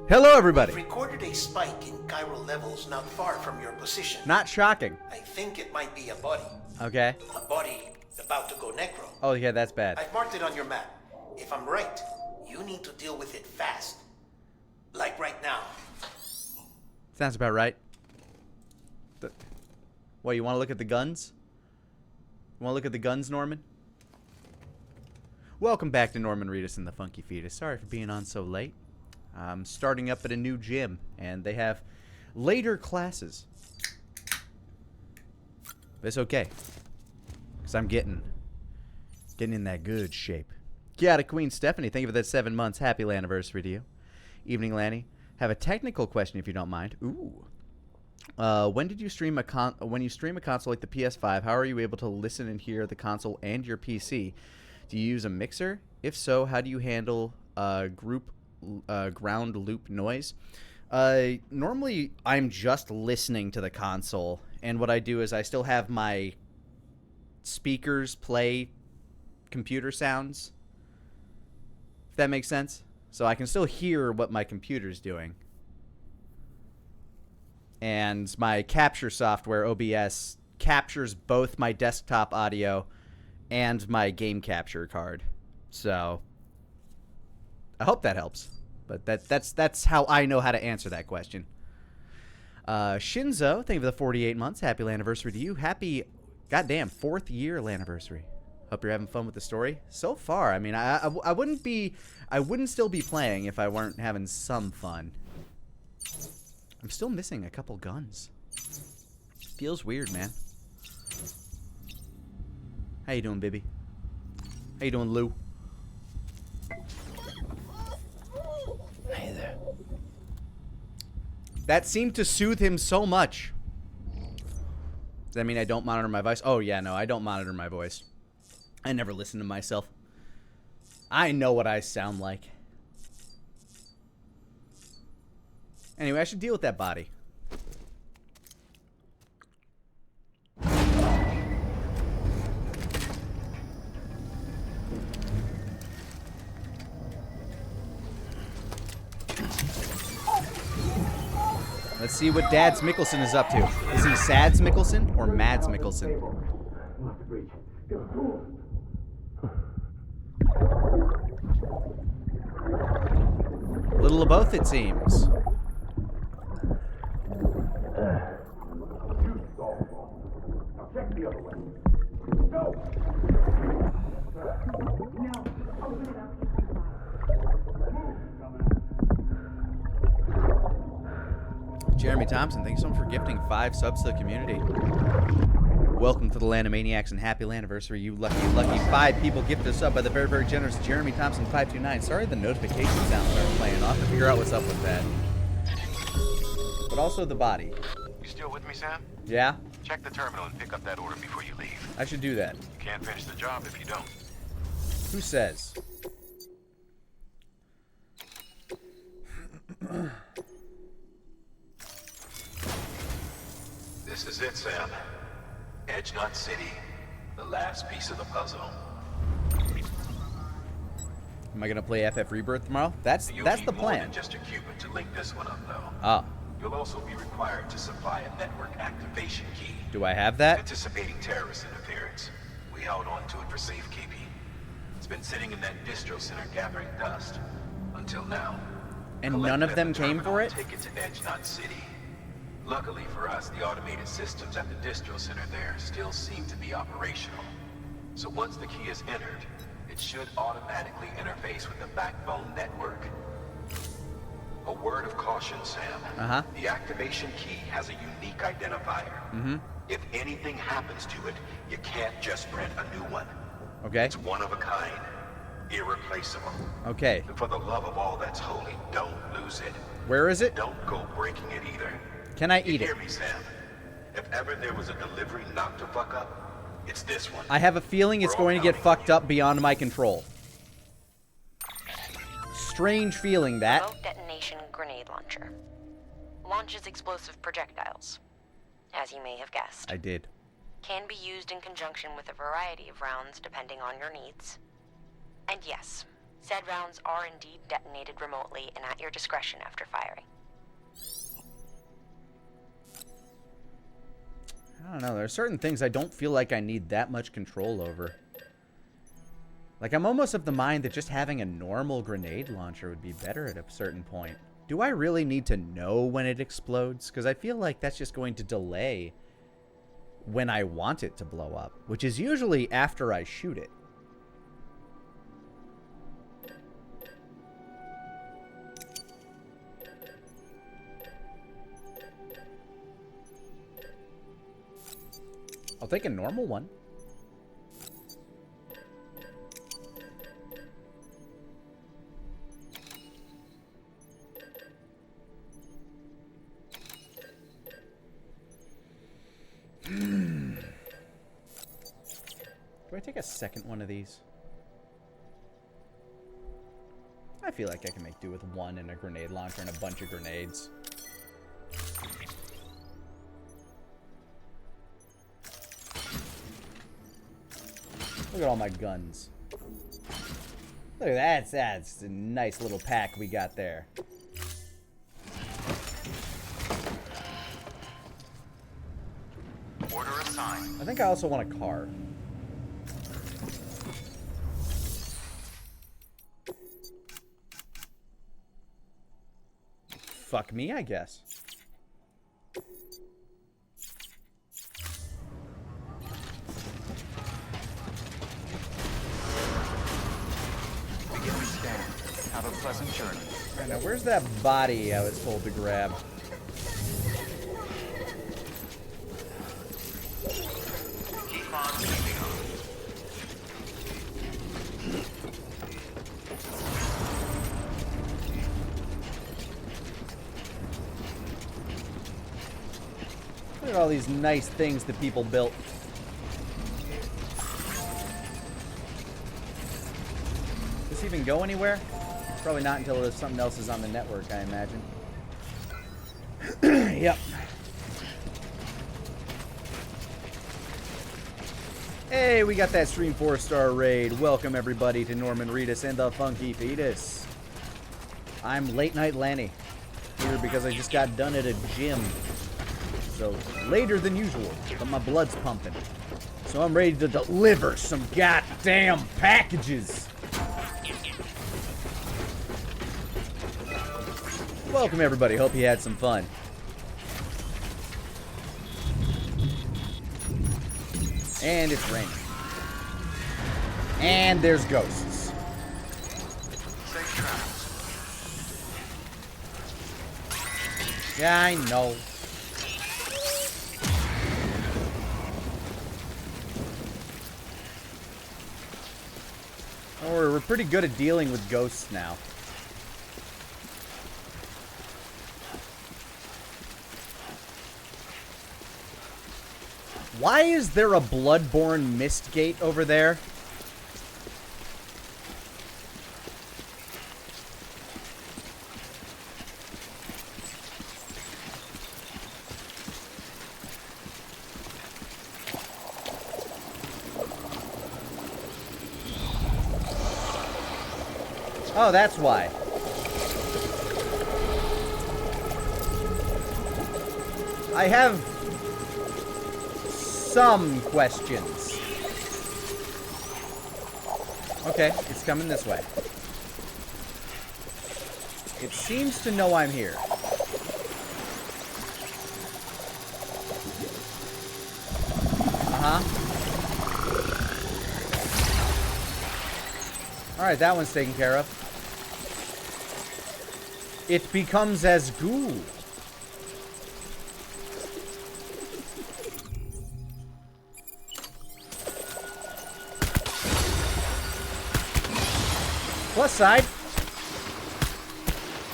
Hello, everybody. I've recorded a spike in chiral levels not far from your position. Not shocking. I think it might be a body. Okay. A body about to go necro. Oh, yeah, that's bad. I've marked it on your map. If I'm right, you need to deal with it fast. Like right now. Sounds about right. What, you want to look at the guns? You want to look at the guns, Norman? Welcome back to Norman Reedus and the Funky Fetus. Sorry for being on so late. I'm starting up at a new gym, and they have later classes. But it's okay, because I'm getting in that good shape. Kia ora, Queen Stephanie. Thank you for that 7 months. Happy anniversary to you. Evening, Lani. Have a technical question, if you don't mind. Ooh. When you stream a console like the PS5, how are you able to listen and hear the console and your PC? Do you use a mixer? If so, how do you handle ground loop noise? Normally, I'm just listening to the console, and what I do is I still have my speakers play computer sounds, if that makes sense. So I can still hear what my computer's doing. And my capture software, OBS, captures both my desktop audio and my game capture card. So I hope that helps. But that's how I know how to answer that question. Shinzo, thank you for the 48 months. Happy anniversary to you. Happy, goddamn, 4th year anniversary. Hope you're having fun with the story. So far, I mean, I wouldn't still be playing if I weren't having some fun. I'm still missing a couple guns. Feels weird, man. How you doing, baby? How you doing, Lou? Hey there. That seemed to soothe him so much. Does that mean I don't monitor my voice? Oh, yeah, no, I don't monitor my voice. I never listen to myself. I know what I sound like. Anyway, I should deal with that body. Let's see what Dads Mikkelsen is up to. Is he Sads Mikkelsen or Mads Mikkelsen? A little of both, it seems. Jeremy Thompson, thank you so much for gifting 5 subs to the community. Welcome to the Land of Maniacs and happy anniversary. You lucky 5 people gifted a sub by the very, very generous Jeremy Thompson 529. Sorry the notification sounds started playing. I'll have to figure out what's up with that. But also the body. You still with me, Sam? Yeah? Check the terminal and pick up that order before you leave. I should do that. You can't finish the job if you don't. Who says? This is it, Sam. Edgenut City. The last piece of the puzzle. Am I gonna play FF Rebirth tomorrow? That's the More plan. than just a Cupid to link this one up, though. Ah. You'll also be required to supply a network activation key. Do I have that? Anticipating terrorist interference. We held on to it for safekeeping. It's been sitting in that distro center gathering dust. Until now. And none of them came for it? Take it to Edgenut City. Luckily for us, the automated systems at the distro center there still seem to be operational. So once the key is entered, it should automatically interface with the backbone network. A word of caution, Sam. The activation key has a unique identifier. If anything happens to it, you can't just print a new one. Okay. It's one of a kind. Irreplaceable. Okay. And for the love of all that's holy, don't lose it. Where is it? Don't go breaking it either. Can I eat it? Hear me, Sam. If ever there was a delivery not to fuck up, it's this one. I have a feeling it's going to get fucked up beyond my control. Strange feeling that. Remote detonation grenade launcher. Launches explosive projectiles. As you may have guessed. I did. Can be used in conjunction with a variety of rounds depending on your needs. And yes, Said rounds are indeed detonated remotely and at your discretion after firing. I don't know. There are certain things I don't feel like I need that much control over. Like, I'm almost of the mind that just having a normal grenade launcher would be better at a certain point. Do I really need to know when it explodes? Because I feel like that's just going to delay when I want it to blow up, which is usually after I shoot it. I'll take a normal one. Do I take a second one of these? I feel like I can make do with one and a grenade launcher and a bunch of grenades. Look at all my guns. Look at that. That's a nice little pack we got there. Order assigned. I think I also want a car. Fuck me, I guess. Begin the scan. Have a pleasant journey. Right, now, where's that body I was told to grab? Keep on keeping on. Look at all these nice things that people built. Does this even go anywhere? Probably not until something else is on the network, I imagine. Yep. Hey, we got that Stream 4-star raid. Welcome, everybody, to Norman Reedus and the Funky Fetus. I'm Late Night Lani, here because I just got done at a gym. So, later than usual, but my blood's pumping. So I'm ready to deliver some goddamn packages. Welcome, everybody. Hope you had some fun. And it's raining. And there's ghosts. Safe travels. Yeah, I know. Oh, we're pretty good at dealing with ghosts now. Why is there a Bloodborne mist gate over there? Oh, that's why. I have some questions. Okay, it's coming this way. It seems to know I'm here. Uh-huh. Alright, that one's taken care of. It becomes as ghoul. Plus side,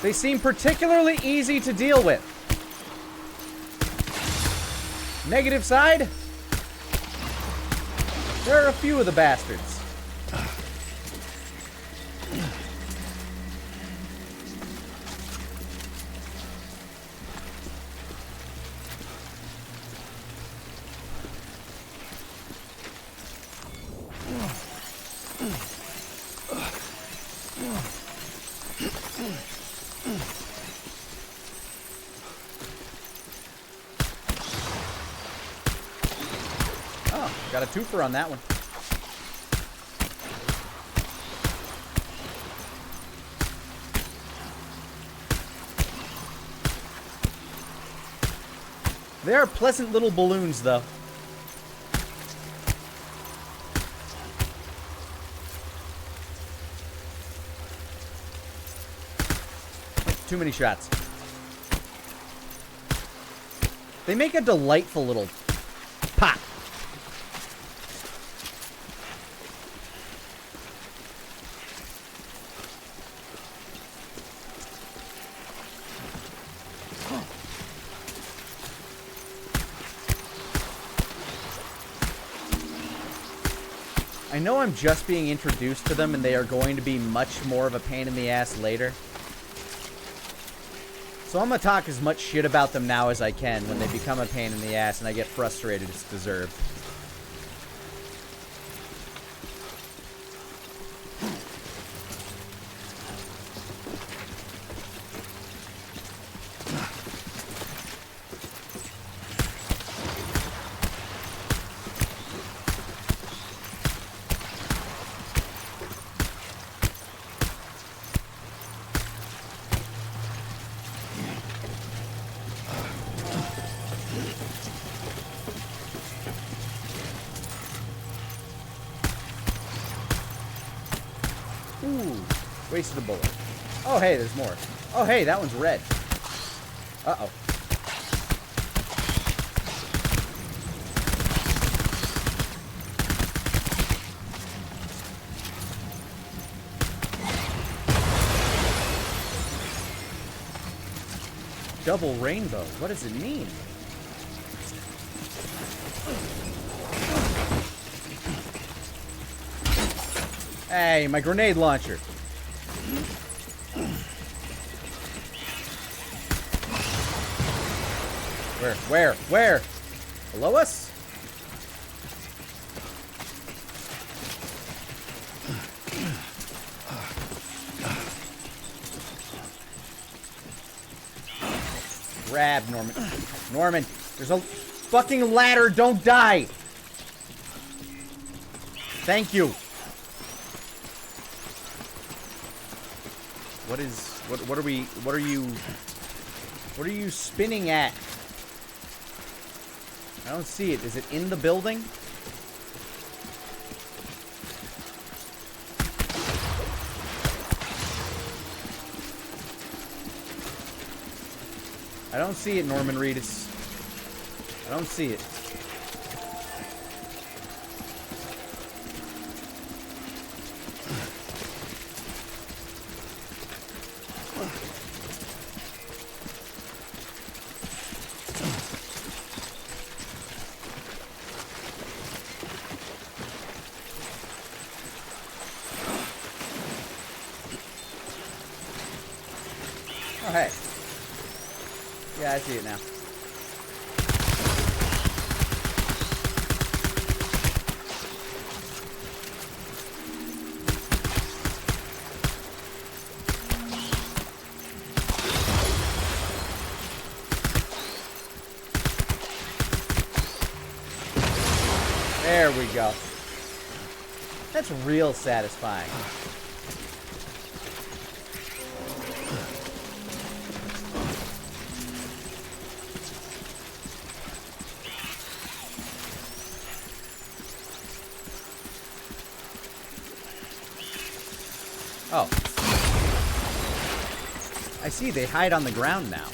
they seem particularly easy to deal with. Negative side, there are a few of the bastards. Got a twofer on that one. They are pleasant little balloons, though. Too many shots. They make a delightful little pop. I know I'm just being introduced to them and they are going to be much more of a pain in the ass later. So I'm going to talk as much shit about them now as I can when they become a pain in the ass and I get frustrated. It's deserved. Ooh, wasted a bullet. Oh, hey, there's more. Oh, hey, that one's red. Uh-oh. Double rainbow. What does it mean? Hey, my grenade launcher. Where? Below us? Grab, Norman. Norman, there's a fucking ladder. Don't die. Thank you. What are you spinning at? I don't see it. Is it in the building? I don't see it, Norman Reedus. I don't see it. Oh, hey. Yeah, I see it now. There we go. That's real satisfying. Oh. I see, they hide on the ground now.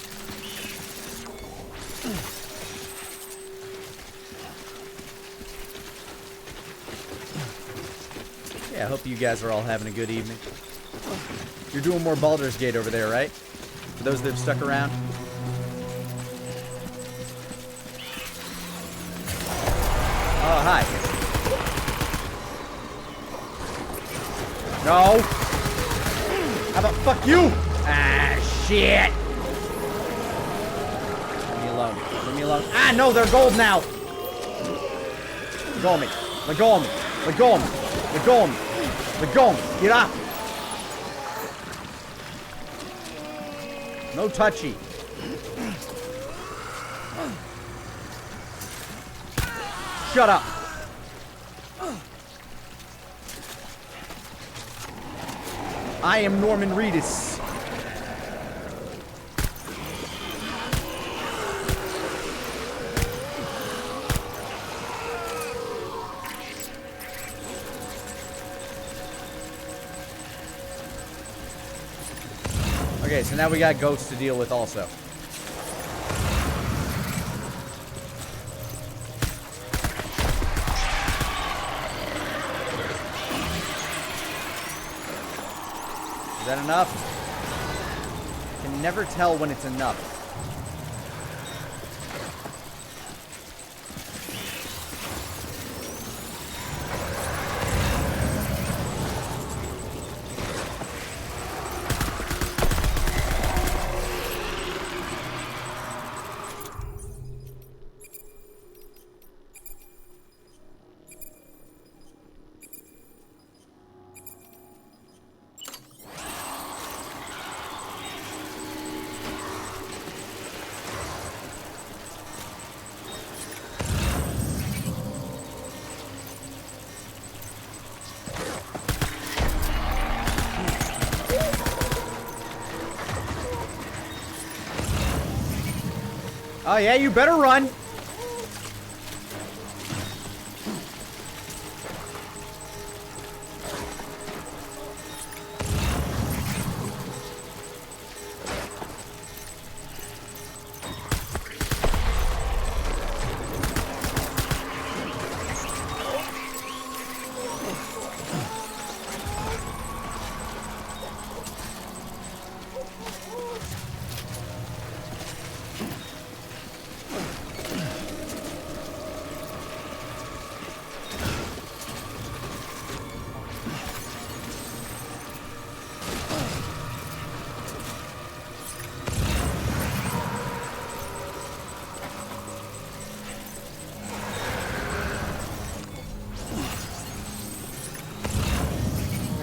Yeah, I hope you guys are all having a good evening. You're doing more Baldur's Gate over there, right? For those that have stuck around. Oh, hi. No! How about fuck you? Ah, shit! Leave me alone. Leave me alone. Ah, no, they're gold now! Let go of me. Let go of me. Let go of me. Let go of me. Let go of me. Get up! No touchy. Shut up. I am Norman Reedus. Okay, so now we got ghosts to deal with also. Is that enough? I can never tell when it's enough. Oh yeah, you better run.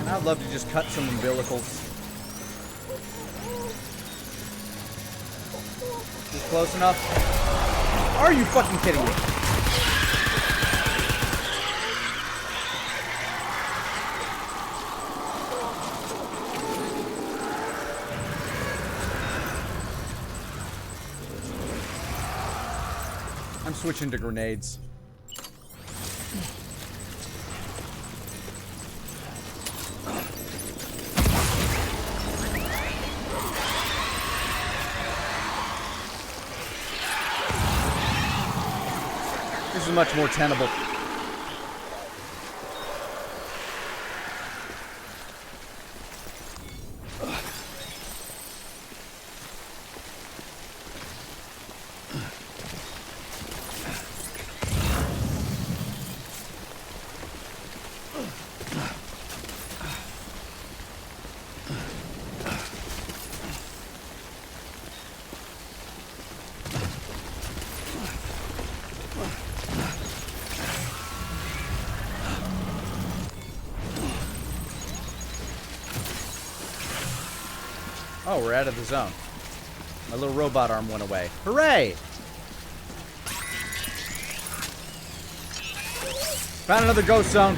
I'd love to just cut some umbilicals. Is close enough? Are you fucking kidding me? I'm switching to grenades. This is much more tenable. Oh, we're out of the zone. My little robot arm went away. Hooray! Found another ghost zone.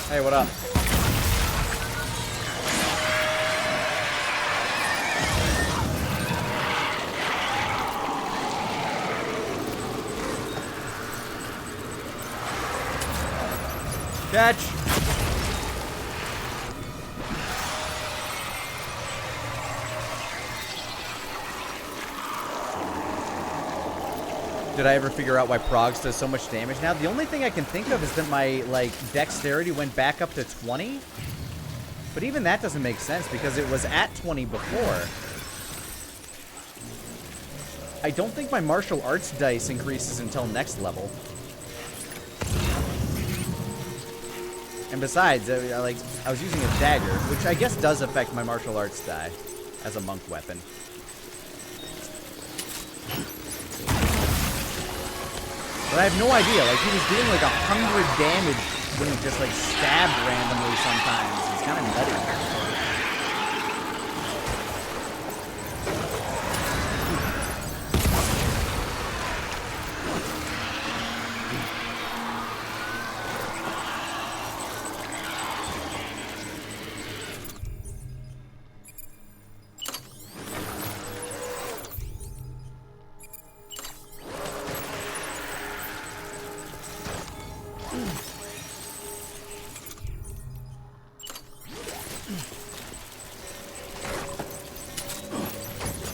Hey, what up? Catch! Did I ever figure out why Progs does so much damage now? The only thing I can think of is that my, like, dexterity went back up to 20. But even that doesn't make sense because it was at 20 before. I don't think my martial arts dice increases until next level. And besides, I was using a dagger, which I guess does affect my martial arts die as a monk weapon. But I have no idea. Like, he was doing like 100 damage when he just like stabbed randomly sometimes. It's kind of nutty.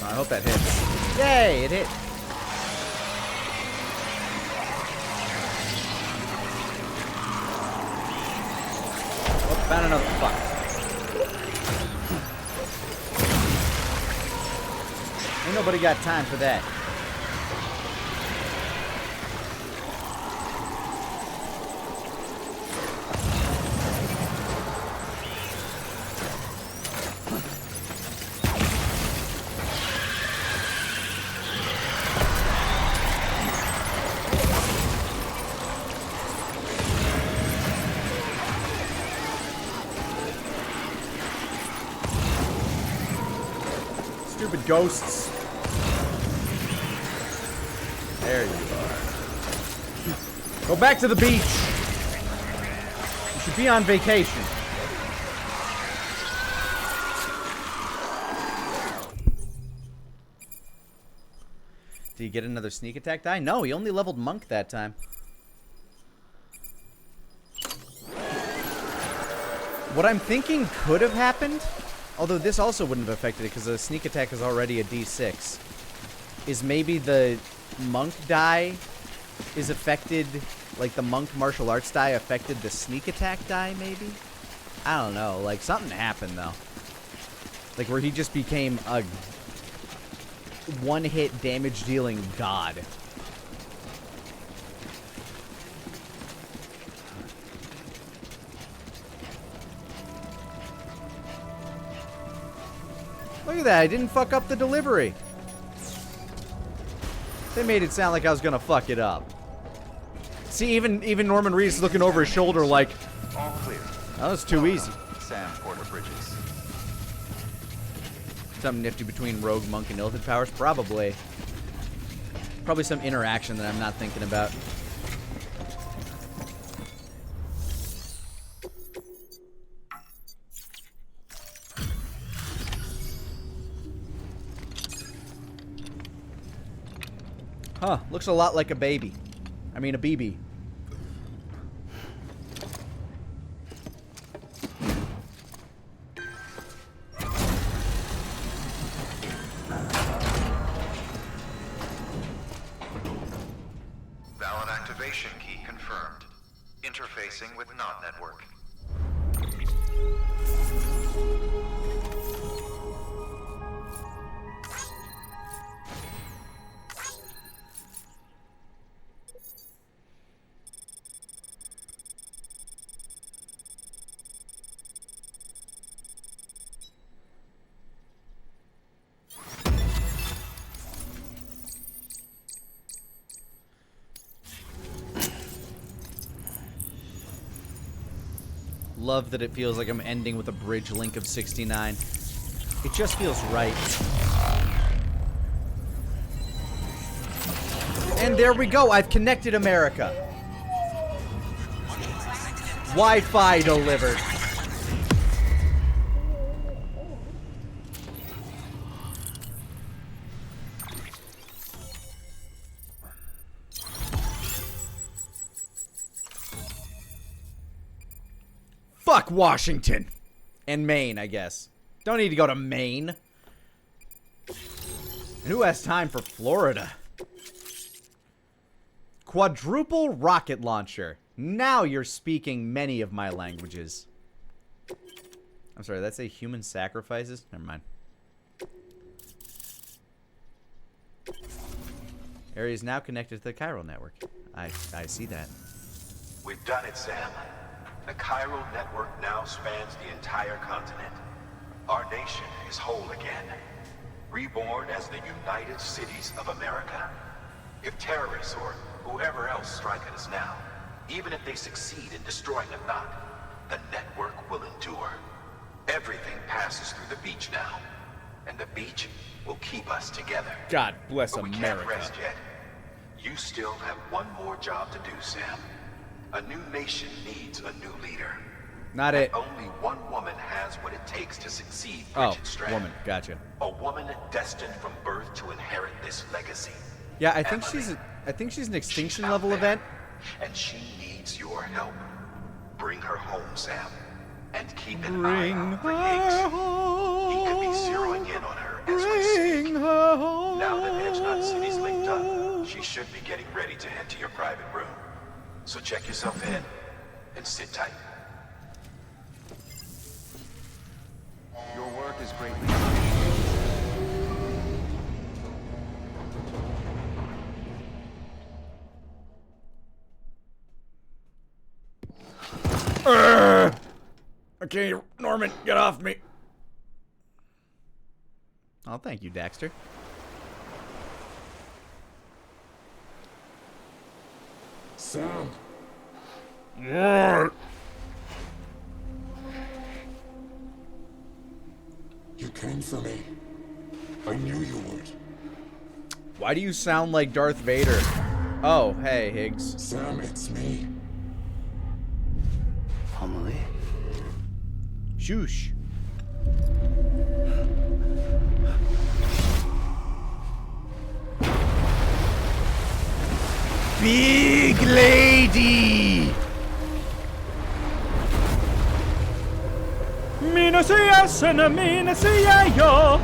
I hope that hits. Yay, it hit. Oh, found another fuck. Ain't nobody got time for that. Stupid ghosts. There you are. Go back to the beach. You should be on vacation. Did he get another sneak attack die? No, he only leveled monk that time. What I'm thinking could have happened, although this also wouldn't have affected it because the sneak attack is already a D6, is maybe the monk die is affected, like the monk martial arts die affected the sneak attack die, maybe? I don't know. Like, something happened, though. Like, where he just became a one-hit damage-dealing god. Look at that, I didn't fuck up the delivery. They made it sound like I was gonna fuck it up. See, even Norman Reedus looking over his shoulder like, All clear. that was too easy. Sam Porter Bridges. Something nifty between Rogue, Monk, and Ilithid powers? Probably. Probably some interaction that I'm not thinking about. Huh, looks a lot like a baby. I mean, a BB. Valid activation key confirmed. Interfacing with NOT network. Love that it feels like I'm ending with a bridge link of 69. It just feels right. And there we go. I've connected America. Wi-Fi delivered. Fuck Washington. And Maine, I guess. Don't need to go to Maine. And who has time for Florida? Quadruple rocket launcher. Now you're speaking many of my languages. I'm sorry, that's a human sacrifices? Never mind. Area is now connected to the chiral network. I see that. We've done it, Sam. The chiral network now spans the entire continent. Our nation is whole again, reborn as the United Cities of America. If terrorists or whoever else strike at us now, even if they succeed in destroying a knot, the network will endure. Everything passes through the beach now, and the beach will keep us together. God bless But we can't America. rest yet. You still have one more job to do, Sam. A new nation needs a new leader. Not it. Only one woman has what it takes to succeed, Oh, Bridget Strand. woman. Gotcha. A woman destined from birth to inherit this legacy. Yeah, I think Amelie. she's an extinction She's out level there, event. And she needs your help. Bring her home, Sam. And keep an Bring eye out for her Higgs. home. He could be zeroing in on her as we speak. Bring her home. Now that Edge Knot City's linked up, she should be getting ready to head to your private room. So check yourself in and sit tight. Your work is greatly appreciated. Okay, Norman, get off me. Oh, thank you, Daxter. Sam, What? you came for me. I knew you would. Why do you sound like Darth Vader? Oh, hey, Higgs. Sam, it's me. Amelie? Shoosh. Big lady! Mina say yes and a mina say yo.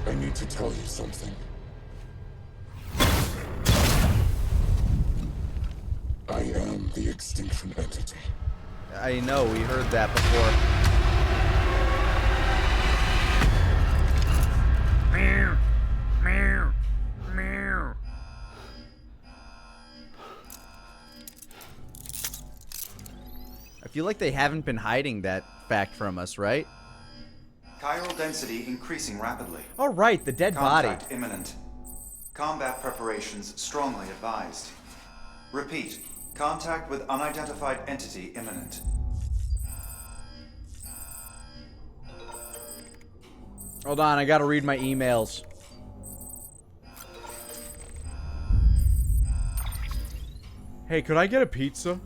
I need to tell you something. I am the extinction entity. I know, we heard that before. Meow, meow, meow. I feel like they haven't been hiding that fact from us, right? Chiral density increasing rapidly. Oh, right, the dead body. Contact imminent. Combat preparations strongly advised. Repeat. Contact with unidentified entity imminent. Hold on, I gotta read my emails. Hey, could I get a pizza?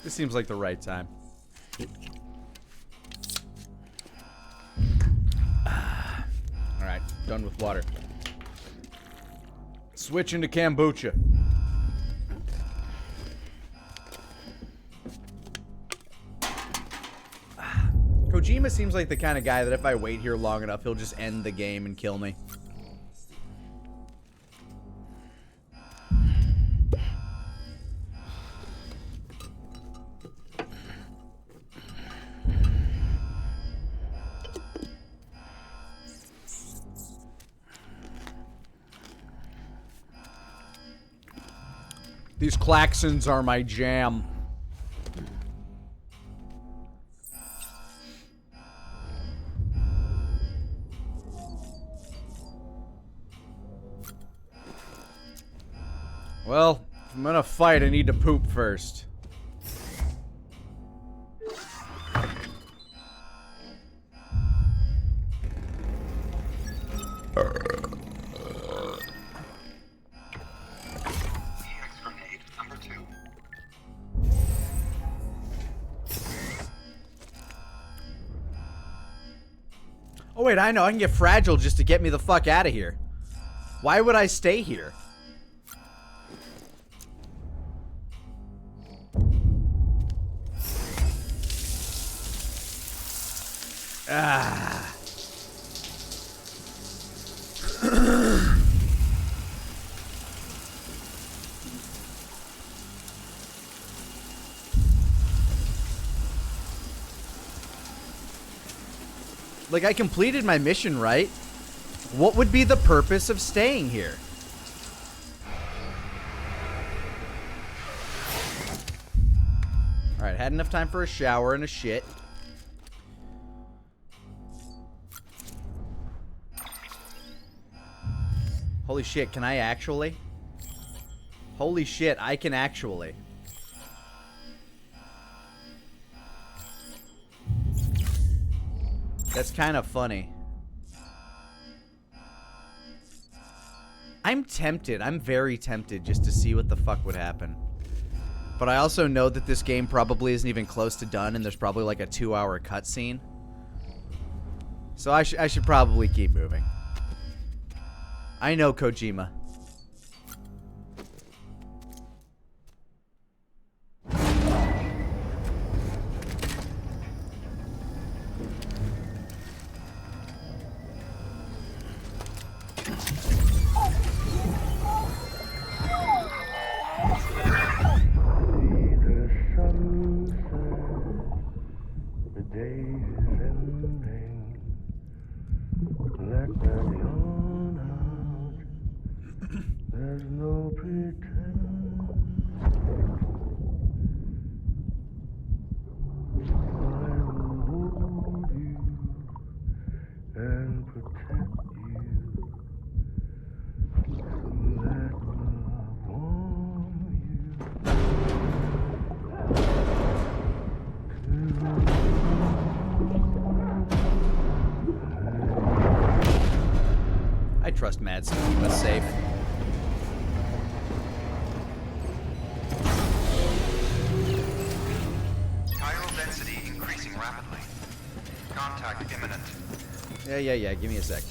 This seems like the right time. Alright, done with water. Switch into kombucha. Kojima seems like the kind of guy that if I wait here long enough, he'll just end the game and kill me. These klaxons are my jam. Well, if I'm gonna fight, I need to poop first. Oh wait, I know. I can get fragile just to get me the fuck out of here. Why would I stay here? Ah. Like, I completed my mission, right? What would be the purpose of staying here? Alright, had enough time for a shower and a shit. Holy shit, can I actually? Holy shit, I can actually. That's kind of funny. I'm tempted. I'm very tempted just to see what the fuck would happen. But I also know that this game probably isn't even close to done, and there's probably like a 2-hour cutscene. So I should probably keep moving. I know Kojima. I trust Mads to keep us safe. Chiral density increasing rapidly. Contact imminent. Yeah. Give me a sec.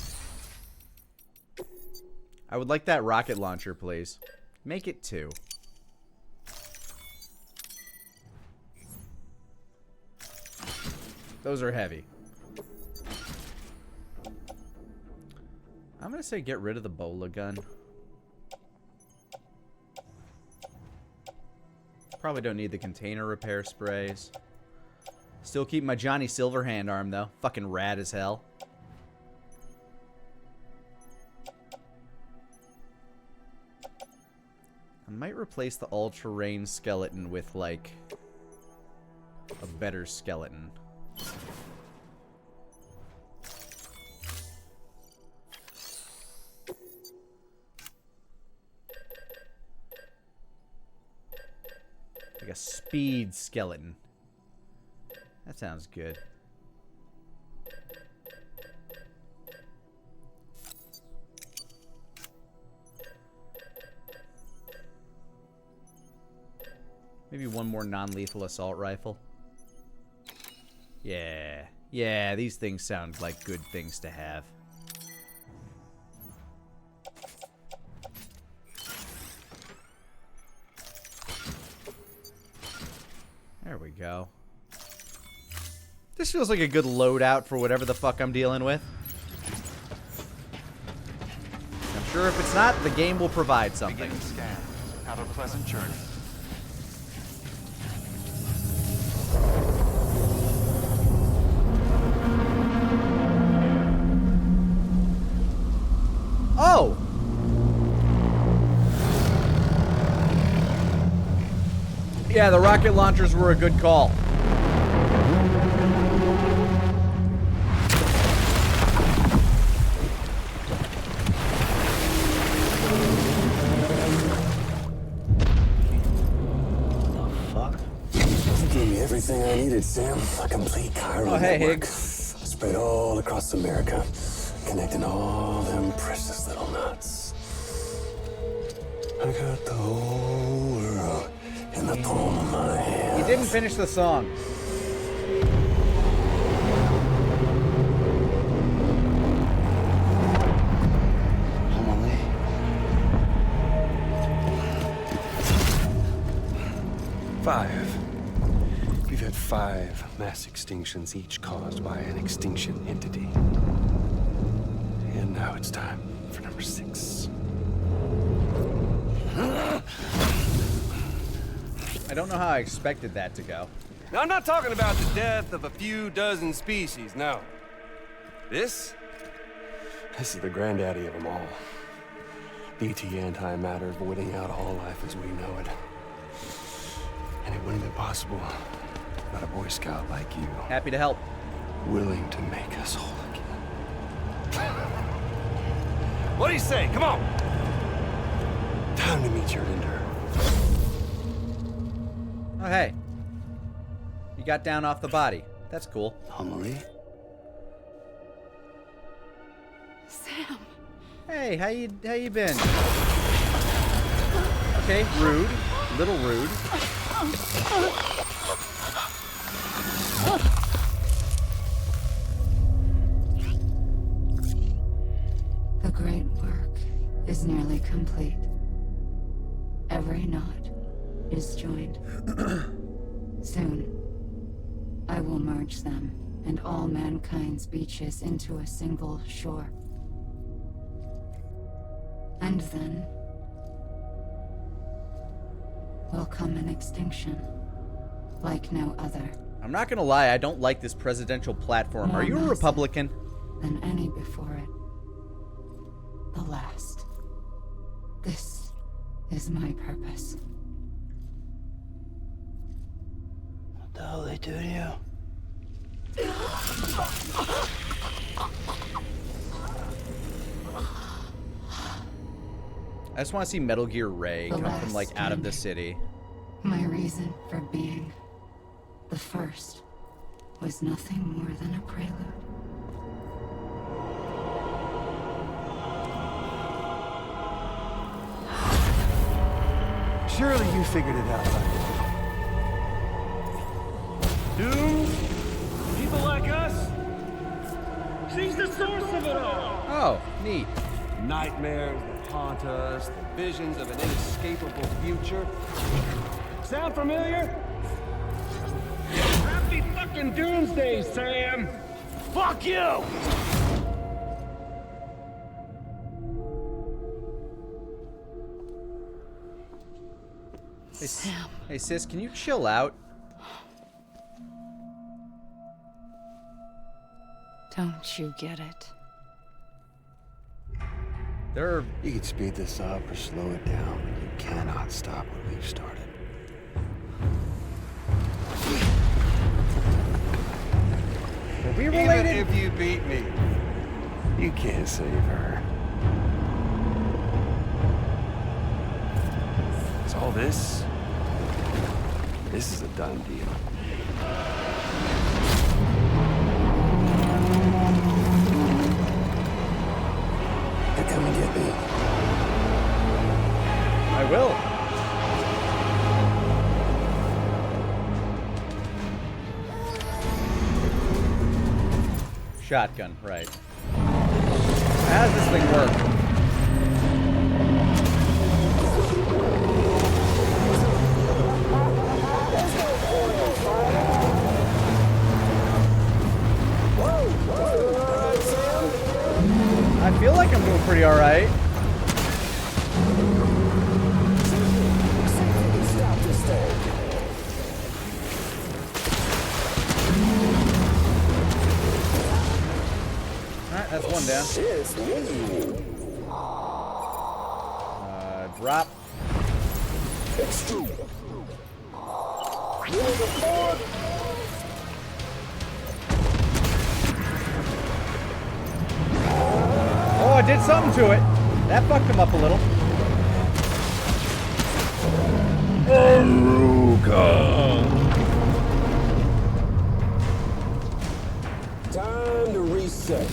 I would like that rocket launcher, please. Make it 2. Those are heavy. I'm gonna say get rid of the bola gun. Probably don't need the container repair sprays. Still keep my Johnny Silverhand arm though. Fucking rad as hell. I might replace the all-terrain skeleton with like a better skeleton. Like a speed skeleton. That sounds good. Maybe one more non-lethal assault rifle. Yeah, these things sound like good things to have. There we go. This feels like a good loadout for whatever the fuck I'm dealing with. I'm sure if it's not, the game will provide something. Beginning scan. Have a pleasant journey. Oh! Yeah, the rocket launchers were a good call. Everything I needed, Sam. A complete chiral hey, network. Higgs. Spread all across America, connecting all them precious little nuts. I got the whole world in the palm of my hand. You didn't finish the song. Amelie. 5. We've had 5 mass extinctions, each caused by an extinction entity. And now it's time for number 6. I don't know how I expected that to go. Now, I'm not talking about the death of a few dozen species, no. This is the granddaddy of them all. BT antimatter voiding out all life as we know it. And it wouldn't have been possible without a Boy Scout like you. Happy to help. Willing to make us whole again. What do you say? Come on! Time to meet your ender. Oh, hey. You got down off the body. That's cool. Amelie? Sam. Hey, how you been? Okay, rude. Little rude. The great work is nearly complete. Every knot is joined. Soon, I will merge them and all mankind's beaches into a single shore. And then will come an extinction like no other. I'm not gonna lie, I don't like this presidential platform. More Are you a massive Republican? than any before it. The last. This is my purpose. What the hell they do to you? I just want to see Metal Gear Ray The come from like last out of the standing. city. My reason for being. The first was nothing more than a prelude. Surely you figured it out, right? Dooms? People like us? She's the source of it all! Oh, neat. Nightmares that haunt us, the visions of an inescapable future. Sound familiar? Happy fucking doomsday, Sam! Fuck you! Hey, Sam. Hey, sis, can you chill out? Don't you get it? There are... You can speed this up or slow it down, but you cannot stop what we've started. Are we related? Even if you beat me, you can't save her. So all this is a done deal. Come and get me. I will. Shotgun, right. How does this thing work? I feel like I'm doing pretty alright. Alright, that's one down. Drop. Oh, I did something to it. That fucked him up a little. Time to reset.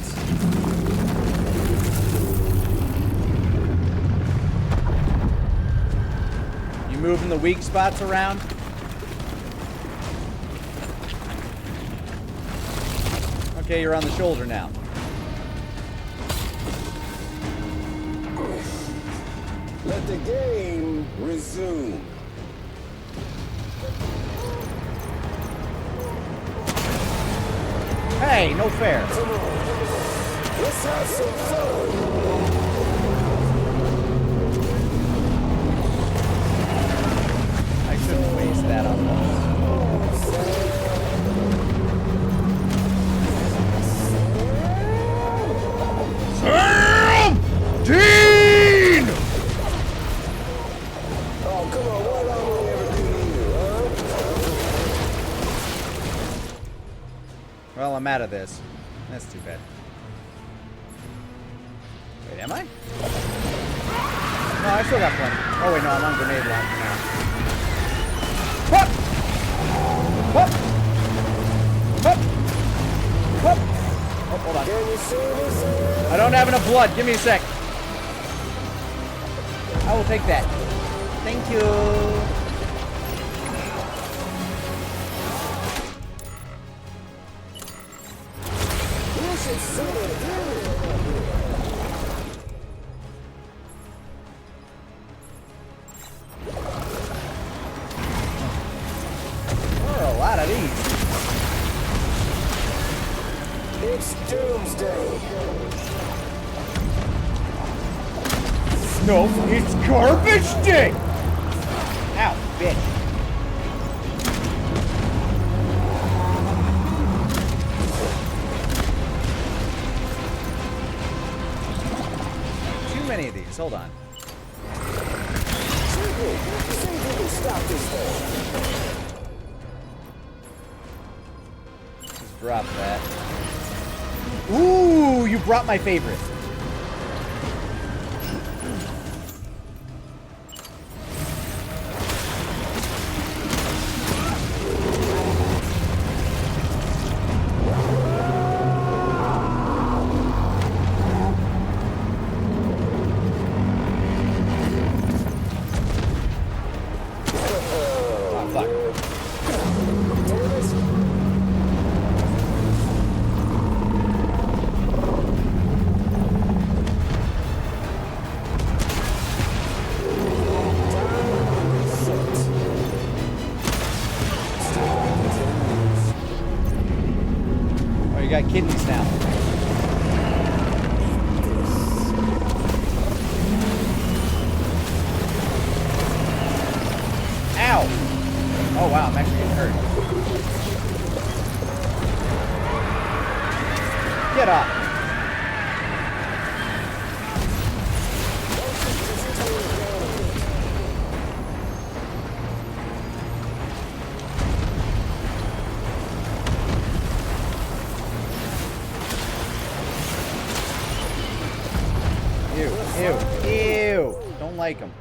You moving the weak spots around? Okay, you're on the shoulder now. Let the game resume. Hey, no fair. Let's have some fun. I shouldn't waste that on those. Sam! Dean! Oh, come on, what did I ever do to you, huh? Well, I'm out of this. That's too bad. Wait, am I? No, I still got plenty. Oh wait, no, I'm on grenade launcher now. Whoop! Whoop! Whoop! Whoop! Oh, hold on. Can you see this? I don't have enough blood. Give me a sec. I will take that. Thank you. You should see it. There are a lot of these. It's doomsday. No, it's garbage day! Ow, bitch. Too many of these, hold on. See if you can stop this thing. Just drop that. Ooh, you brought my favorite. Oh, fuck. Oh, you got kidneys now. Ow! Oh wow, I'm actually getting hurt. Get up! Ew, ew, ew! Don't like them.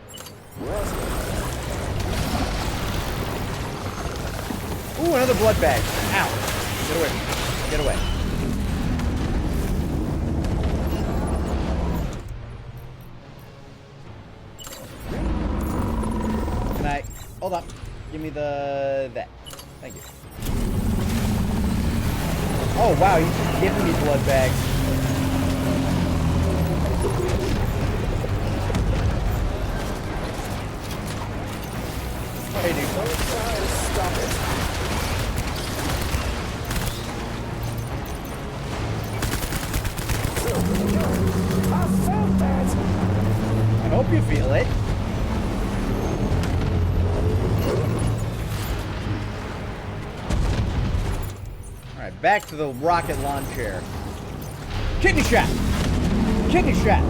Ooh, another blood bag. Ow. Get away from me. Get away. Can I... Hold on. Give me that. Thank you. Oh, wow. He's just giving me blood bags. Hey, dude. Don't try to stop it. I felt that. I hope you feel it. Alright, back to the rocket launcher. Kidney shot! Kidney shot!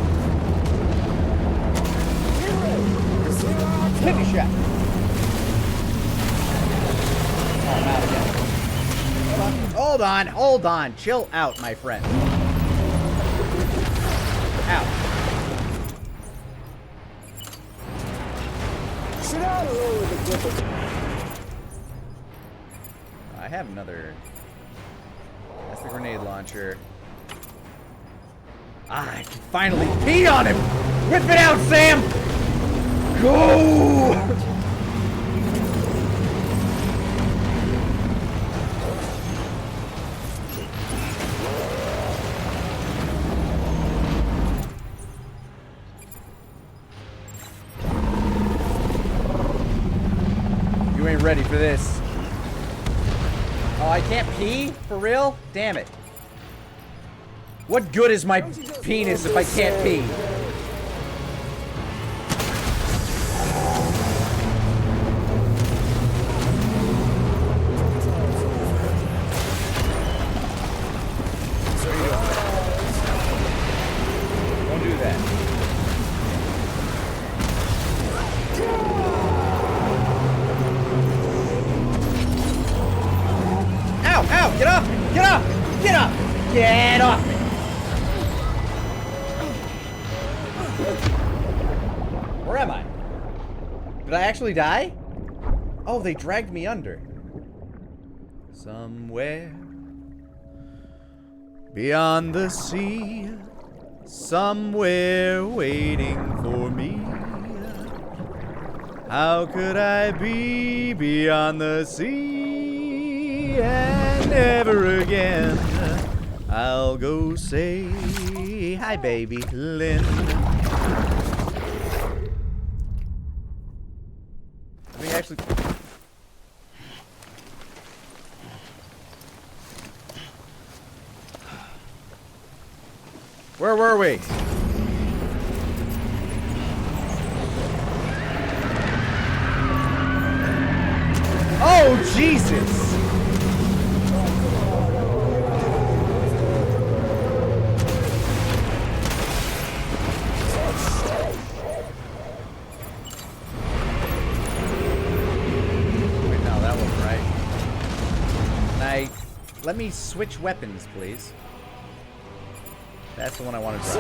Kidney shot! Oh, I'm out again. Hold on, hold on. Chill out, my friend. Ow. Should I lower the difficulty? I have another. That's the grenade launcher. Ah, I can finally pee on him! Whip it out, Sam! Go! You ain't ready for this. Oh, I I can't pee? For real? Damn it. What good is my penis if I can't pee? Don't do that. Ow! Ow! Get off me! Get off me! Get off me! Get off me! Where am I? Did I actually die? Oh, they dragged me under. Somewhere beyond the sea, somewhere waiting for me. How could I be beyond the sea? And never again I'll go say hi, baby Lynn. Let me actually... Where were we? Oh, Jesus! Wait, no, that wasn't right. Let me switch weapons, please. That's the one I want to drive.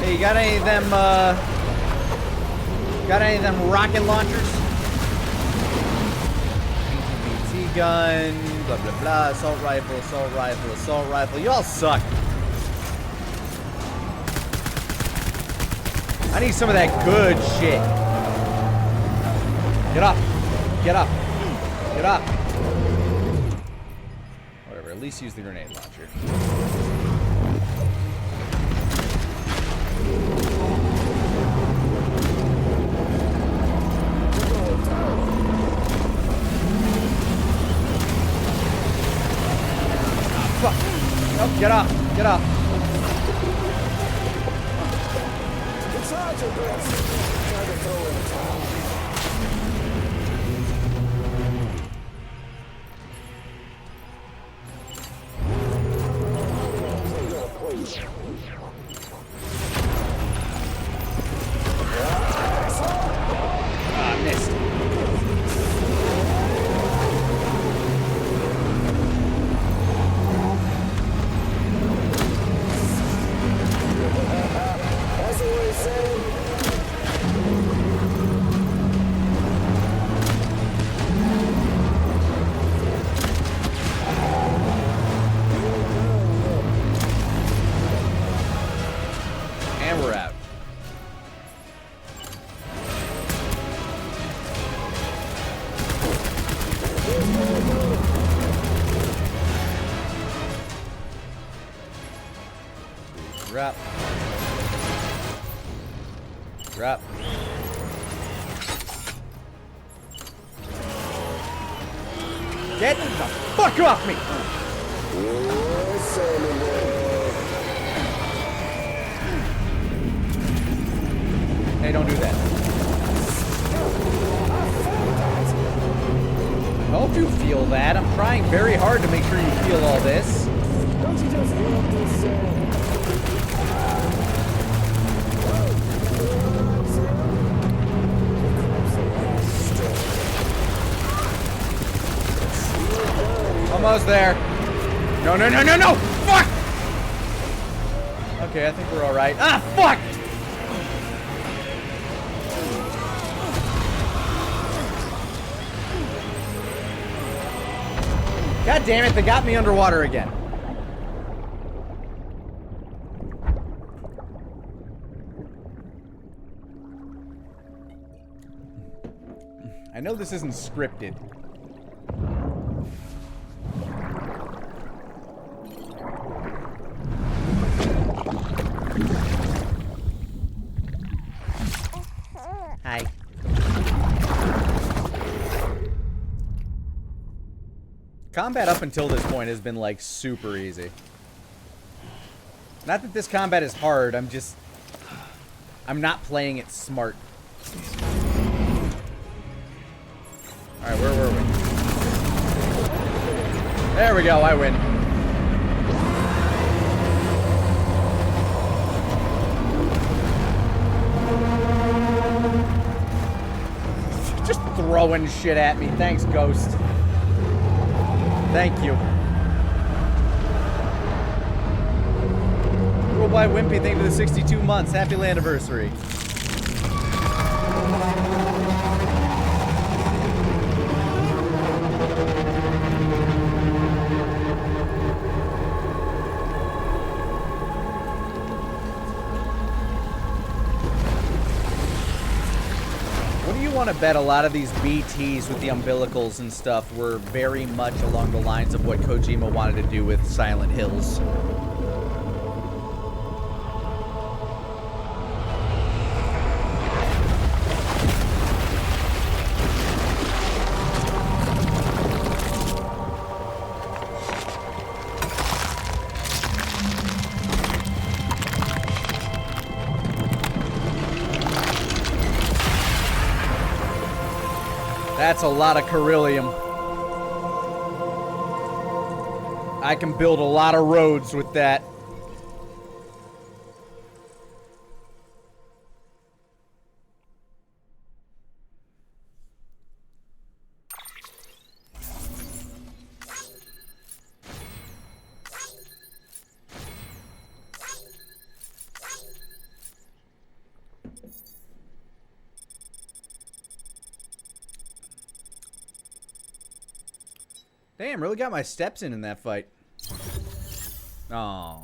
You got any of them, rocket launchers? ATBT gun, blah, blah, blah, assault rifle, assault rifle, assault rifle. You all suck. I need some of that good shit. Get up. Get up. Get up. Whatever, at least use the grenade launcher. Nope, get up, get up. Ah, missed. And we're out. Drop. Drop. Get the fuck off me! Hey, don't do that. I hope you feel that. I'm trying very hard to make sure you feel all this. Don't you just love this? Almost there. No, no, no, no, no! Fuck! Okay, I think we're alright. Ah, fuck! God damn it, they got me underwater again. I know this isn't scripted. Hi. Combat up until this point has been, like, super easy. Not that this combat is hard, I'm not playing it smart. Alright, where were we? There we go, I win. Just throwing shit at me. Thanks, Ghost. Thank you. Worldwide Wimpy, thank you for the 62 months. Happy anniversary. I want to bet a lot of these BTs with the umbilicals and stuff were very much along the lines of what Kojima wanted to do with Silent Hills. That's a lot of beryllium. I can build a lot of roads with that. Damn, really got my steps in that fight. Oh.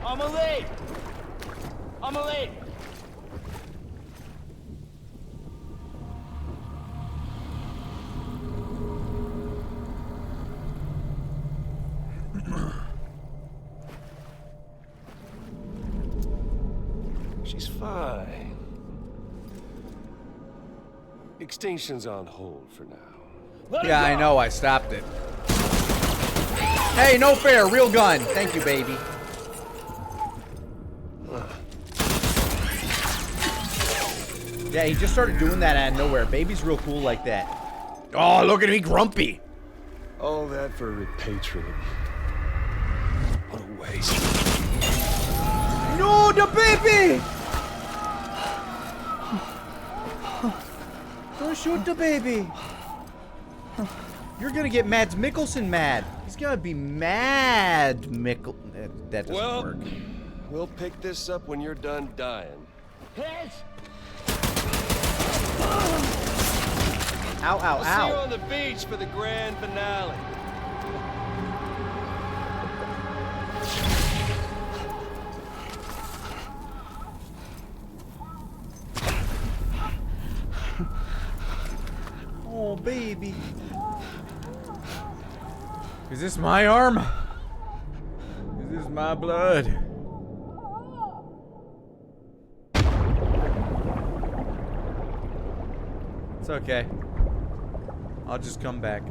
Amelie! Amelie! She's fine. Extinction's on hold for now. Yeah, I know. I stopped it. Hey, no fair. Real gun. Thank you, baby. Yeah, he just started doing that out of nowhere. Baby's real cool like that. Oh, look at me grumpy. All that for repatriating. What a waste. No, the baby! Don't shoot the baby. You're gonna get Mads Mikkelsen mad. He's gonna be mad, That doesn't work. We'll pick this up when you're done dying. Ow, ow, I'll see you on the beach for the grand finale. Oh, baby. Is this my arm? Is this my blood? It's okay. I'll just come back.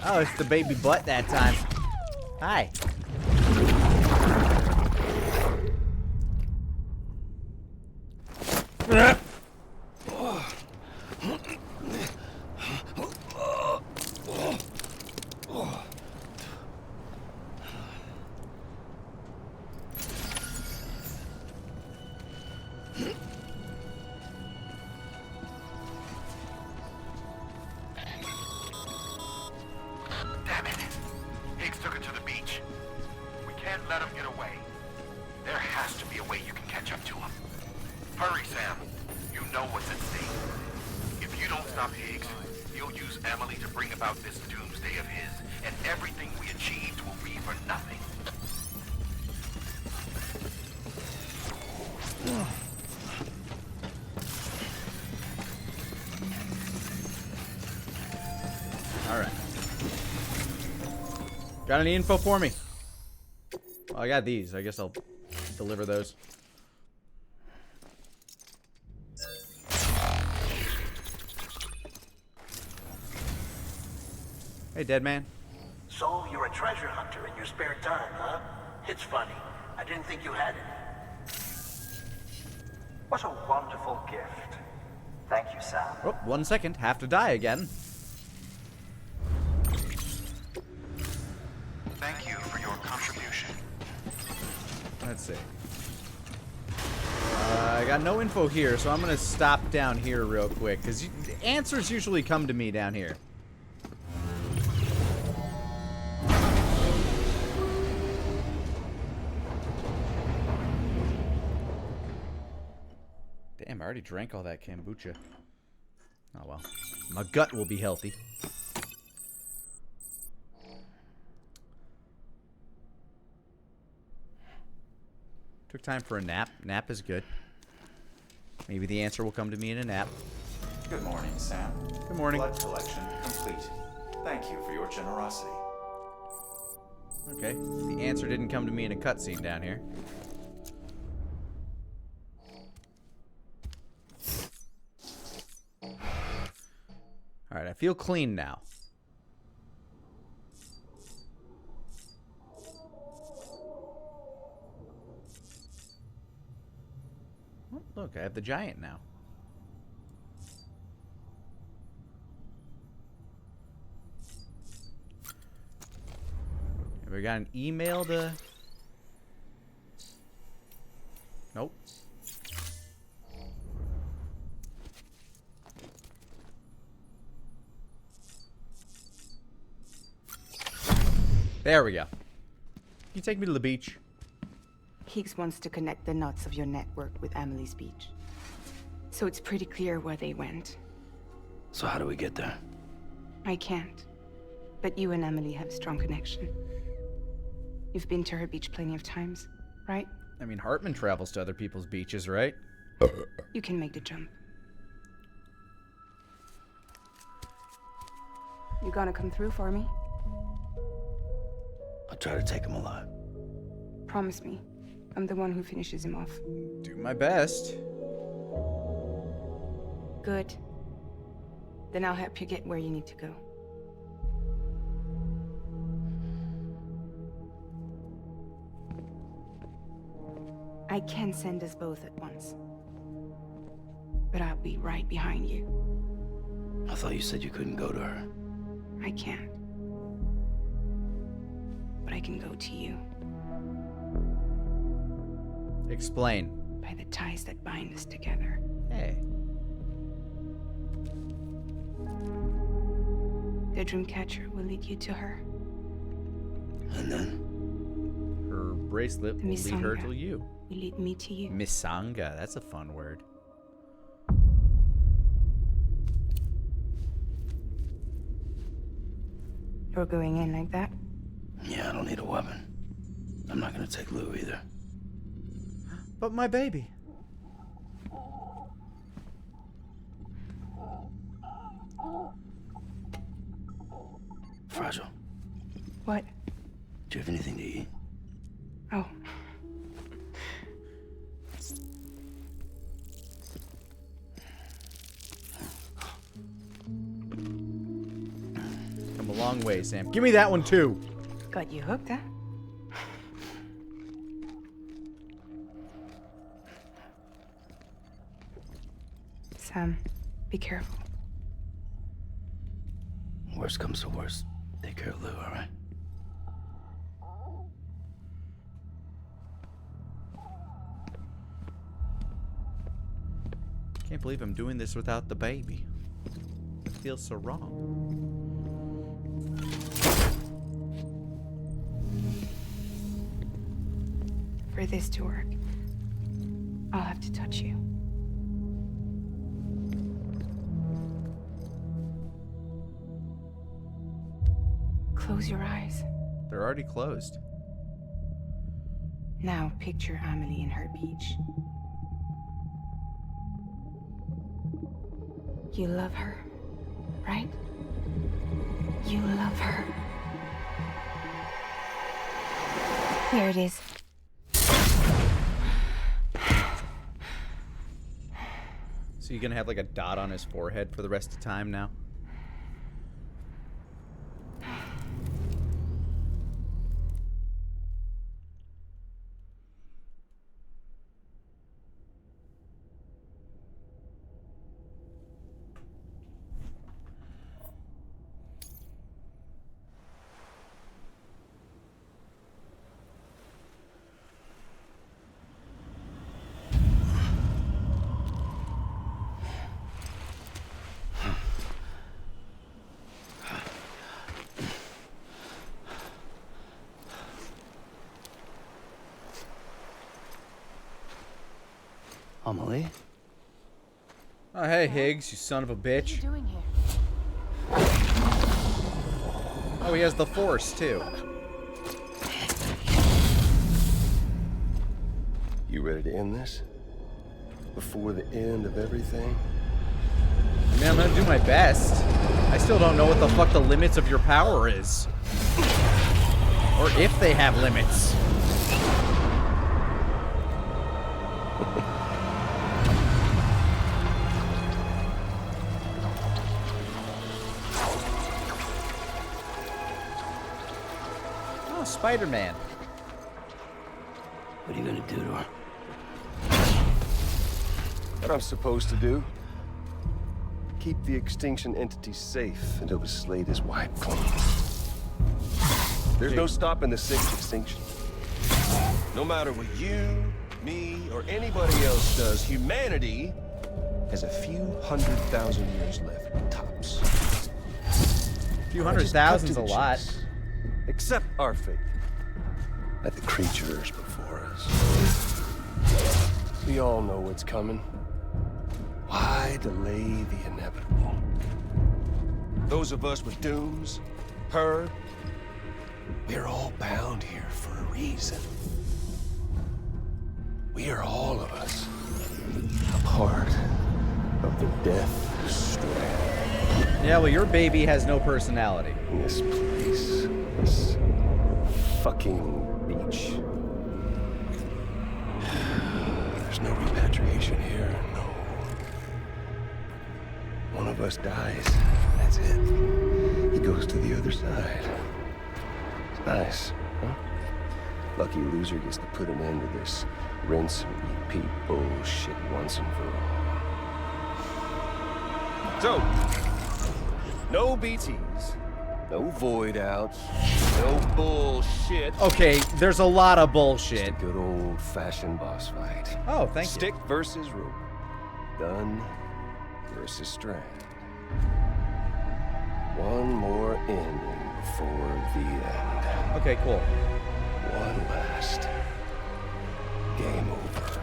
Oh, it's the baby butt that time. Hi. Damn it. Higgs took it to the beach. We can't let him get away. There has to be a way you can catch up to him. Hurry, Sam. You know what's at stake. If you don't stop Higgs, he'll use Amelie to bring about this doomsday of his, and everything we achieved will be for nothing. Alright. Got any info for me? Oh, I got these. I guess I'll deliver those. Hey, dead man. So, you're a treasure hunter in your spare time, huh? It's funny. I didn't think you had it. What a wonderful gift. Thank you, Sam. Oh, 1 second. Have to die again. Thank you for your contribution. Let's see. I got no info here, so I'm going to stop down here real quick, because answers usually come to me down here. Damn, I already drank all that kombucha. Oh well. My gut will be healthy. Took time for a nap. Nap is good. Maybe the answer will come to me in a nap. Good morning, Sam. Good morning. Blood collection complete. Thank you for your generosity. Okay. The answer didn't come to me in a cutscene down here. Alright, I feel clean now. Oh, look, I have the giant now. Have we got an email to... Nope. There we go. Can you take me to the beach? Higgs wants to connect the knots of your network with Amelie's beach. So it's pretty clear where they went. So how do we get there? I can't. But you and Amelie have a strong connection. You've been to her beach plenty of times, right? I mean, Hartman travels to other people's beaches, right? You can make the jump. You gonna come through for me? I'll try to take him alive. Promise me. I'm the one who finishes him off. Do my best. Good. Then I'll help you get where you need to go. I can send us both at once. But I'll be right behind you. I thought you said you couldn't go to her. I can't. But I can go to you. Explain. By the ties that bind us together. Hey. The Dreamcatcher will lead you to her. And then? Her bracelet will lead her to you. Will lead me to you. Misanga. That's a fun word. You're going in like that? Yeah, I don't need a weapon. I'm not gonna take Lou either. But my baby. Fragile. What? Do you have anything to eat? Oh. Come along. long way, Sam. Give me that one, too. Got you hooked, huh? Sam, be careful. Worst comes to worst. Take care of Lou, all right? Can't believe I'm doing this without the baby. It feels so wrong. For this to work, I'll have to touch you. Close your eyes. They're already closed. Now picture Amelie in her beach. You love her, right? You love her. Here it is. So you're gonna have like a dot on his forehead for the rest of time now? Amelie? Oh, hey, Higgs, you son of a bitch. What are you doing here? Oh, he has the Force, too. You ready to end this? Before the end of everything? I mean, I'm gonna do my best. I still don't know what the fuck the limits of your power is. Or if they have limits. Oh, Spider-Man. What are you gonna do to her? What I'm supposed to do? Keep the extinction entity safe until the slate is wiped clean. There's no stopping the sixth extinction. No matter what you, me, or anybody else does, humanity has a few 100,000 years left, tops. A few 100,000's a lot. Accept our fate, like the creatures before us. We all know what's coming. Why delay the inevitable? Those of us with dooms, her, we're all bound here for a reason. We are all of us a part of the Death Strand. Yeah, well, your baby has no personality. This place, this fucking beach. There's no repatriation here, no. One of us dies, that's it. He goes to the other side. It's nice, huh? Lucky loser gets to put an end to this rinse and repeat bullshit once and for all. So, no BTs, no void outs, no bullshit. Okay, there's a lot of bullshit. Just a good old-fashioned boss fight. Oh, thank you. Stick versus rope. Gun versus strand. One more ending before the end. Okay, cool. One last. Game over.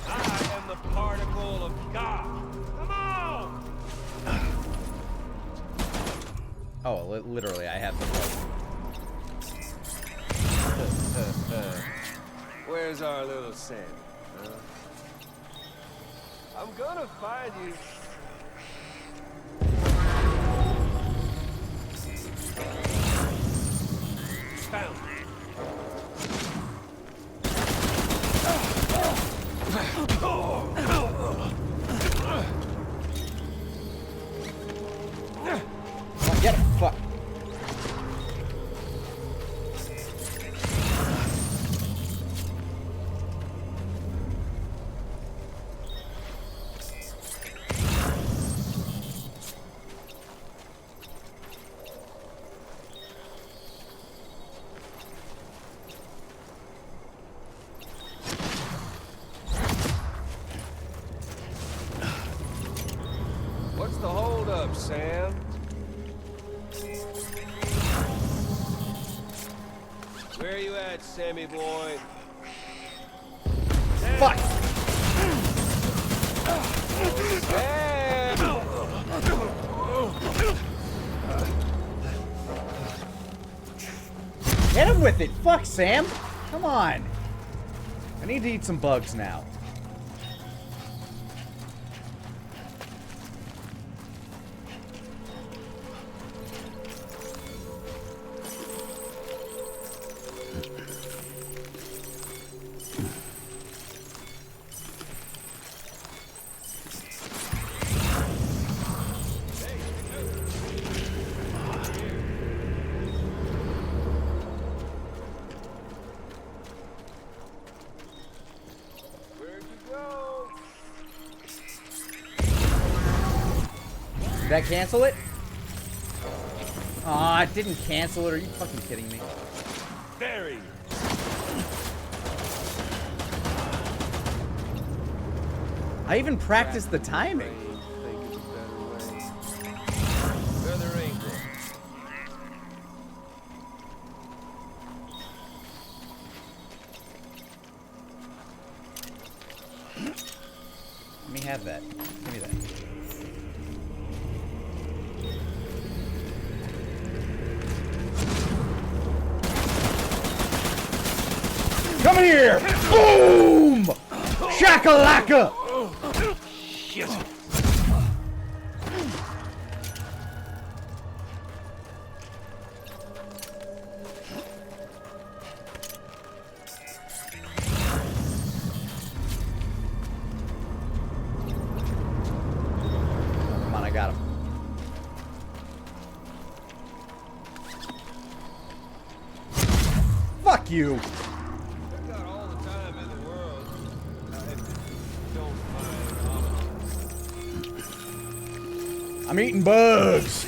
I am the particle of God. Come on! Oh, literally, I have the Where's our little Sammy? Huh? I'm gonna find you. Found it. Where are you at, Sammy boy? Fuck! Hit him with it! Fuck, Sam! Come on! I need to eat some bugs now. Did that cancel it? Aw, it didn't cancel it. Are you fucking kidding me? Very. I even practiced the timing. Let me have that. Give me that. Come here! Boom! Shakalaka! Shit. Come on, I got him. Fuck you! I'm eating bugs.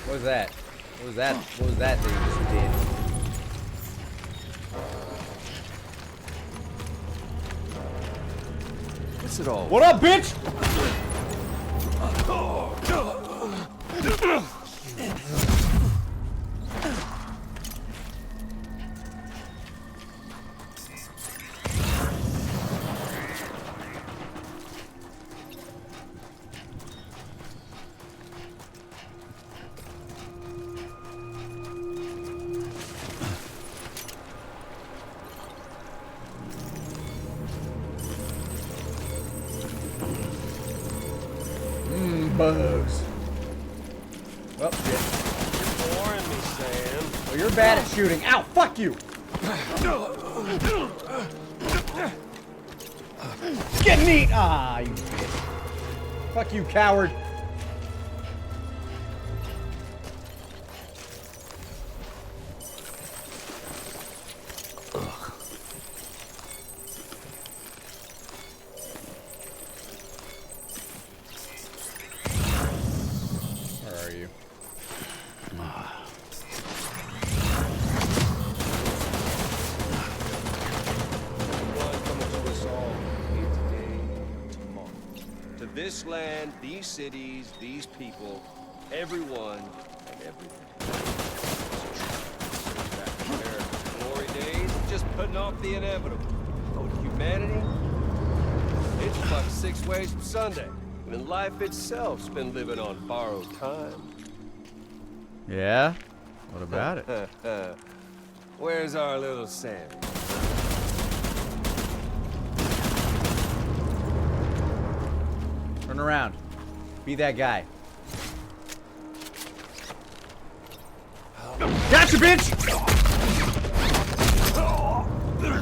What was that? What was that? What was that thing you just did? What's it all? What up, bitch? Bugs. Well, shit. You're boring me, Sam. Well, you're bad at shooting. Ow, fuck you! Get neat! Ah, you bitch. Fuck you, coward. This land, these cities, these people, everyone and everything. Back to their glory days, just putting off the inevitable. Oh, humanity? It's like 6 ways from Sunday, when life itself's been living on borrowed time. Yeah? What about it? Where's our little Sammy? Turn around. Be that guy. Gotcha, bitch!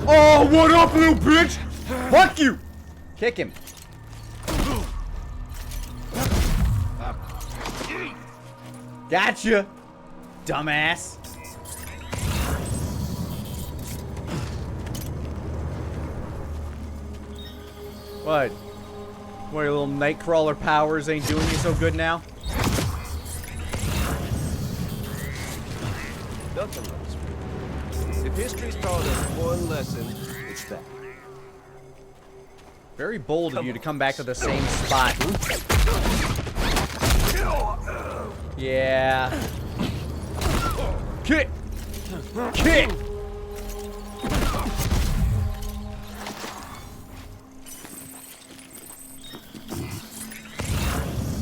Oh, what up, little bitch? Fuck you! Kick him. Gotcha, dumbass. What? What, your little nightcrawler powers ain't doing you so good now? Nothing less. If history's taught us one lesson, it's that. Very bold of you to come back to the same spot. Yeah. Kick! Kick!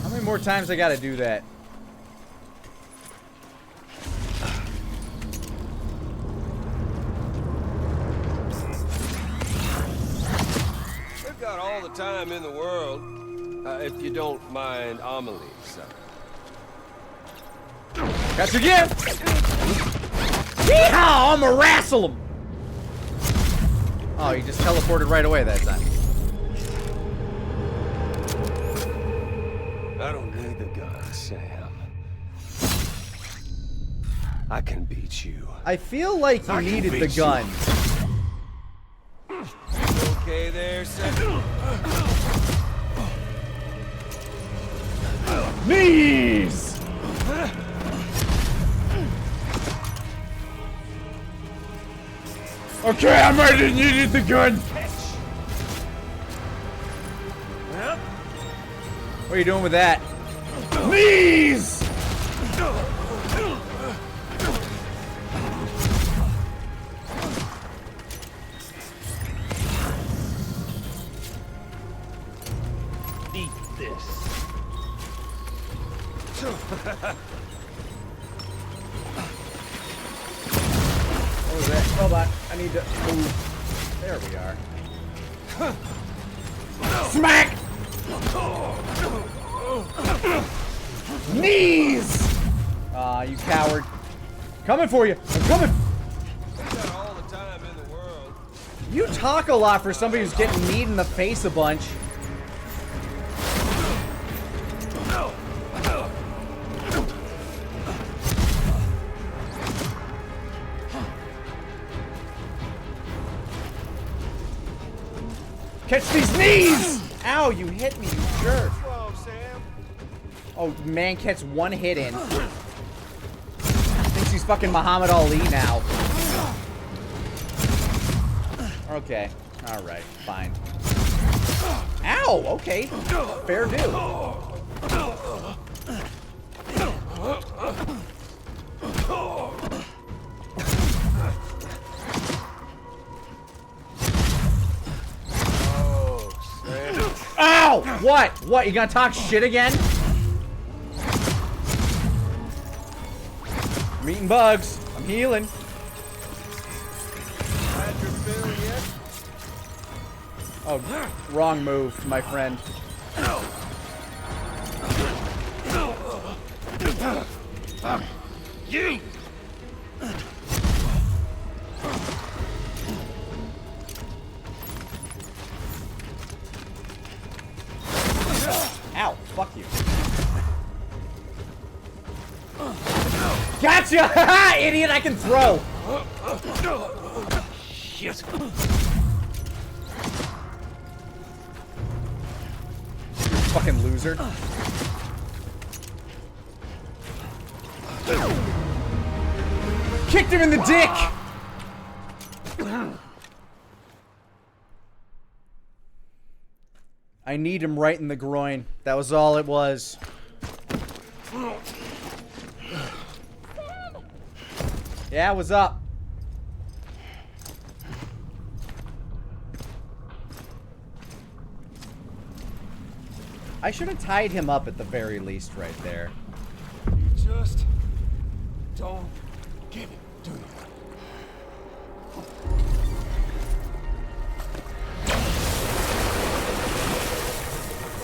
How many more times I gotta do that? We've got all the time in the world, if you don't mind Amelie, son. Got your gift! Yeehaw! I'ma wrestle him! Oh, he just teleported right away that time. I don't need the gun, Sam. I can beat you. I feel like you needed the gun. Okay there, Sam? Knees! Okay, I'm ready. Needed the gun. What are you doing with that? Knees! Eat this. What was that? Hold on. I need to move. There we are. Smack! Knees! Aw, you coward. Coming for you. I'm coming. We've got all the time in the world. You talk a lot for somebody who's getting kneed in the face a bunch. Catch these knees! Ow, you hit me, you jerk. What's wrong, Sam? Oh, man gets one hit in. Thinks he's fucking Muhammad Ali now. Okay. Alright, fine. Ow! Okay. Fair due. Ow! What? What? You gonna talk shit again? I'm eating bugs. I'm healing. Had your fill yet? Oh, wrong move, my friend. You! Ow, fuck you. Gotcha! Haha, idiot, I can throw! Shit. You fucking loser. Kicked him in the dick! I need him right in the groin. That was all it was. Yeah, what's up? I should have tied him up at the very least right there. You just don't get it, do you?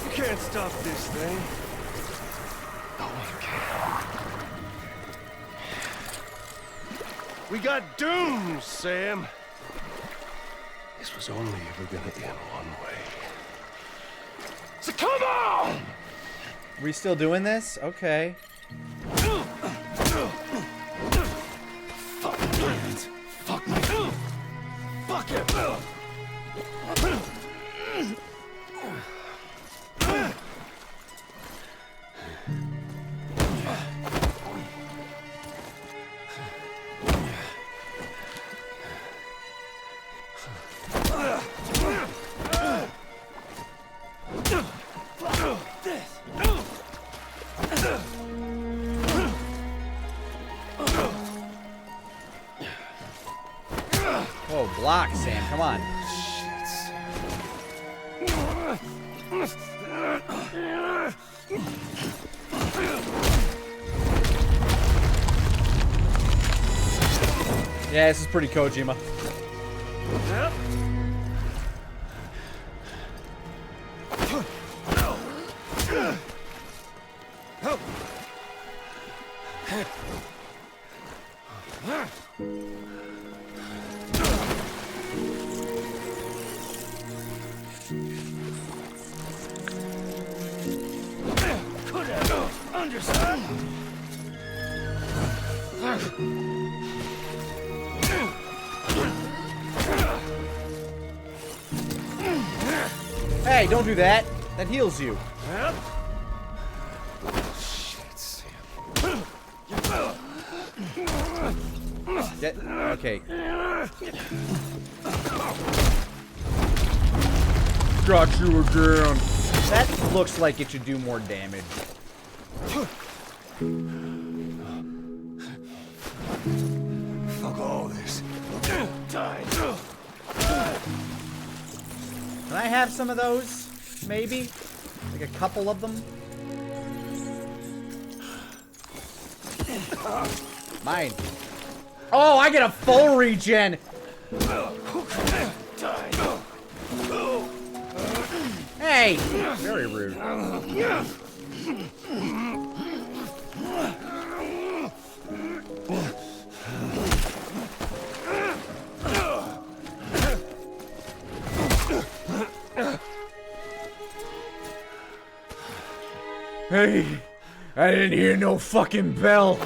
You can't stop this thing. No one can. We got dooms, Sam. This was only ever gonna end one way. So come on! We still doing this? Okay. Fuck my plans. Fuck my food. Fuck it. rock, Sam. Come on. Yeah, this is pretty Kojima. Hey, don't do that. That heals you. Get, okay. Got you again. That looks like it should do more damage. Fuck all this. Die. Can I have some of those? Maybe? Like a couple of them? Mine. Oh, I get a full regen! Hey! Very rude. Hey! I didn't hear no fucking bell!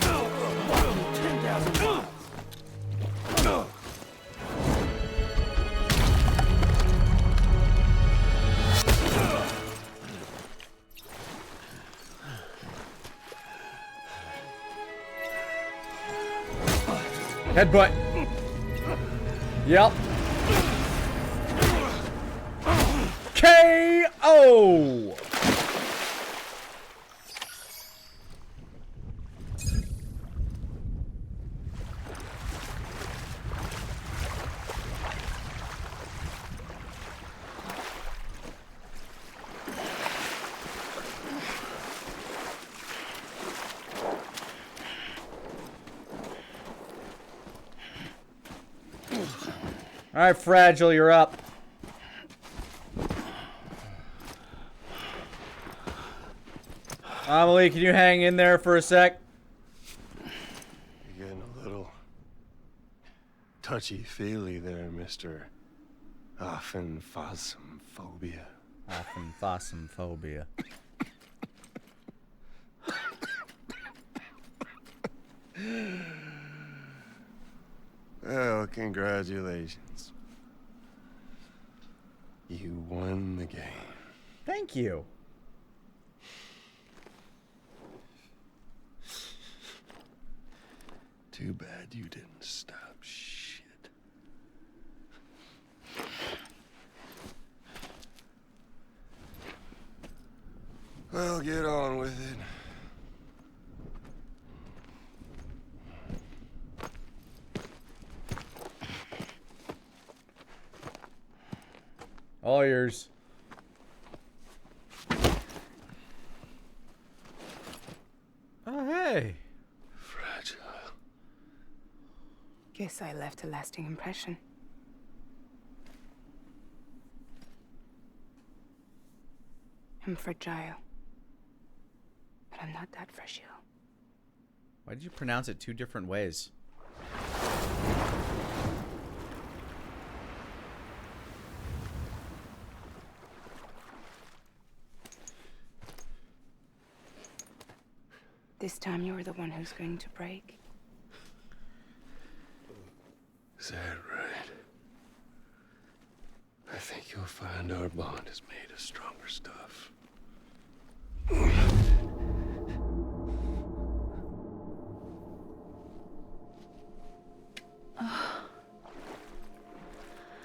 Headbutt. Yep. KO! All right, Fragile, you're up. Amelie, can you hang in there for a sec? You're getting a little touchy-feely there, Mr. Offenphasmophobia. Offenphasmophobia. Well, congratulations. You won the game. Thank you. Too bad you didn't stop shit. Well, get on with it. All yours. Oh, hey. Fragile. Guess I left a lasting impression. I'm fragile. But I'm not that fragile. Why did you pronounce it two different ways? This time you're the one who's going to break. Is that right? I think you'll find our bond is made of stronger stuff.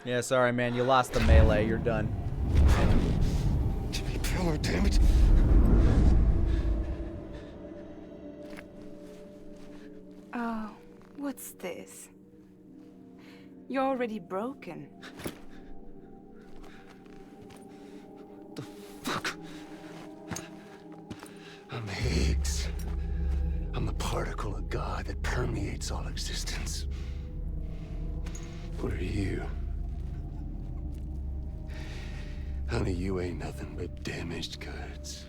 Yeah, sorry, man. You lost the melee. You're done. Jimmy Pillar, damn it. Oh, what's this? You're already broken. The fuck? I'm Higgs. I'm the particle of God that permeates all existence. What are you? Honey, you ain't nothing but damaged goods.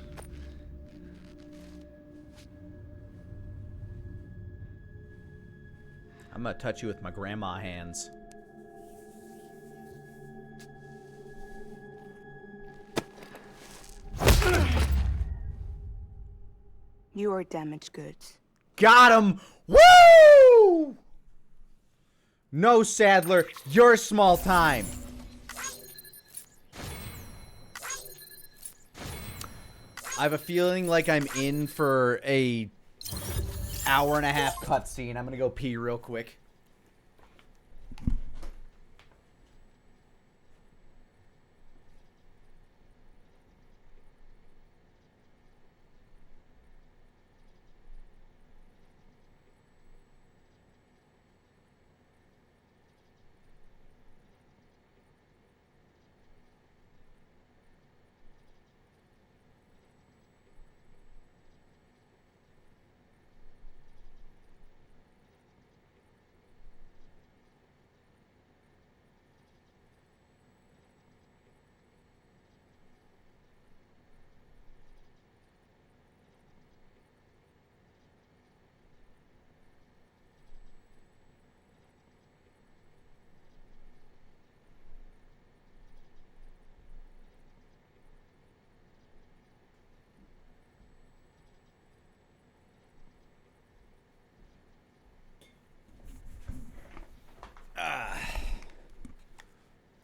I'm gonna touch you with my grandma hands. You are damaged goods. Got him! Woo! No, Sadler, you're small time. I have a feeling like I'm in for a hour-and-a-half cutscene. I'm gonna go pee real quick.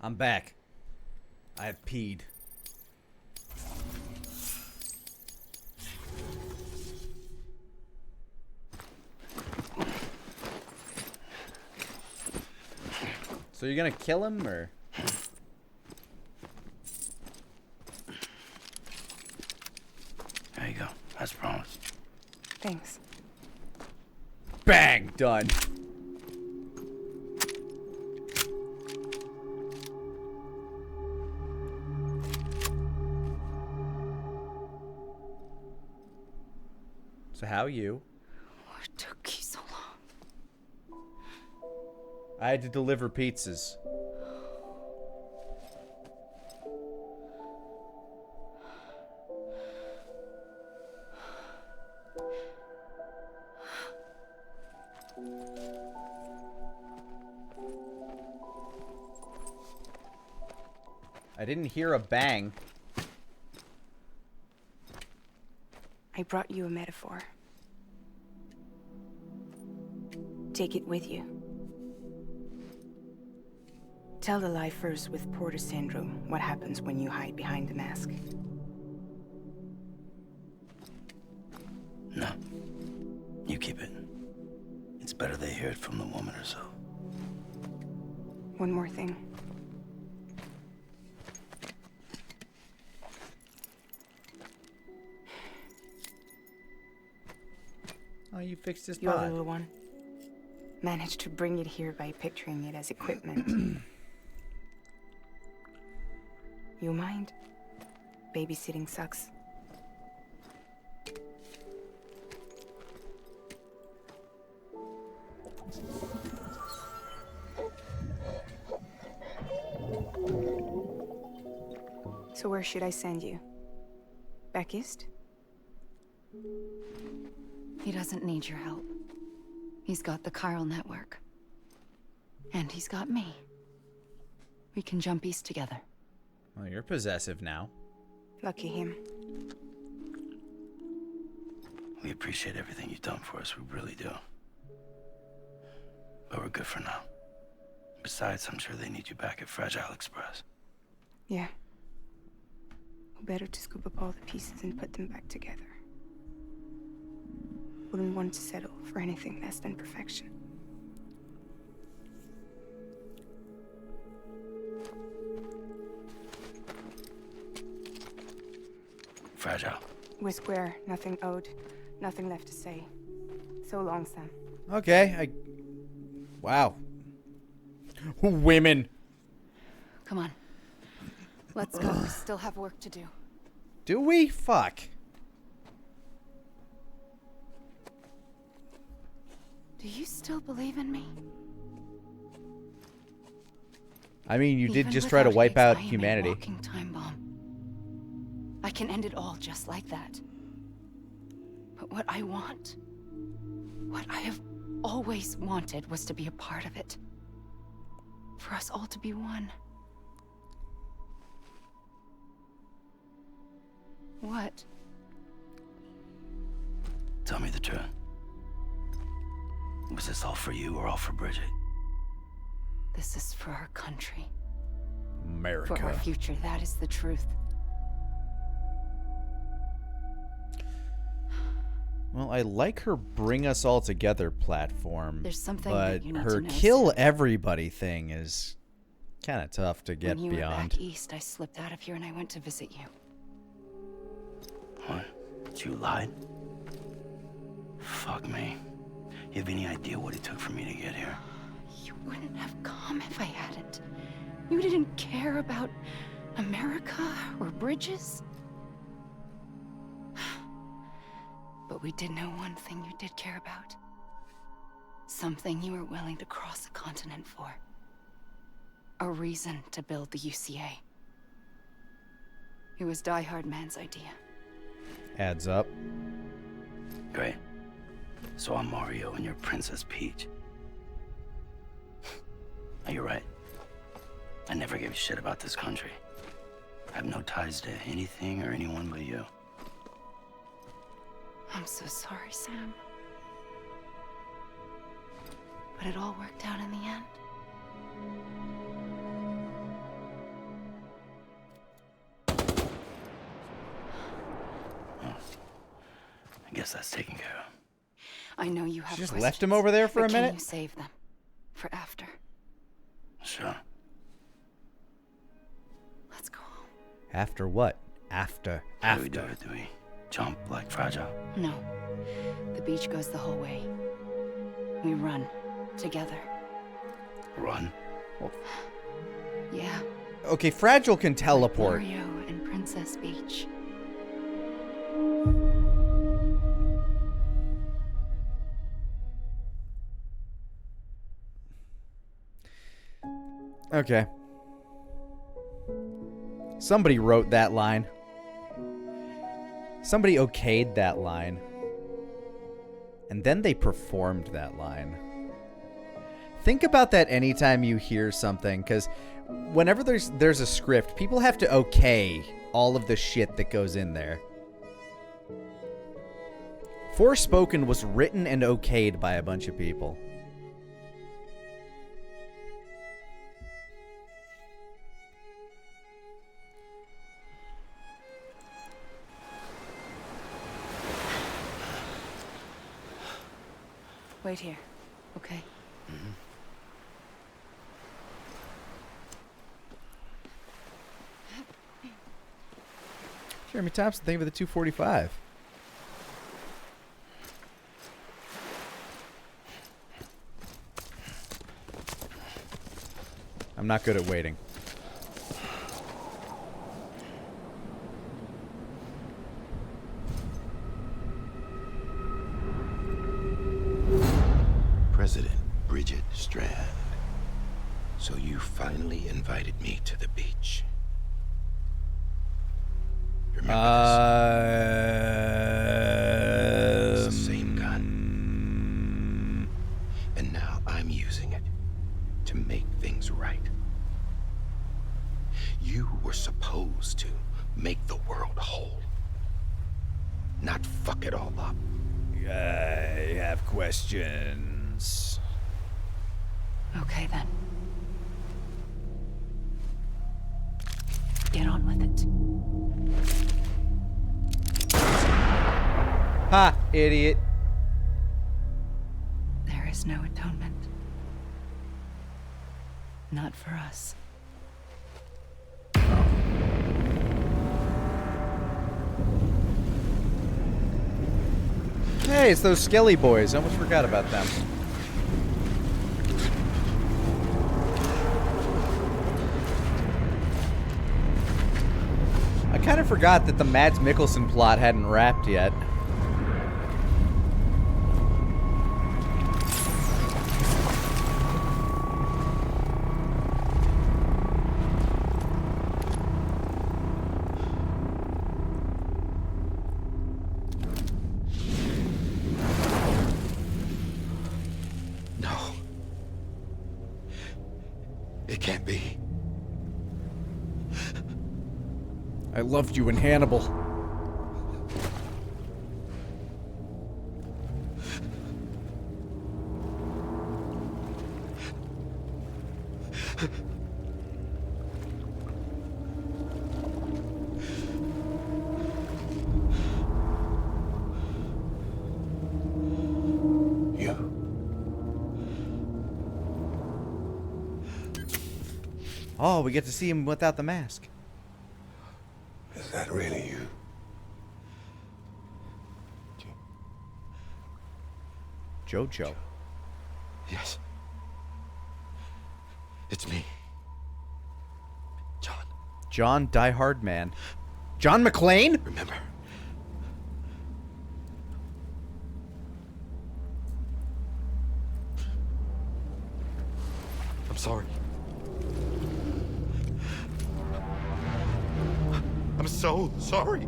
I'm back. I have peed. So you're gonna kill him, or? There you go. As promised. Thanks. Bang! Done. So how are you? What took you so long? I had to deliver pizzas. I didn't hear a bang. I brought you a metaphor. Take it with you. Tell the lifers with Porter syndrome what happens when you hide behind the mask. No. You keep it. It's better they hear it from the woman herself. One more thing. Oh, you fixed this Your pod. little one. Managed to bring it here by picturing it as equipment. You mind? Babysitting sucks. So where should I send you? Back east? He doesn't need your help. He's got the chiral network. And he's got me. We can jump east together. Well, you're possessive now. Lucky him. We appreciate everything you've done for us, we really do. But we're good for now. Besides, I'm sure they need you back at Fragile Express. Yeah. Better to scoop up all the pieces and put them back together. Wouldn't want to settle for anything less than perfection. Fragile. We're square, nothing owed, nothing left to say. So long, Sam. Okay, Wow. Women. Come on. Let's go. We still have work to do. Do we? Fuck. Do you still believe in me? I mean, you did Even just try to without wipe Higgs, out I am a humanity. walking time bomb. I can end it all just like that. But what I want, what I have always wanted, was to be a part of it. For us all to be one. What? Tell me the truth. Was this all for you or all for Bridget? This is for our country. America. For our future, that is the truth. Well, I like her bring us all together platform. There's something but that you need her to know, kill Sam. everybody thing is kind of tough to get When you were beyond. back east, I slipped out of here and I went to visit you. What? You lied? Fuck me. You have any idea what it took for me to get here? You wouldn't have come if I hadn't. You didn't care about America or bridges. But we did know one thing you did care about. Something you were willing to cross a continent for. A reason to build the UCA. It was Die Hard Man's idea. Adds up. Great. So I'm Mario and you're Princess Peach. You're right. I never gave a shit about this country. I have no ties to anything or anyone but you. I'm so sorry, Sam. But it all worked out in the end. I guess that's taken care of. I know you have She just questions, left him over there for but a minute? Can you save them? For after? Sure. Let's go home. After what? After. How do we do it? Do we jump like Fragile? No. The beach goes the whole way. We run. Together. Run? Yeah. Okay, Fragile can teleport. Mario and Princess Beach. Okay. Somebody wrote that line. Somebody okayed that line. And then they performed that line. Think about that anytime you hear something, because whenever there's a script, people have to okay all of the shit that goes in there. Forspoken was written and okayed by a bunch of people. Wait here, okay? Mm-hmm. Jeremy Thompson, thank you for the 245. I'm not good at waiting. President Bridget Strand. So you finally invited me to the beach. It's the same gun. And now I'm using it to make things right. You were supposed to make the world whole, not fuck it all up. I have questions. Okay then. Get on with it. Ha, idiot. There is no atonement. Not for us. Hey, it's those Skelly boys. I almost forgot about them. kind of forgot that the Mads Mikkelsen plot hadn't wrapped yet. It can't be. I loved you in Hannibal. Oh, we get to see him without the mask. Is that really you? Jojo. Yes. It's me. John Die Hard Man. John McClane? Remember. I'm sorry. I'm so sorry.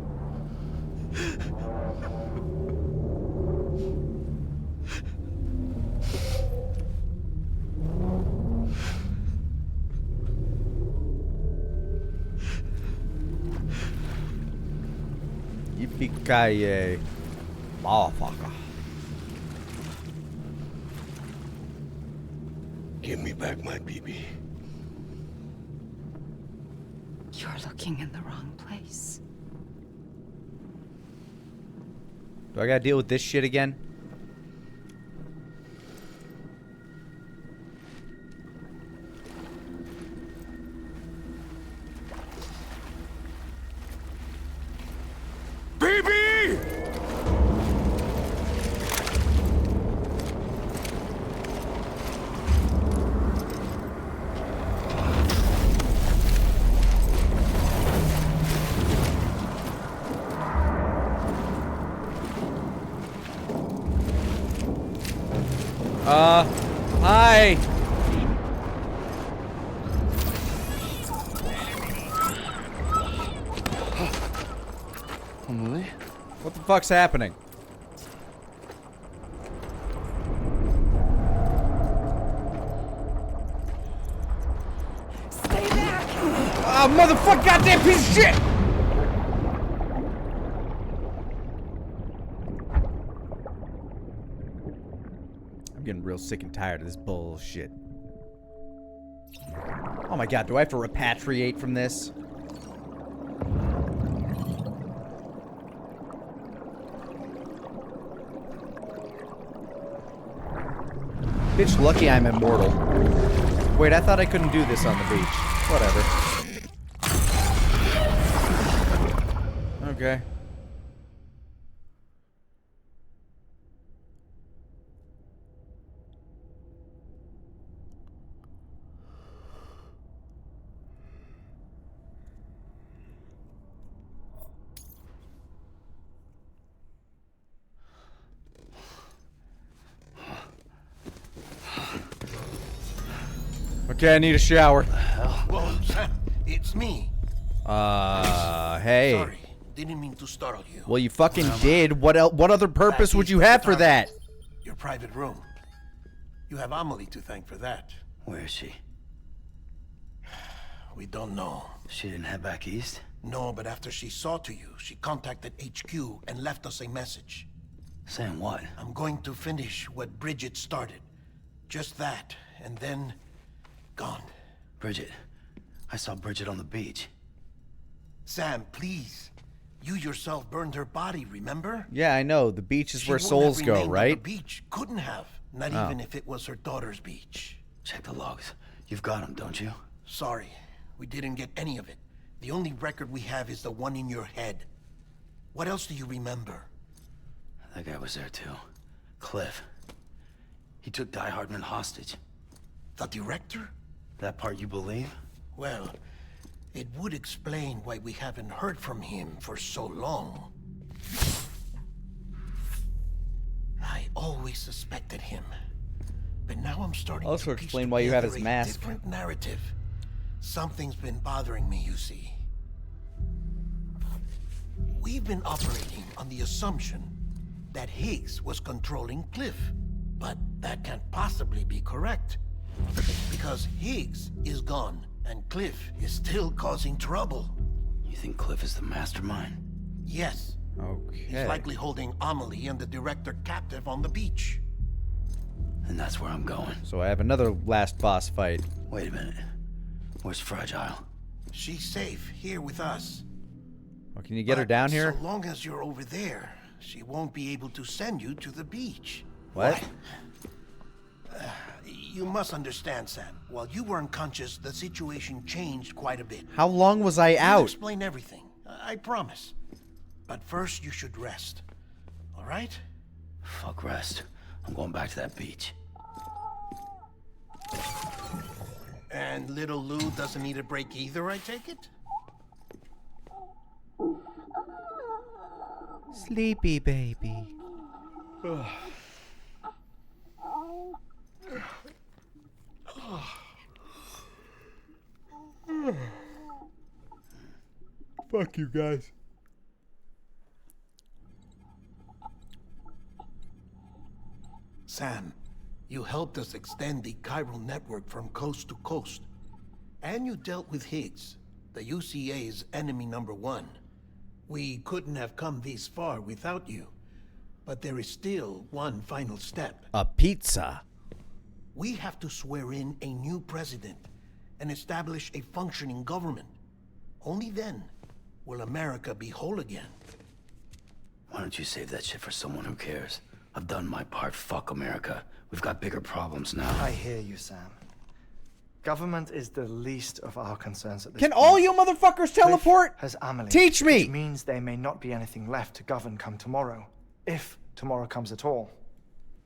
Yippee-ki-yay, motherfucker. Give me back my BB. You're looking in the wrong place. Do I gotta deal with this shit again? Hi. Amelie? What the fuck's happening? Stay back! Oh, motherfucker, goddamn piece of shit! I'm getting real sick and tired of this bullshit. Oh my god, do I have to repatriate from this? Bitch, lucky I'm immortal. Wait, I thought I couldn't do this on the beach. Whatever. Okay. Okay, I need a shower. Whoa, Sam, it's me. Hey. Sorry, didn't mean to startle you. Well, you fucking did. What else? What other purpose would you have for that? Your private room. You have Amelie to thank for that. Where is she? We don't know. She didn't head back east? No, but after she saw to you, she contacted HQ and left us a message. Saying what? I'm going to finish what Bridget started. Just that, and then... gone. Bridget. I saw Bridget on the beach. Sam, please. You yourself burned her body, remember? Yeah, I know. The beach is where She souls wouldn't have go, remained on right? The beach couldn't have. Not even if it was her daughter's beach. Check the logs. You've got them, don't you? Sorry, we didn't get any of it. The only record we have is the one in your head. What else do you remember? That guy was there too. Cliff. He took Die Hardman hostage. The director? That part you believe? Well, It would explain why we haven't heard from him for so long. I always suspected him, but now I'm starting Also to piece explain why you have his together a mask. different narrative. Something's been bothering me, you see. We've been operating on the assumption that Higgs was controlling Cliff, but that can't possibly be correct, because Higgs is gone and Cliff is still causing trouble. You think Cliff is the mastermind? Yes. Okay. He's likely holding Amelie and the director captive on the beach. And that's where I'm going. So I have another last boss fight. Wait a minute. Where's Fragile? She's safe here with us. Well, can you get her down here? So long as you're over there, she won't be able to send you to the beach. What? You must understand, Sam. While you were unconscious, the situation changed quite a bit. How long was I I'll out? explain everything. I promise. But first, you should rest. All right? Fuck rest. I'm going back to that beach. And little Lou doesn't need a break either, I take it? Sleepy baby. Fuck you guys. Sam, you helped us extend the chiral network from coast to coast. And you dealt with Higgs, the UCA's enemy #1. We couldn't have come this far without you. But there is still one final step. A pizza. We have to swear in a new president and establish a functioning government. Only then will America be whole again. Why don't you save that shit for someone who cares? I've done my part. Fuck America. We've got bigger problems now. I hear you, Sam. Government is the least of our concerns at this Can point. all you motherfuckers teleport? Has Amelie. Teach me! Which means there may not be anything left to govern come tomorrow. If tomorrow comes at all.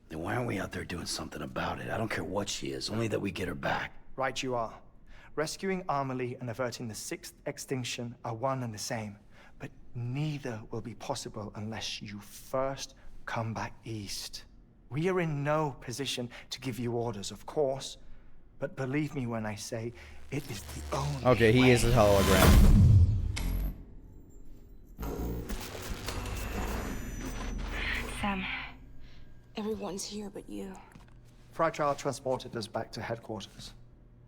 Then why aren't we out there doing something about it? I don't care what she is, only that we get her back. Right you are. Rescuing Amelie and averting the 6th extinction are one and the same. But neither will be possible unless you first come back east. We are in no position to give you orders, of course. But believe me when I say it is the only Okay, he way. is a hologram. Sam, everyone's here but you. Fragile transported us back to headquarters.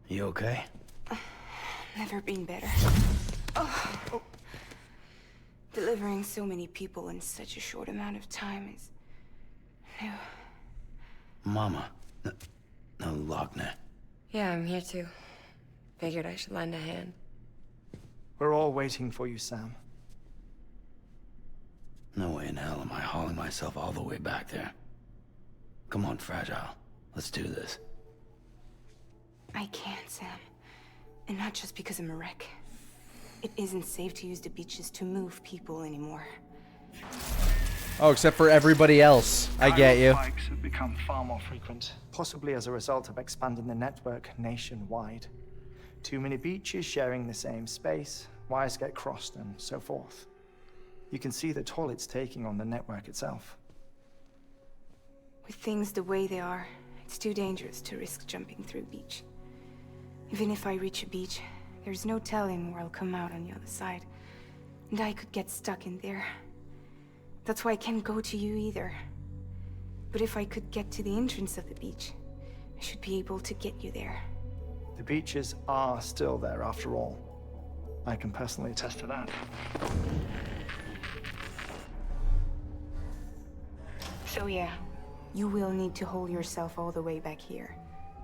You okay? Never been better. Oh. Delivering so many people in such a short amount of time is new. Mama. No, Lochner. Yeah, I'm here too. Figured I should lend a hand. We're all waiting for you, Sam. No way in hell am I hauling myself all the way back there. Come on, Fragile. Let's do this. I can't, Sam. And not just because I'm a wreck. It isn't safe to use the beaches to move people anymore. Oh, except for everybody else. I get you. Spikes have become far more frequent, possibly as a result of expanding the network nationwide. Too many beaches sharing the same space, wires get crossed, and so forth. You can see the toll it's taking on the network itself. With things the way they are, it's too dangerous to risk jumping through a beach. Even if I reach a beach, there's no telling where I'll come out on the other side. And I could get stuck in there. That's why I can't go to you either. But if I could get to the entrance of the beach, I should be able to get you there. The beaches are still there after all. I can personally attest to that. So yeah, you will need to hold yourself all the way back here.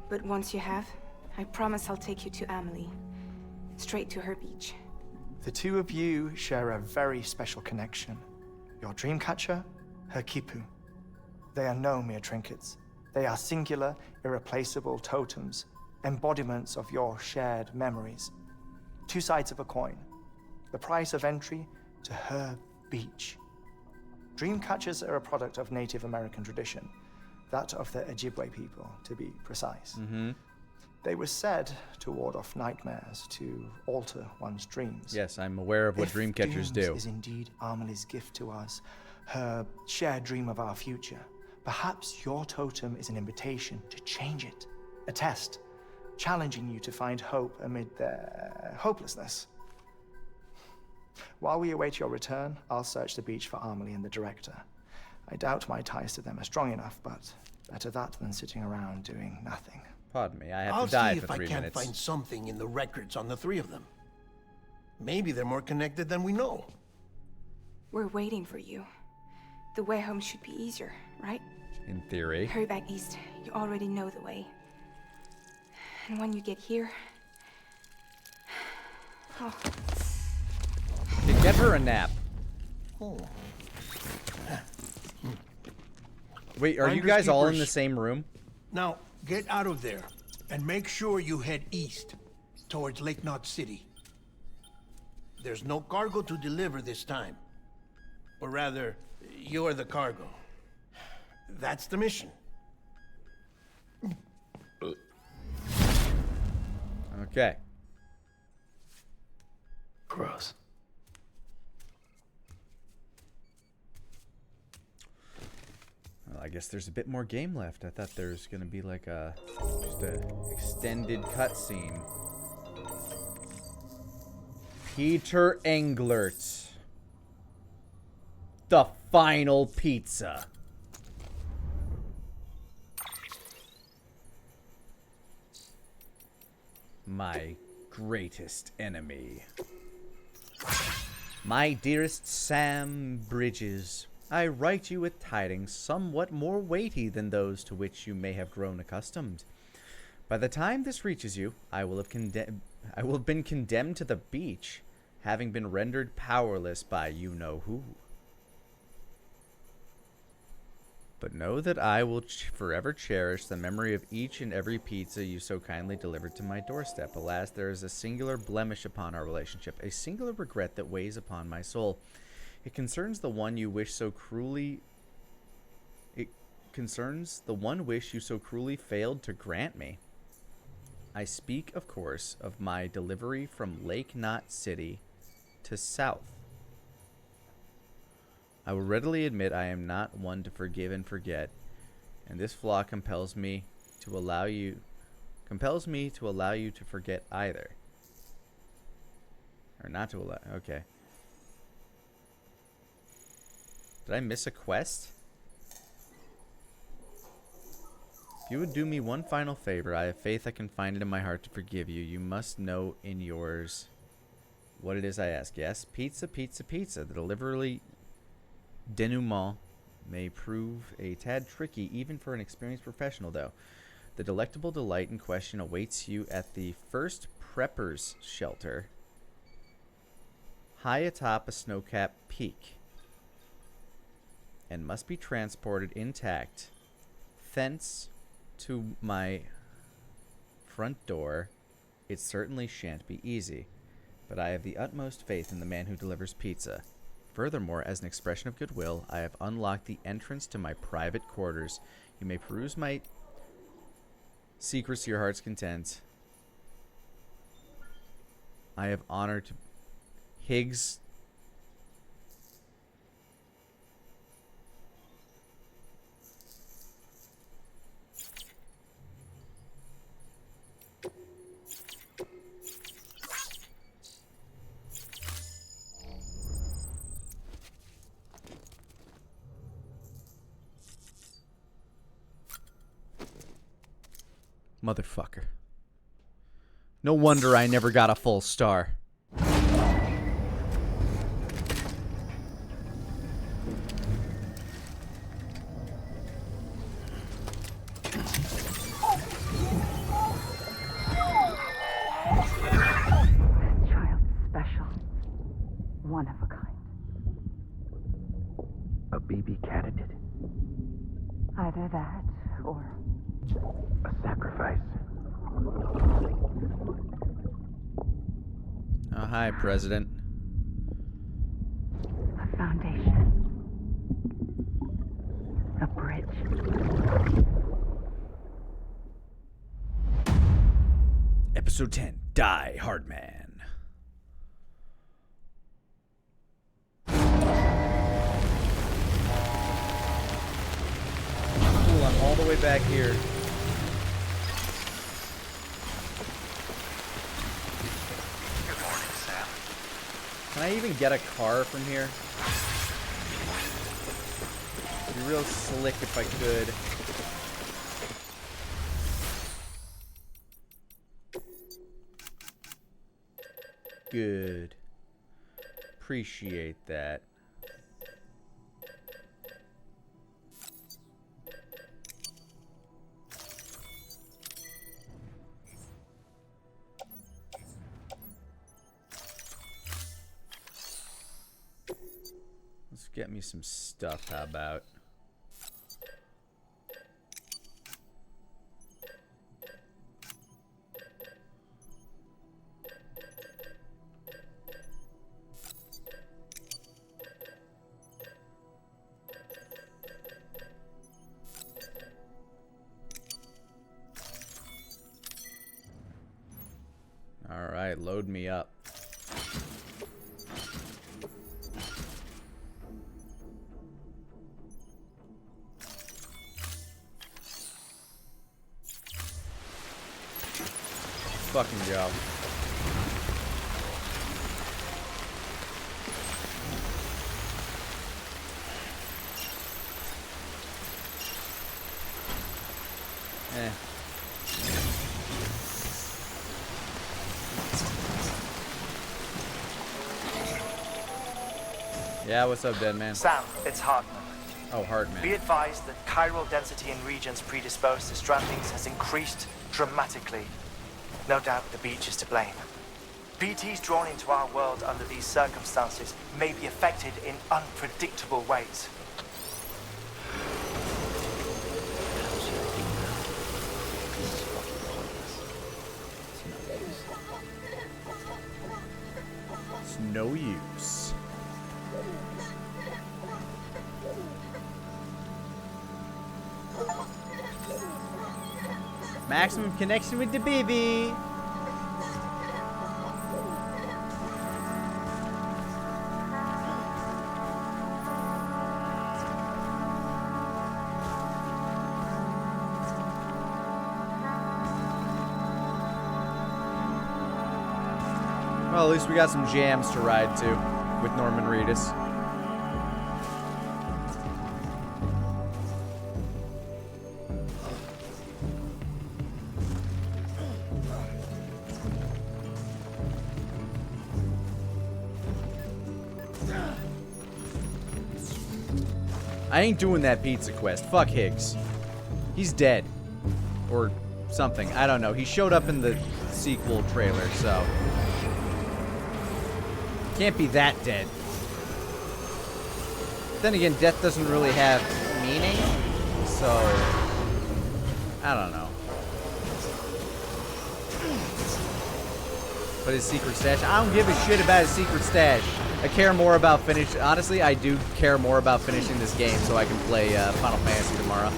But once you have, I promise I'll take you to Amelie. Straight to her beach. The two of you share a very special connection. Your dreamcatcher, her Kipu. They are no mere trinkets. They are singular, irreplaceable totems, embodiments of your shared memories. Two sides of a coin. The price of entry to her beach. Dreamcatchers are a product of Native American tradition, that of the Ojibwe people, to be precise. They were said to ward off nightmares, to alter one's dreams. Yes, I'm aware of what If dream catchers dreams do. is indeed Amelie's gift to us, her shared dream of our future, perhaps your totem is an invitation to change it. A test, challenging you to find hope amid their hopelessness. While we await your return, I'll search the beach for Amelie and the director. I doubt my ties to them are strong enough, but better that than sitting around doing nothing. Pardon me, I have I'll to die see for if I 3 can't minutes. find something in the records on the three of them. Maybe they're more connected than we know. We're waiting for you. The way home should be easier, right? In theory. Hurry back east. You already know the way. And when you get here... Oh. Get her a nap. Oh. Wait, are you Finders guys all in keepers. the same room? Now, get out of there, and make sure you head east, towards Lake Knot City. There's no cargo to deliver this time. Or rather, you're the cargo. That's the mission. Okay. Gross. Well, I guess there's a bit more game left. I thought there was gonna be like just a extended cutscene. Peter Englert. The final pizza. My greatest enemy. My dearest Sam Bridges, I write you with tidings somewhat more weighty than those to which you may have grown accustomed. By the time this reaches you, I will have been condemned to the beach, having been rendered powerless by you-know-who. But know that I will forever cherish the memory of each and every pizza you so kindly delivered to my doorstep. Alas, there is a singular blemish upon our relationship, a singular regret that weighs upon my soul. It concerns the one wish you so cruelly failed to grant me. I speak, of course, of my delivery from Lake Knot City to South. I will readily admit I am not one to forgive and forget, and this flaw compels me to allow you to forget either. Or not to allow. Okay. Did I miss a quest? If you would do me one final favor, I have faith I can find it in my heart to forgive you. You must know in yours what it is I ask. Yes, pizza, pizza, pizza. The delivery denouement may prove a tad tricky even for an experienced professional, though. The delectable delight in question awaits you at the first prepper's shelter, high atop a snow-capped peak, and must be transported intact thence to my front door. It certainly shan't be easy, but I have the utmost faith in the man who delivers pizza. Furthermore, as an expression of goodwill, I have unlocked the entrance to my private quarters. You may peruse my secrets to your heart's content. I have honor to Higgs. Motherfucker. No wonder I never got a full star. Special. One of a kind. A BB candidate? Either that, or... a sacrifice. Oh, hi, President. A foundation. A bridge. Episode 10, Die Hard Man. Cool, I'm all the way back here. Good morning, Sam. Can I even get a car from here? It'd be real slick if I could. Good. Appreciate that. Let's get me some stuff, how about? Alright, load me up. Fucking job. Eh. Yeah, what's up, dead man? Sam, it's Hartman. Oh, Hartman. Be advised that chiral density in regions predisposed to strandings has increased dramatically. No doubt the beach is to blame. BTs drawn into our world under these circumstances may be affected in unpredictable ways. It's no use. Maximum connection with the baby. Well, at least we got some jams to ride to with Norman Reedus. I ain't doing that pizza quest. Fuck Higgs. He's dead. Or something. I don't know. He showed up in the sequel trailer, so... Can't be that dead. Then again, death doesn't really have meaning, so... I don't know. But his secret stash... I don't give a shit about his secret stash. I care more about finishing... Honestly, I do care more about finishing this game so I can play Final Fantasy tomorrow.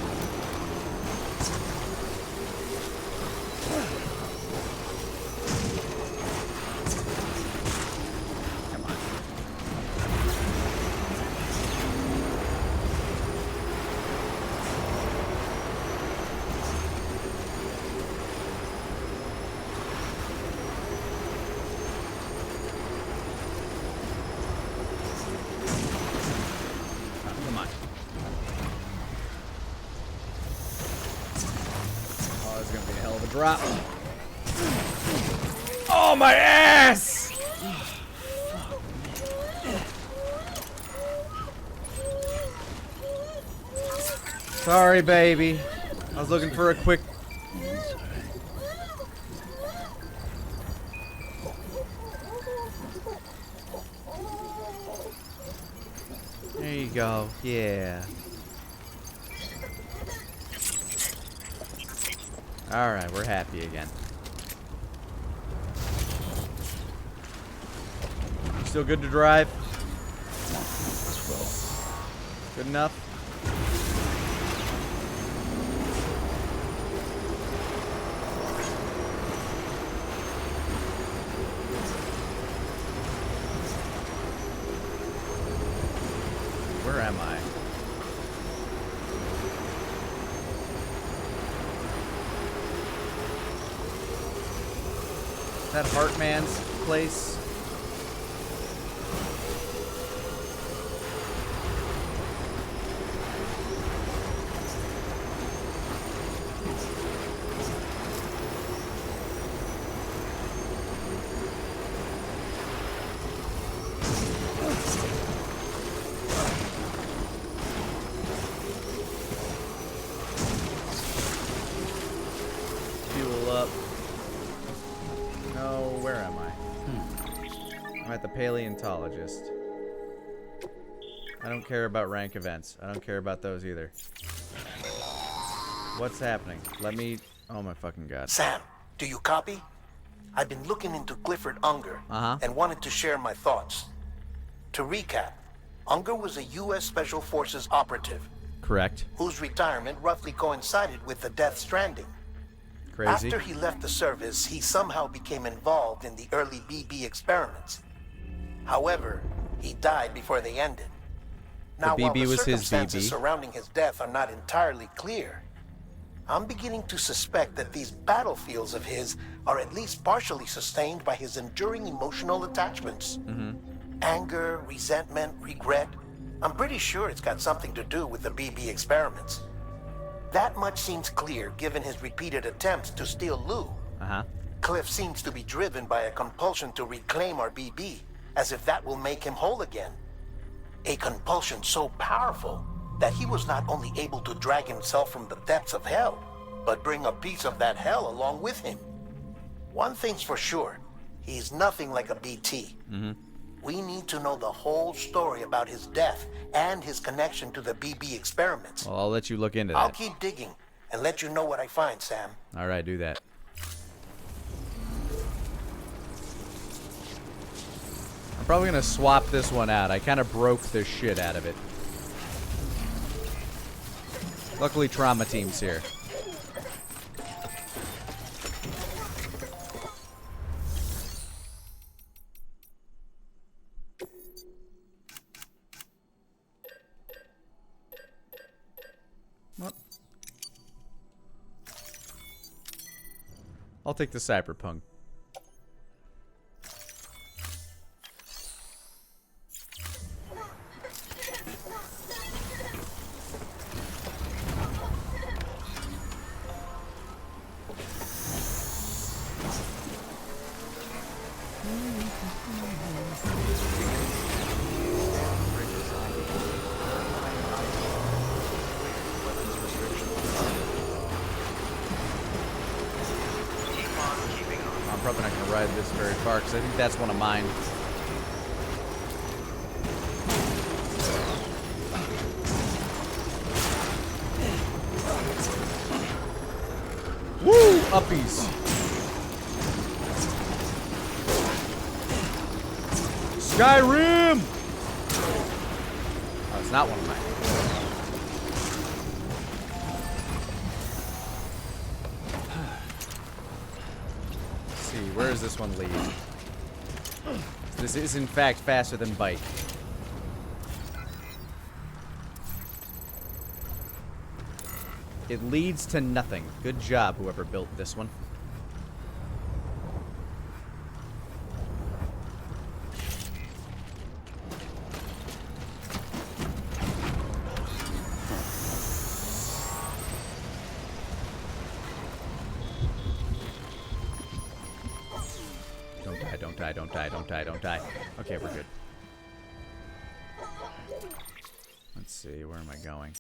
Drop. Oh, my ass! Sorry, baby. I was looking for a quick... There you go. Yeah. Alright, we're happy again. Still good to drive? Good enough? that Heartman's place? Paleontologist. I don't care about rank events. I don't care about those either. What's happening? Let me... Oh my fucking god. Sam, do you copy? I've been looking into Clifford Unger and wanted to share my thoughts. To recap, Unger was a U.S. Special Forces operative. Correct. Whose retirement roughly coincided with the death Stranding. Crazy. After he left the service, he somehow became involved in the early BB experiments. However, he died before they ended. Now, while the circumstances surrounding his death are not entirely clear, I'm beginning to suspect that these battlefields of his are at least partially sustained by his enduring emotional attachments. Anger, resentment, regret. I'm pretty sure it's got something to do with the BB experiments. That much seems clear given his repeated attempts to steal Lou. Cliff seems to be driven by a compulsion to reclaim our BB, as if that will make him whole again. A compulsion so powerful that he was not only able to drag himself from the depths of hell, but bring a piece of that hell along with him. One thing's for sure, he's nothing like a BT. We need to know the whole story about his death and his connection to the BB experiments. Well, I'll let you look into that. I'll keep digging and let you know what I find, Sam. All right, do that. I'm probably gonna swap this one out. I kind of broke the shit out of it. Luckily, Trauma Team's here. What? I'll take the cyberpunk. I'm probably not going to ride this very far because I think that's one of mine. Woo! Uppies. Skyrim! Oh, it's not one of mine. Where does this one lead? This is, in fact, faster than bike. It leads to nothing. Good job, whoever built this one. Don't die. Okay, we're good. Let's see, where am I going?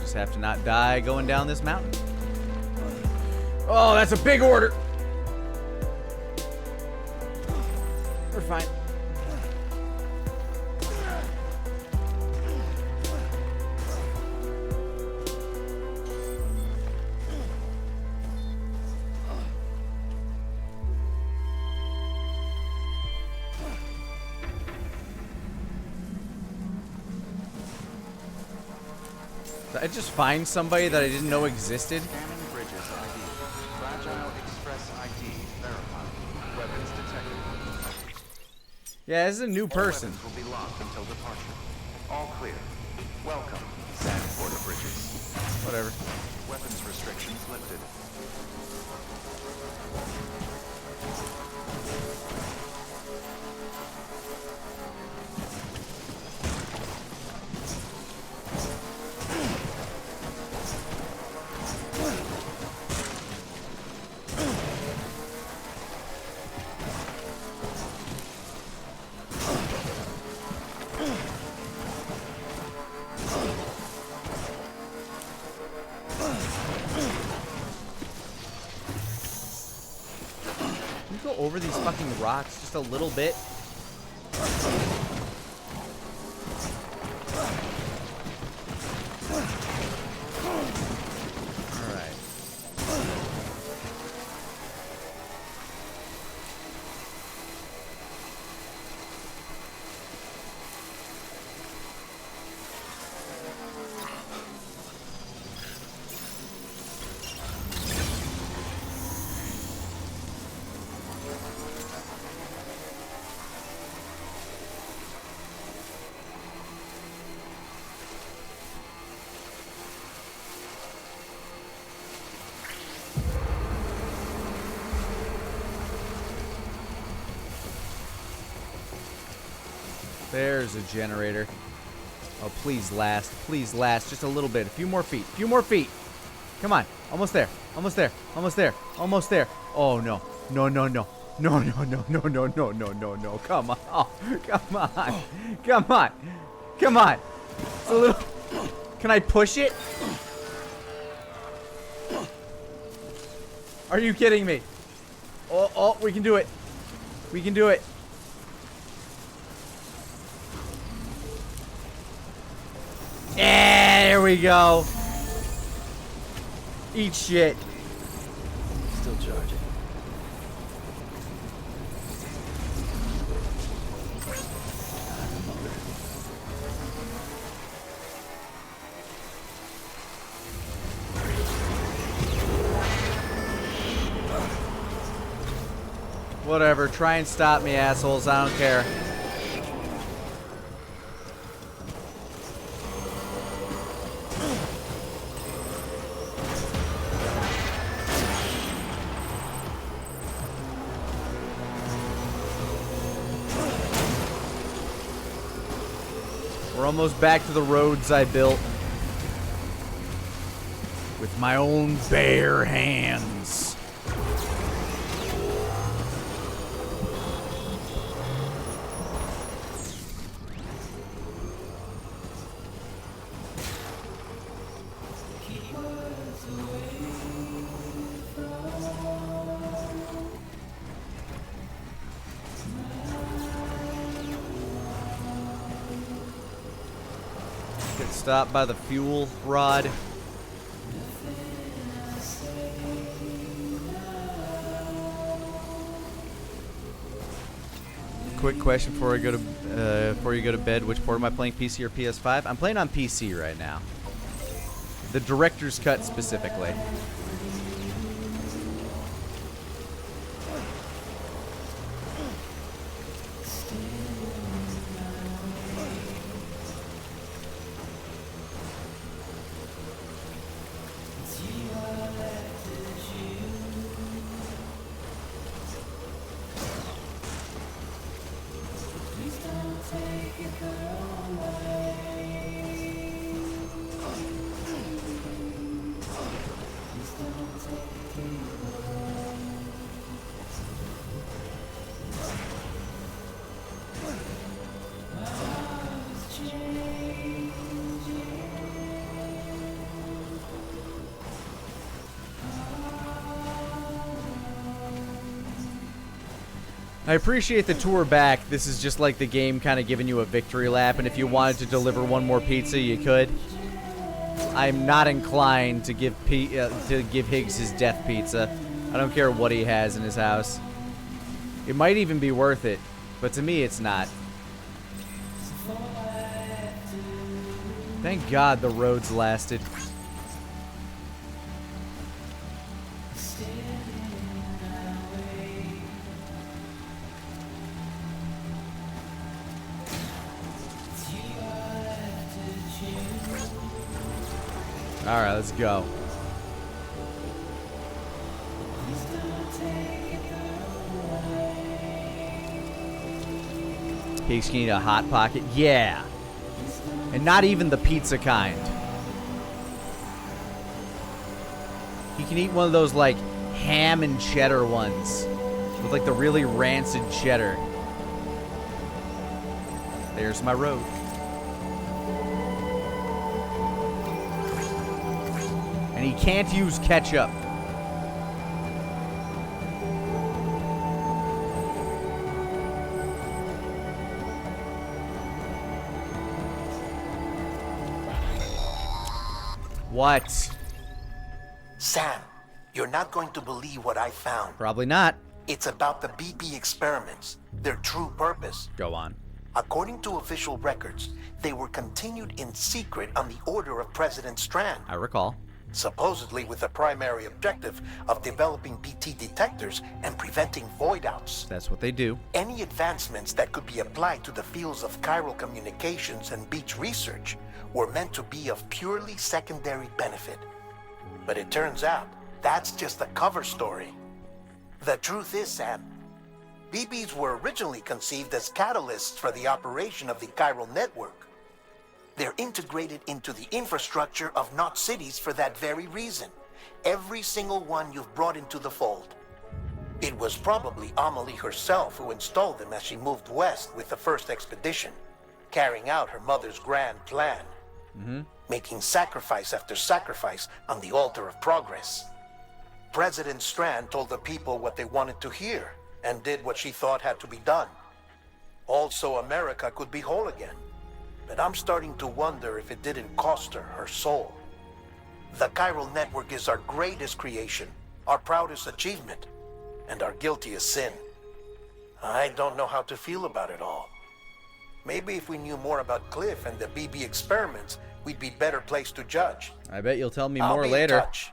Just have to not die going down this mountain. Oh, that's a big order. We're fine. Did I just find somebody that I didn't know existed? Scanning Bridges ID. Fragile Express ID verified. Weapons detected. Yeah, this is a new person. All weapons will be locked until departure. All clear. Welcome, Sand Porter Bridges. Whatever. Weapons restrictions lifted. Over these fucking rocks just a little bit. Alright. There's a generator. Oh, please last. Please last. Just a little bit. A few more feet. A few more feet. Come on. Almost there. Almost there. Almost there. Almost there. Oh, no. No, no, no. No, no, no, no, no, no, no, no, no. Come on. Oh, come on. Come on. Come on. It's a little... Can I push it? Are you kidding me? Oh, oh, we can do it. We can do it. Yeah, there we go. Eat shit. Still charging. Whatever. Try and stop me, assholes. I don't care. We're almost back to the roads I built with my own bare hands. Get stopped by the fuel rod. Quick question before you go to bed. Which port am I playing, PC or PS5? I'm playing on PC right now. The director's cut specifically. I appreciate the tour back. This is just like the game kind of giving you a victory lap, and if you wanted to deliver one more pizza, you could. I'm not inclined to give Higgs his death pizza. I don't care what he has in his house. It might even be worth it, but to me, it's not. Thank God the roads lasted. All right, let's go. Higgs, can you eat a Hot Pocket? Yeah. And not even the pizza kind. He can eat one of those, like, ham and cheddar ones. With, like, the really rancid cheddar. There's my road. And he can't use ketchup. What? Sam, you're not going to believe what I found. Probably not. It's about the BP experiments, their true purpose. Go on. According to official records, they were continued in secret on the order of President Strand. I recall. Supposedly with the primary objective of developing BT detectors and preventing void-outs. That's what they do. Any advancements that could be applied to the fields of chiral communications and beach research were meant to be of purely secondary benefit. But it turns out, that's just a cover story. The truth is, Sam, BBs were originally conceived as catalysts for the operation of the chiral network. They're integrated into the infrastructure of Knot cities for that very reason. Every single one you've brought into the fold. It was probably Amelie herself who installed them as she moved west with the first expedition, carrying out her mother's grand plan. Making sacrifice after sacrifice on the altar of progress. President Strand told the people what they wanted to hear and did what she thought had to be done. Also, America could be whole again. But I'm starting to wonder if it didn't cost her her soul. The chiral network is our greatest creation, our proudest achievement, and our guiltiest sin. I don't know how to feel about it all. Maybe if we knew more about Cliff and the BB experiments, we'd be better placed to judge. I bet you'll tell me I'll more be in later. touch.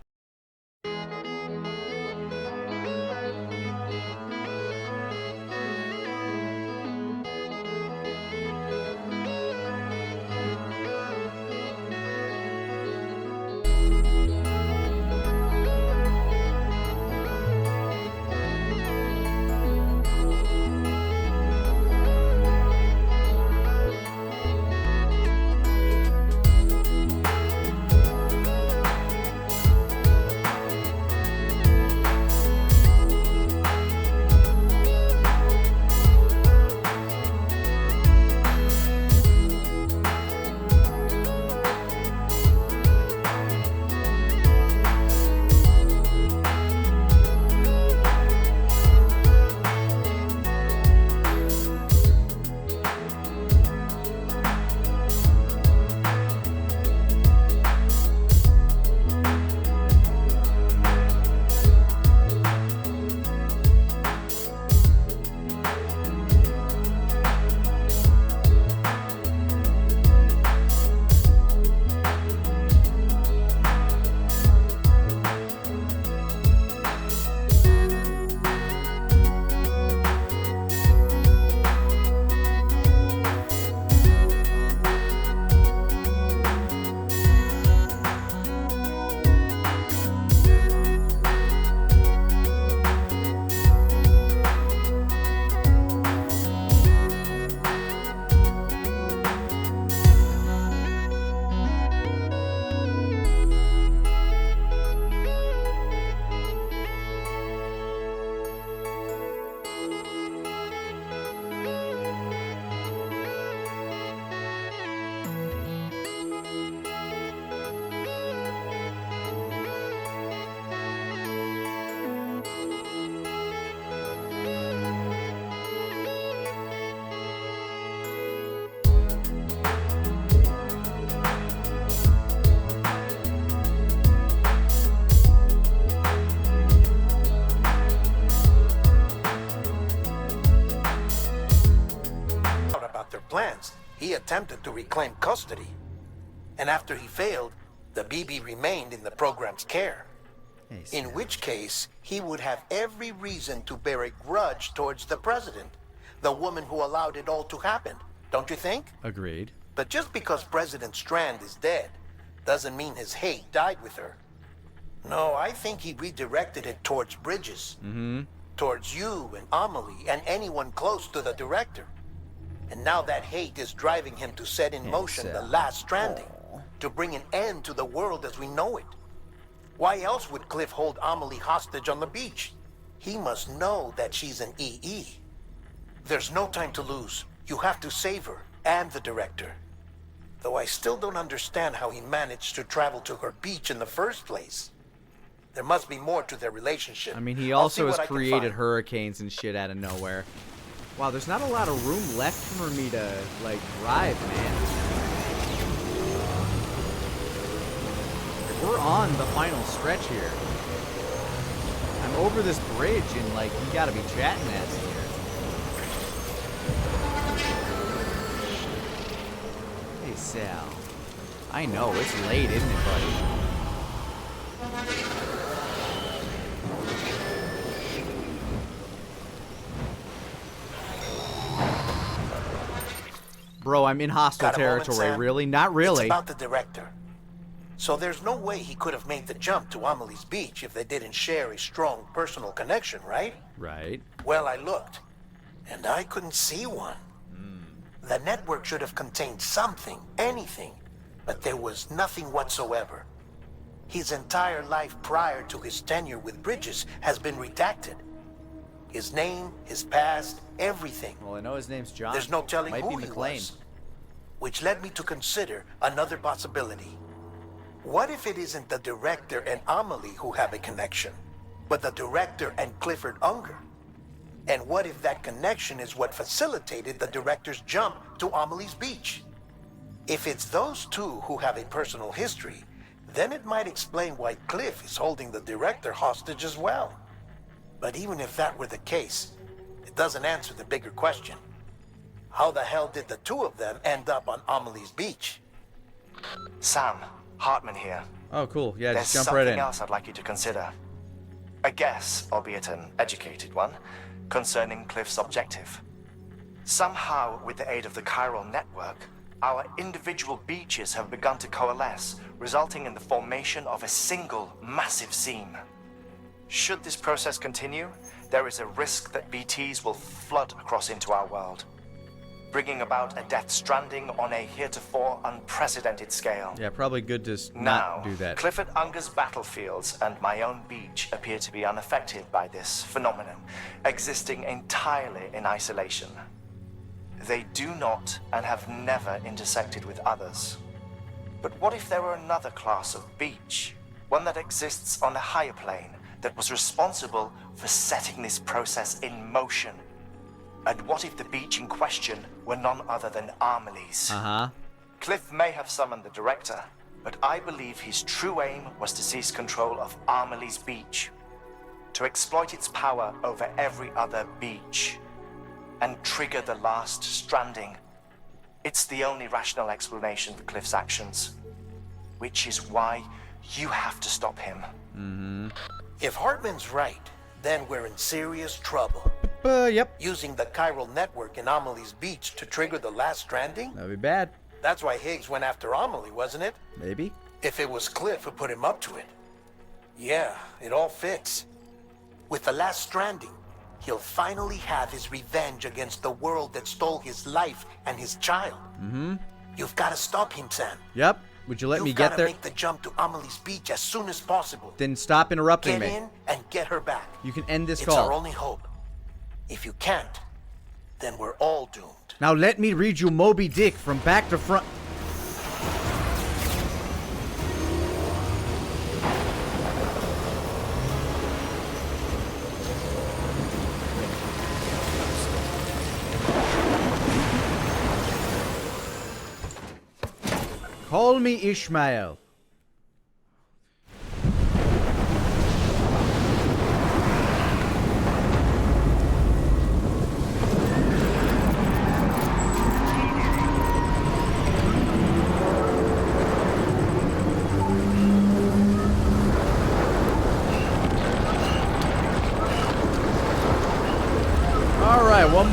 attempted to reclaim custody. And after he failed, the BB remained in the program's care. In which case, he would have every reason to bear a grudge towards the president, the woman who allowed it all to happen. Don't you think? Agreed. But just because President Strand is dead, doesn't mean his hate died with her. No, I think he redirected it towards Bridges. Towards you and Amelie and anyone close to the director. And now that hate is driving him to set in motion the last Stranding, to bring an end to the world as we know it. Why else would Cliff hold Amelie hostage on the beach? He must know that she's an EE. There's no time to lose. You have to save her and the director. Though I still don't understand how he managed to travel to her beach in the first place. There must be more to their relationship. I mean, he also has created hurricanes and shit out of nowhere. Wow, there's not a lot of room left for me to, like, drive, man. We're on the final stretch here. I'm over this bridge and, like, you gotta be chatting at us here. Hey, Sal. I know, it's late, isn't it, buddy? Bro, I'm in hostile territory. Sam? Really? Not really. It's about the director. So there's no way he could have made the jump to Amelie's beach if they didn't share a strong personal connection, right? Right. Well, I looked, and I couldn't see one. The network should have contained something, anything, but there was nothing whatsoever. His entire life prior to his tenure with Bridges has been redacted. His name, his past, everything. Well, I know his name's John. There's no telling Might who be he McLean. was. Which led me to consider another possibility. What if it isn't the director and Amelie who have a connection, but the director and Clifford Unger? And what if that connection is what facilitated the director's jump to Amelie's beach? If it's those two who have a personal history, then it might explain why Cliff is holding the director hostage as well. But even if that were the case, it doesn't answer the bigger question. How the hell did the two of them end up on Amelie's beach? Sam, Hartman here. Oh, cool. Yeah, There's just jump right in. something else I'd like you to consider. A guess, albeit an educated one, concerning Cliff's objective. Somehow, with the aid of the chiral network, our individual beaches have begun to coalesce, resulting in the formation of a single massive seam. Should this process continue, there is a risk that BTs will flood across into our world, bringing about a death stranding on a heretofore unprecedented scale. Yeah, probably good to Now, not do that. Clifford Unger's battlefields and my own beach appear to be unaffected by this phenomenon, existing entirely in isolation. They do not and have never intersected with others. But what if there were another class of beach, one that exists on a higher plane, that was responsible for setting this process in motion? And what if the beach in question were none other than Amelie's? Cliff may have summoned the director, but I believe his true aim was to seize control of Amelie's beach, to exploit its power over every other beach, and trigger the last stranding. It's the only rational explanation for Cliff's actions, which is why you have to stop him. If Hartman's right, then we're in serious trouble. Yep. Using the chiral network in Amelie's beach to trigger the last stranding? That'd be bad. That's why Higgs went after Amelie, wasn't it? Maybe. If it was Cliff who put him up to it. Yeah, it all fits. With the last stranding, he'll finally have his revenge against the world that stole his life and his child. You've got to stop him, Sam. Yep. Would you let me get there? You've got to make the jump to Amelie's beach as soon as possible. Then stop interrupting me. Get in and get her back. You can end this It's call. our only hope. If you can't, then we're all doomed. Now let me read you Moby Dick from back to front. Call me Ishmael.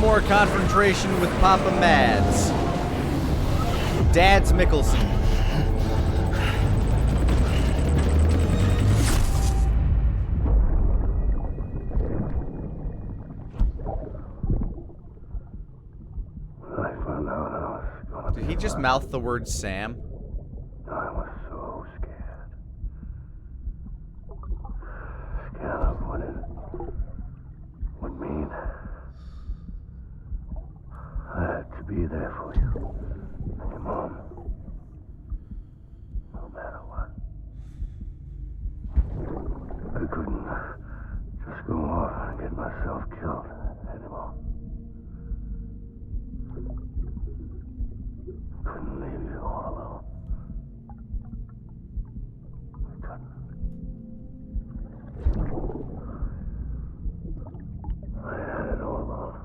more confrontation with Papa Mads. Dad's Mikkelsen. Did he just mouth the word Sam? I was so scared. Scared of what it would mean. I had to be there for you. And your mom. No matter what. I couldn't just go off and get myself killed anymore. Couldn't leave you all alone. I couldn't. I had it all wrong.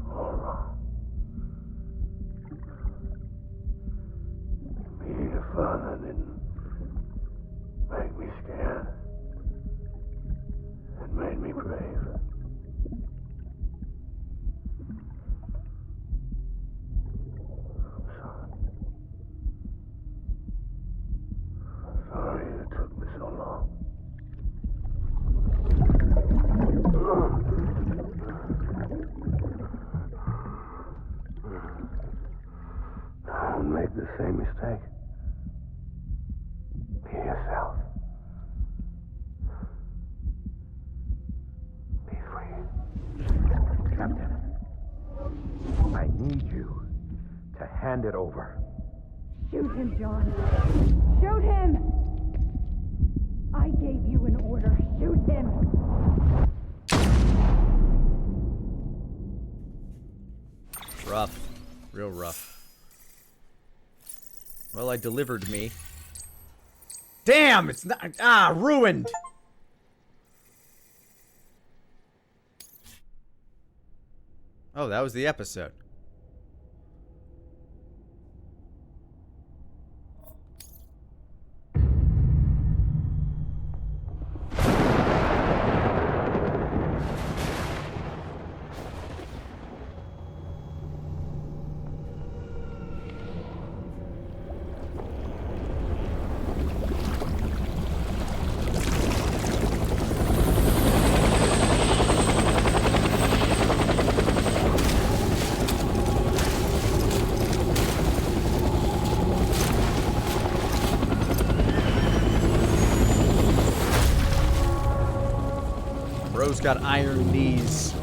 All wrong. Being a father didn't make me scared. It made me brave. Sorry it took me so long. Don't make the same mistake. Be yourself. Be free. Captain, I need you to hand it over. Shoot him, John. Shoot him! I gave you an order. Shoot him! Rough. Real rough. Well, I delivered me. Damn! It's not... Ah! Ruined! Oh, that was the episode. Bro's got iron knees.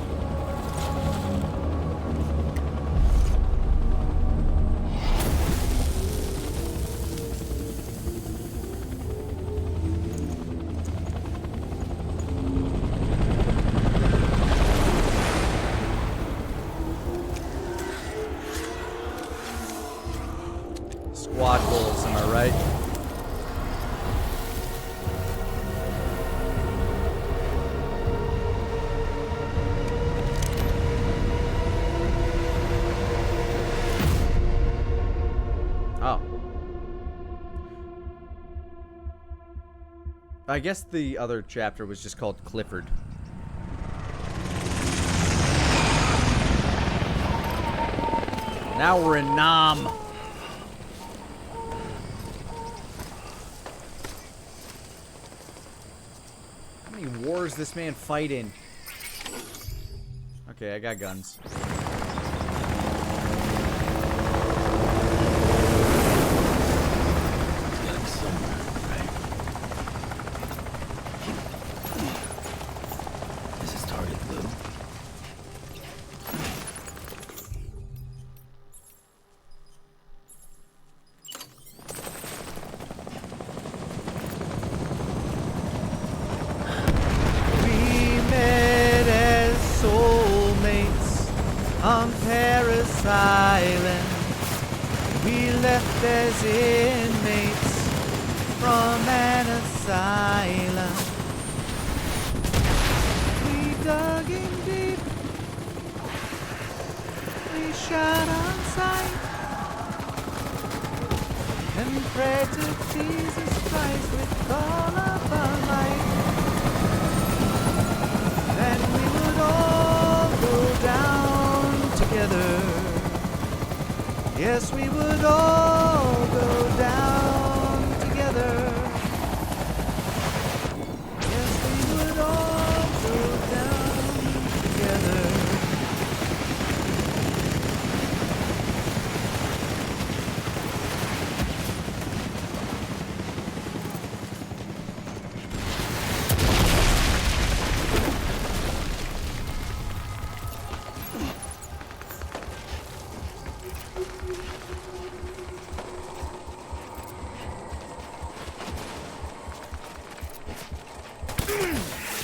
Squad goals, am I right? I guess the other chapter was just called Clifford. Now we're in Nam. How many wars this man fight in? Okay, I got guns. On Paris Island, we left as inmates from an asylum. We dug in deep, we shot on sight, and prayed to Jesus Christ with all of our might. Then we would all Yes, we would all go down together. Yes, we would all go down together.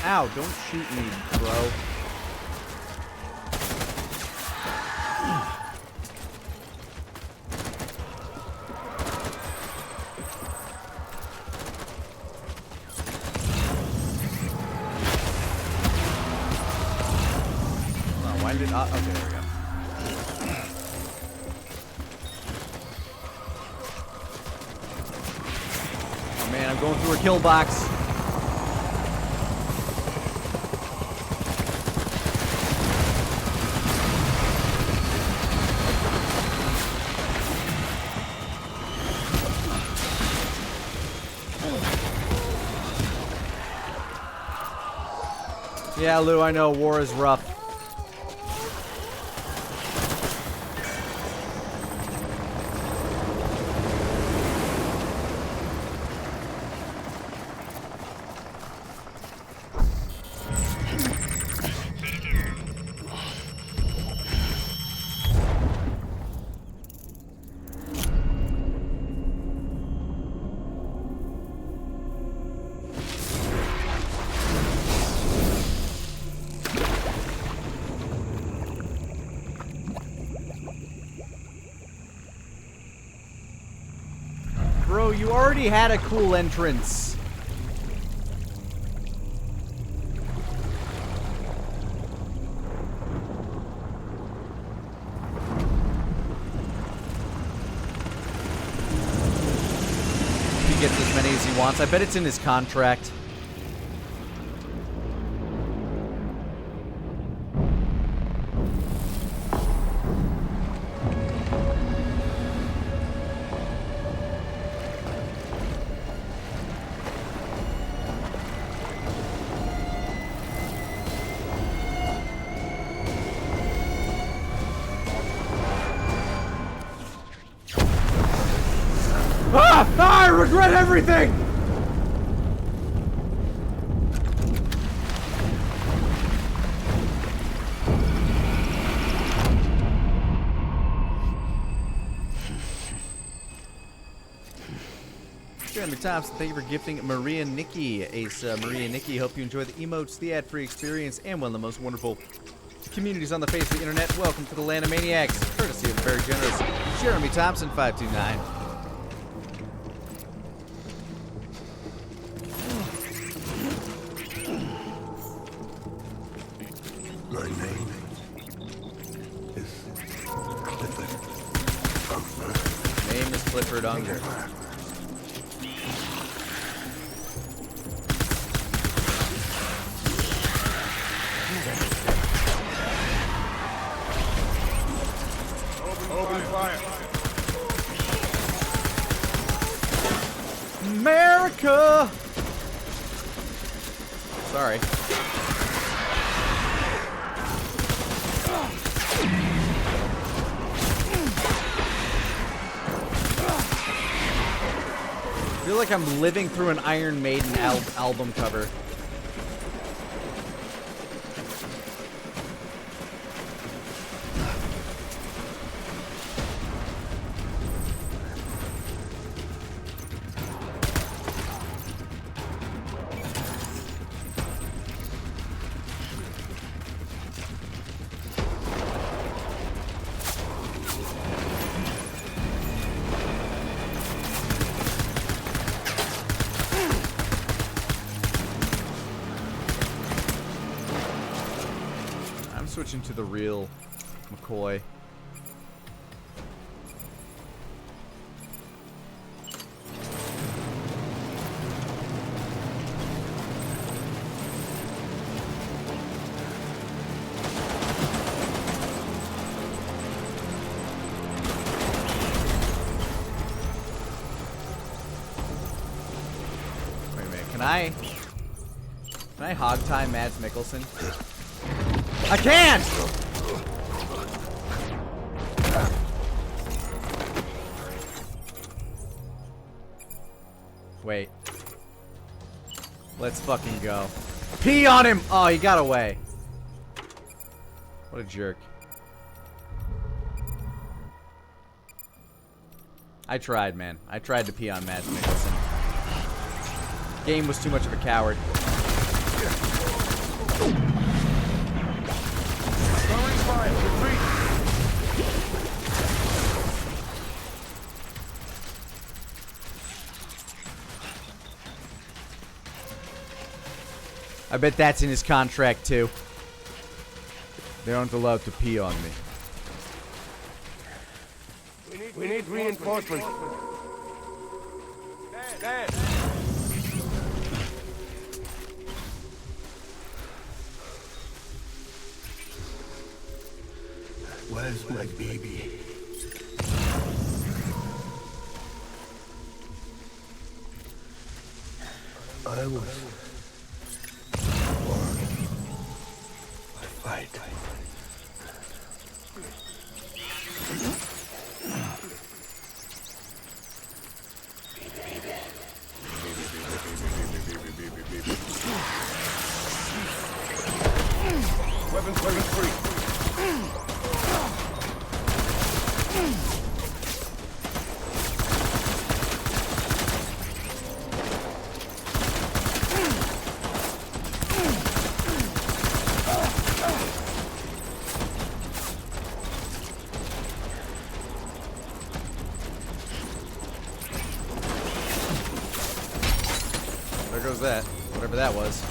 Ow, don't shoot me, bro. Oh, why did okay, there we go. Oh man, I'm going through a kill box. Yeah, Lou, I know war is rough. Bro, you already had a cool entrance. He gets as many as he wants. I bet it's in his contract. I regret everything! Jeremy Thompson, thank you for gifting Maria Nikki. Ace Maria Nikki, hope you enjoy the emotes, the ad-free experience, and one of the most wonderful communities on the face of the internet. Welcome to the Land of Maniacs, courtesy of the very generous Jeremy Thompson 529. My name is Clifford Unger. Name is Clifford Unger. Open fire. America! Sorry. I feel like I'm living through an Iron Maiden album cover. Switching to the real McCoy. Can I hog tie Mads Mikkelsen? I can't! Wait. Let's fucking go. Pee on him! Oh, he got away. What a jerk. I tried, man. I tried to pee on Mads Mikkelsen. Game was too much of a coward. I bet that's in his contract too. They aren't allowed to pee on me. We need reinforcements. Dad. Where's my baby? I was born to fight. Weapons free. There goes that. Whatever that was.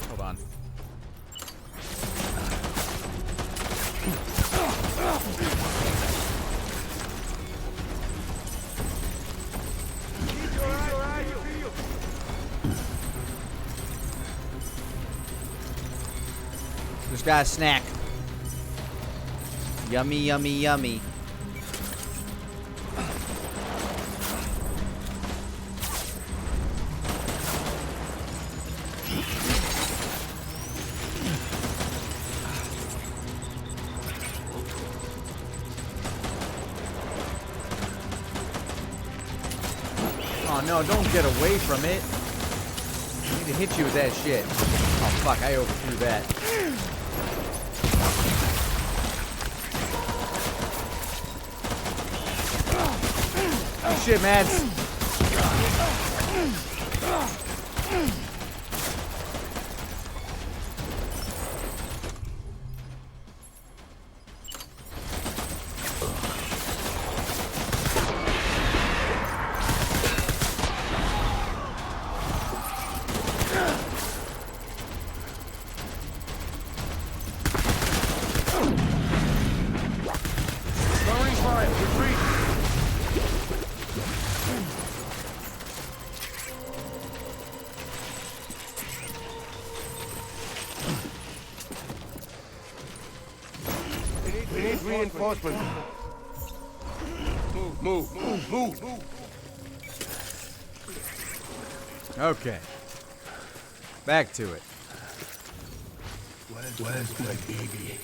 Hold on. Just got a snack. Yummy, yummy, yummy. Oh no, don't get away from it. I need to hit you with that shit. Oh fuck, I overthrew that. Oh shit, Mads. We need reinforcements. Move. Okay. Back to it. Where's my baby?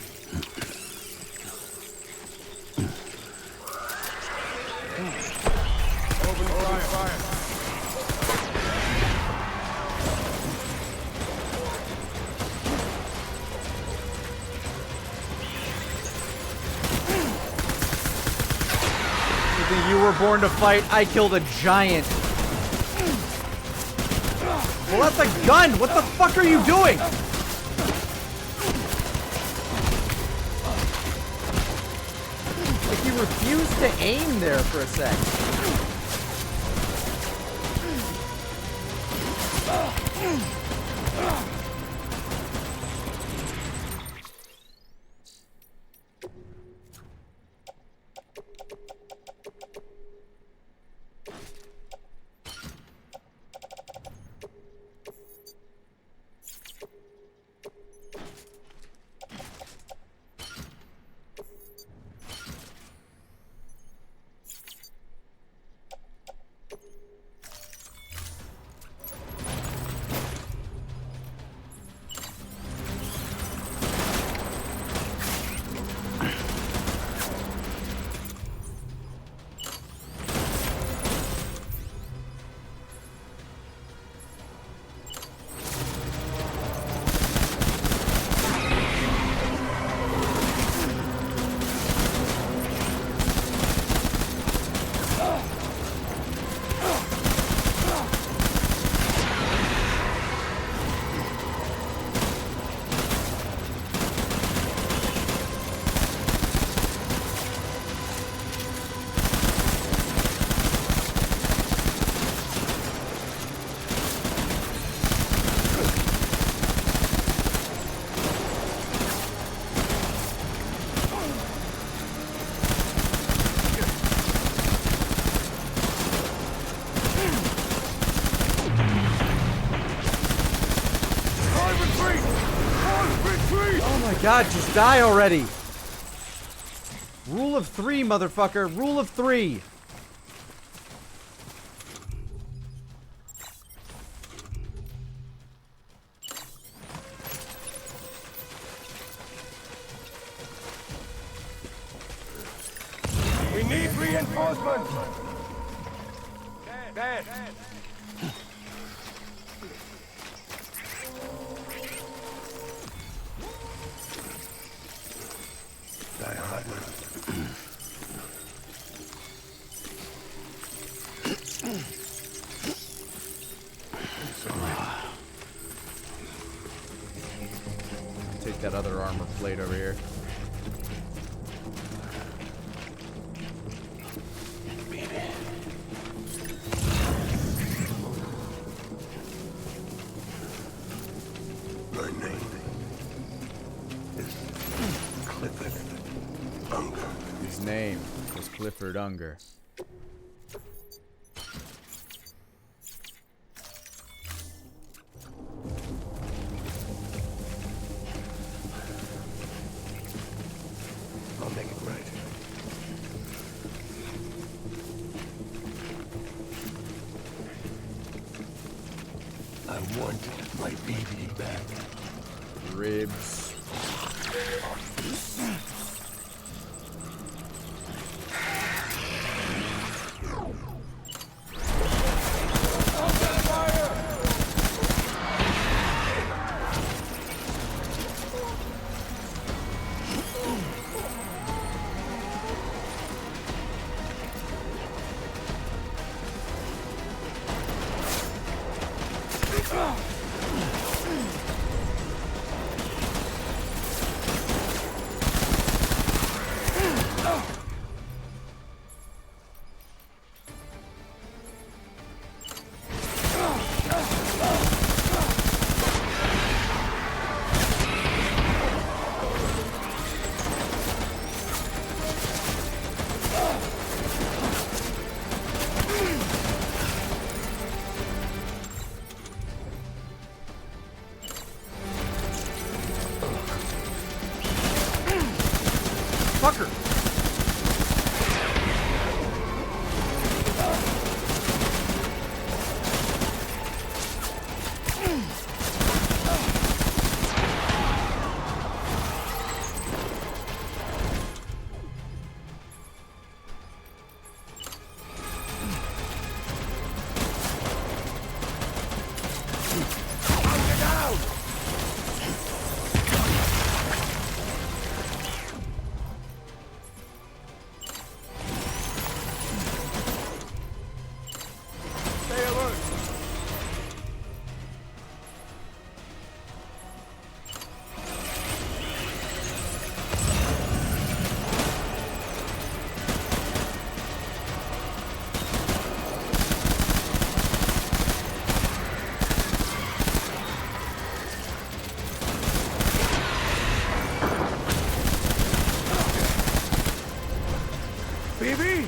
Open fire. You were born to fight. I killed a giant. Well, that's a gun. What the fuck are you doing? Like you refused to aim there for a sec. God, just die already. Rule of 3, motherfucker. Rule of 3. We need reinforcements! Dead! Die hard. Take that other armor plate over here. My name is Clifford Unger. His name was Clifford Unger. I'll make it right. I want my baby back. Ribs. Fucker! Baby!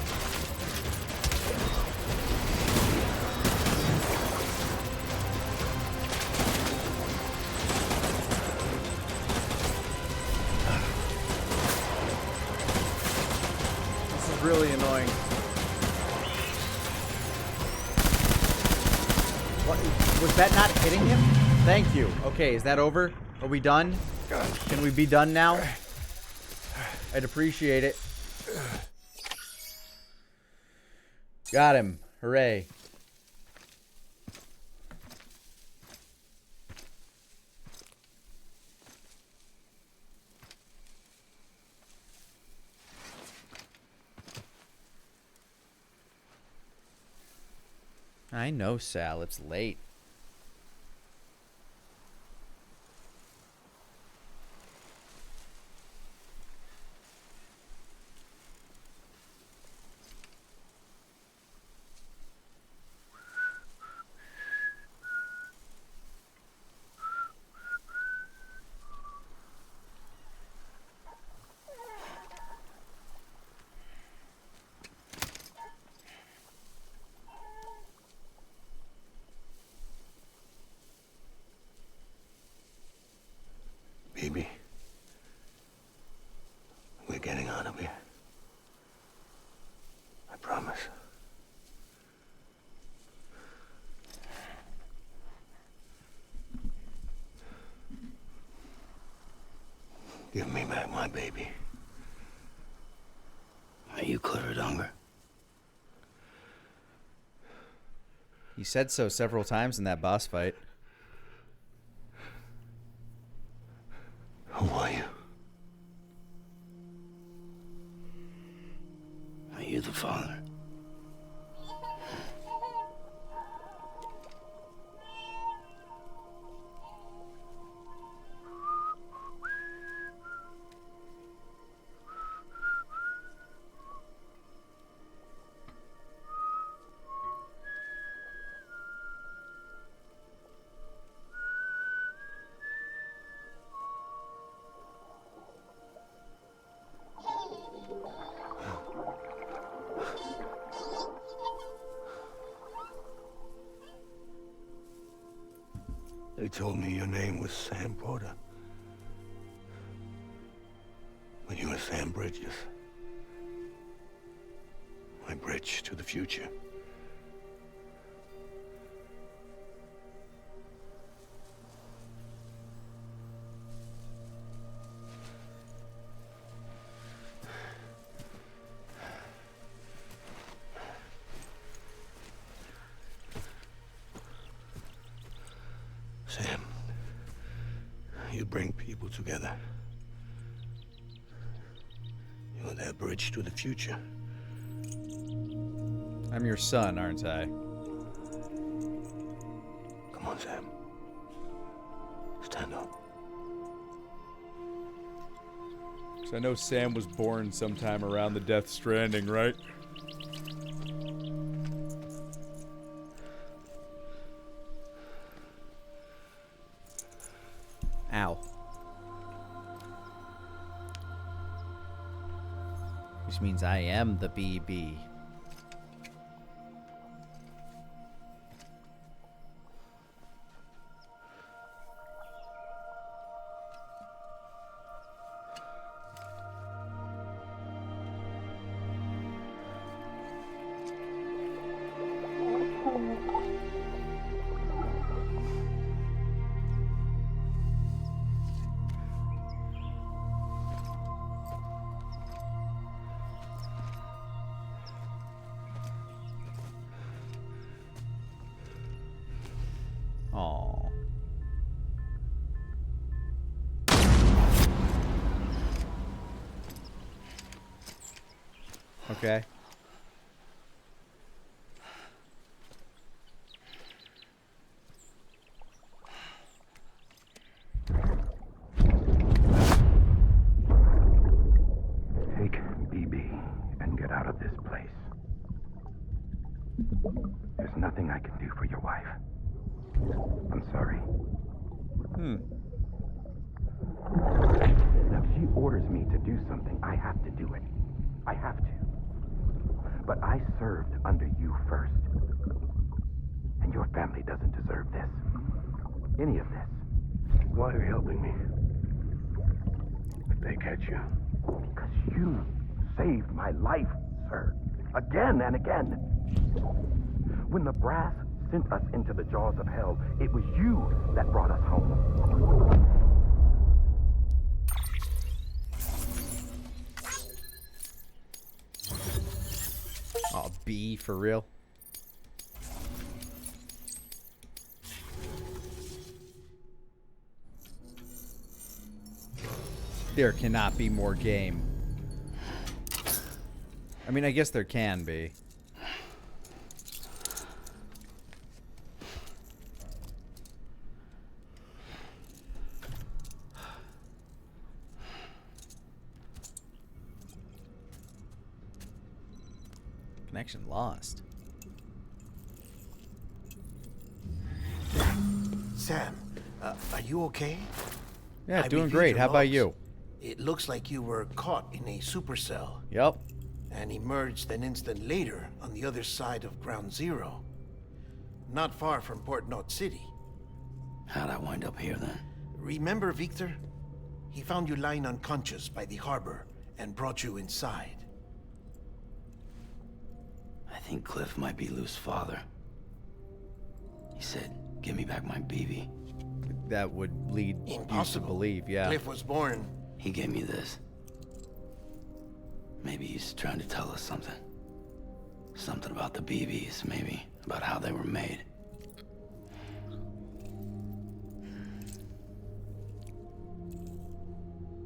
This is really annoying. What? Was that not hitting him? Thank you. Okay, is that over? Are we done? Can we be done now? I'd appreciate it. Got him. Hooray. I know, Sal. It's late. you. I promise. Give me back my baby. Are you Clifford Unger? He said so several times in that boss fight. Who are you? Are you the father? They told me your name was Sam Porter. But you were Sam Bridges. My bridge to the future. Sam, you bring people together. You're that bridge to the future. I'm your son, aren't I? Come on, Sam. Stand up. 'Cause I know Sam was born sometime around the Death Stranding, right? Ow. Which means I am the BB. Aww. Okay. Take BB and get out of this place. There's nothing I can do for your wife. I'm sorry. Now, if she orders me to do something, I have to do it. I have to. But I served under you first. And your family doesn't deserve this. Any of this. Why are you helping me? If they catch you. Because you saved my life, sir. Again and again. When the brass sent us into the jaws of hell, it was you that brought us home. Oh, B, for real? There cannot be more game. I mean, I guess there can be. Connection lost. Sam, are you okay? Yeah, I doing reviewed great. your How about logs. you? It looks like you were caught in a supercell. Yep. And emerged an instant later on the other side of Ground Zero. Not far from Port Knot City. How'd I wind up here then? Remember Victor? He found you lying unconscious by the harbor and brought you inside. I think Cliff might be Lou's father. He said, "Give me back my BB." That would lead you to believe, yeah. Cliff was born. He gave me this. Maybe he's trying to tell us something. Something about the BBs, maybe. About how they were made.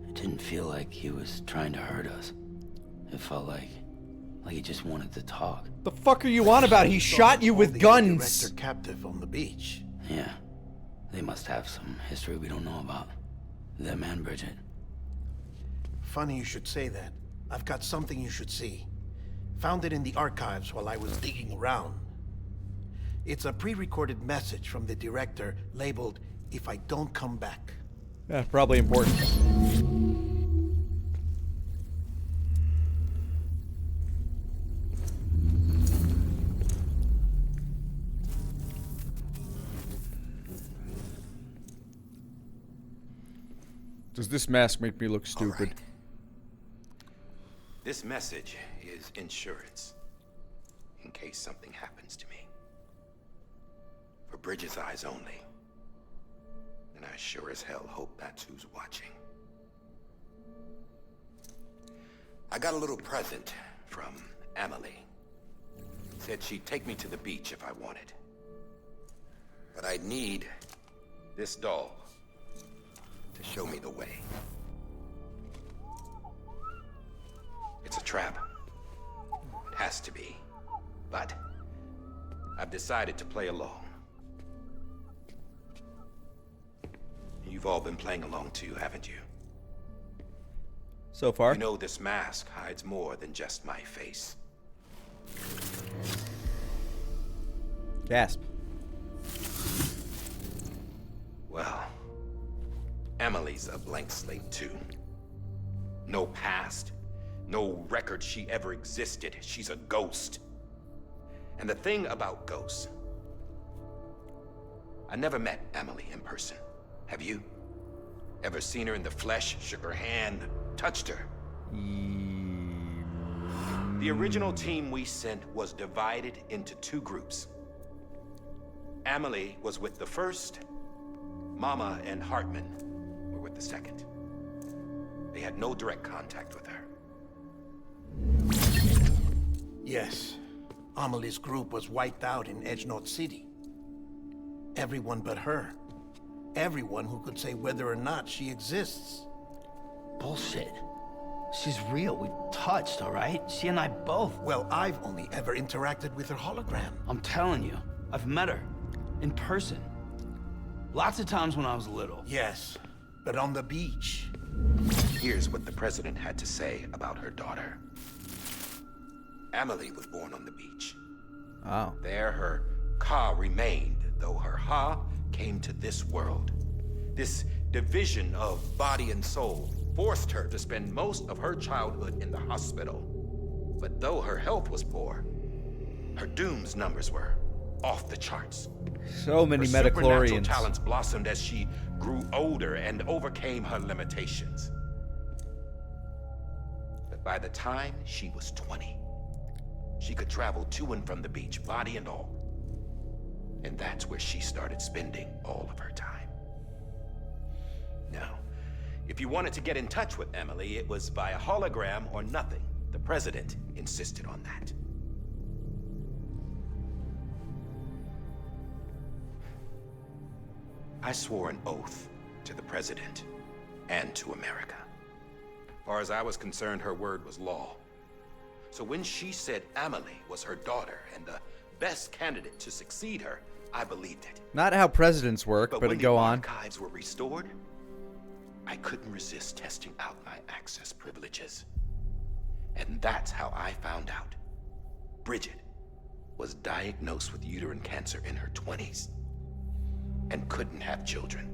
It didn't feel like he was trying to hurt us. It felt like he just wanted to talk. The fuck are you on about? He shot you with guns. Director captive on the beach. Yeah. They must have some history we don't know about. Them and Bridget. Funny you should say that. I've got something you should see. Found it in the archives while I was digging around. It's a pre-recorded message from the director labeled, "If I don't come back." Yeah, probably important. Does this mask make me look stupid? Right. This message is insurance. In case something happens to me. For Bridget's eyes only. And I sure as hell hope that's who's watching. I got a little present from Amelie. Said she'd take me to the beach if I wanted. But I'd need this doll to show me the way. It's a trap. It has to be. But I've decided to play along. You've all been playing along too, haven't you? So far. You know this mask hides more than just my face. Gasp. Well, Amelie's a blank slate too. No past, no record she ever existed. She's a ghost. And the thing about ghosts, I never met Amelie in person. Have you? Ever seen her in the flesh, shook her hand, touched her? The original team we sent was divided into two groups. Amelie was with the first. Mama and Hartman were with the second. They had no direct contact with her. Yes. Amelie's group was wiped out in Edgenorth City. Everyone but her. Everyone who could say whether or not she exists. Bullshit. She's real. We touched, all right? She and I both. Well, I've only ever interacted with her hologram. I'm telling you, I've met her. In person. Lots of times when I was little. Yes, but on the beach. Here's what the president had to say about her daughter. Amelie was born on the beach. Oh. There her Ka remained, though her Ha came to this world. This division of body and soul forced her to spend most of her childhood in the hospital. But though her health was poor, her Doom's numbers were off the charts. So many her supernatural metachlorians. talents blossomed as she grew older and overcame her limitations. But by the time she was 20, she could travel to and from the beach, body and all. And that's where she started spending all of her time. Now, if you wanted to get in touch with Amelie, it was via hologram or nothing. The president insisted on that. I swore an oath to the president and to America. As far as I was concerned, her word was law. So when she said Amelie was her daughter and the best candidate to succeed her, I believed it. Not how presidents work, but when go the on. archives were restored, I couldn't resist testing out my access privileges. And that's how I found out. Bridget was diagnosed with uterine cancer in her 20s and couldn't have children.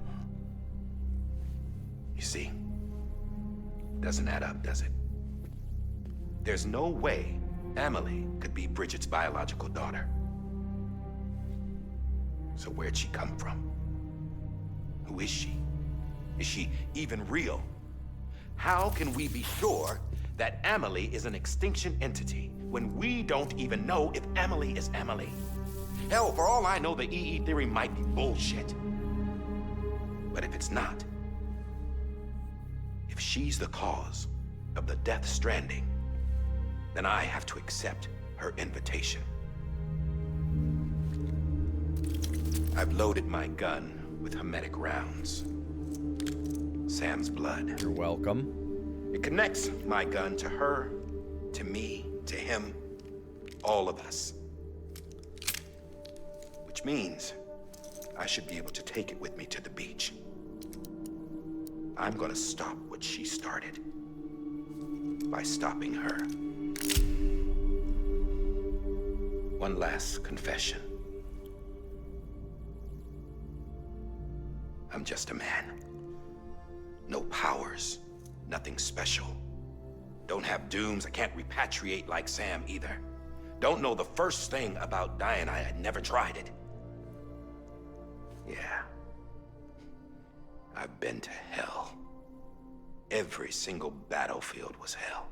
You see, doesn't add up, does it? There's no way Amelie could be Bridget's biological daughter. So where'd she come from? Who is she? Is she even real? How can we be sure that Amelie is an extinction entity when we don't even know if Amelie is Amelie. Hell, for all I know, the EE theory might be bullshit. But if it's not, if she's the cause of the death stranding, then I have to accept her invitation. I've loaded my gun with hermetic rounds. Sam's blood. You're welcome. It connects my gun to her, to me, to him, all of us. Which means I should be able to take it with me to the beach. I'm gonna stop what she started by stopping her. One last confession. I'm just a man. No powers, nothing special. Don't have dooms, I can't repatriate like Sam either. Don't know the first thing about dying, I had never tried it. Yeah. I've been to hell. Every single battlefield was hell.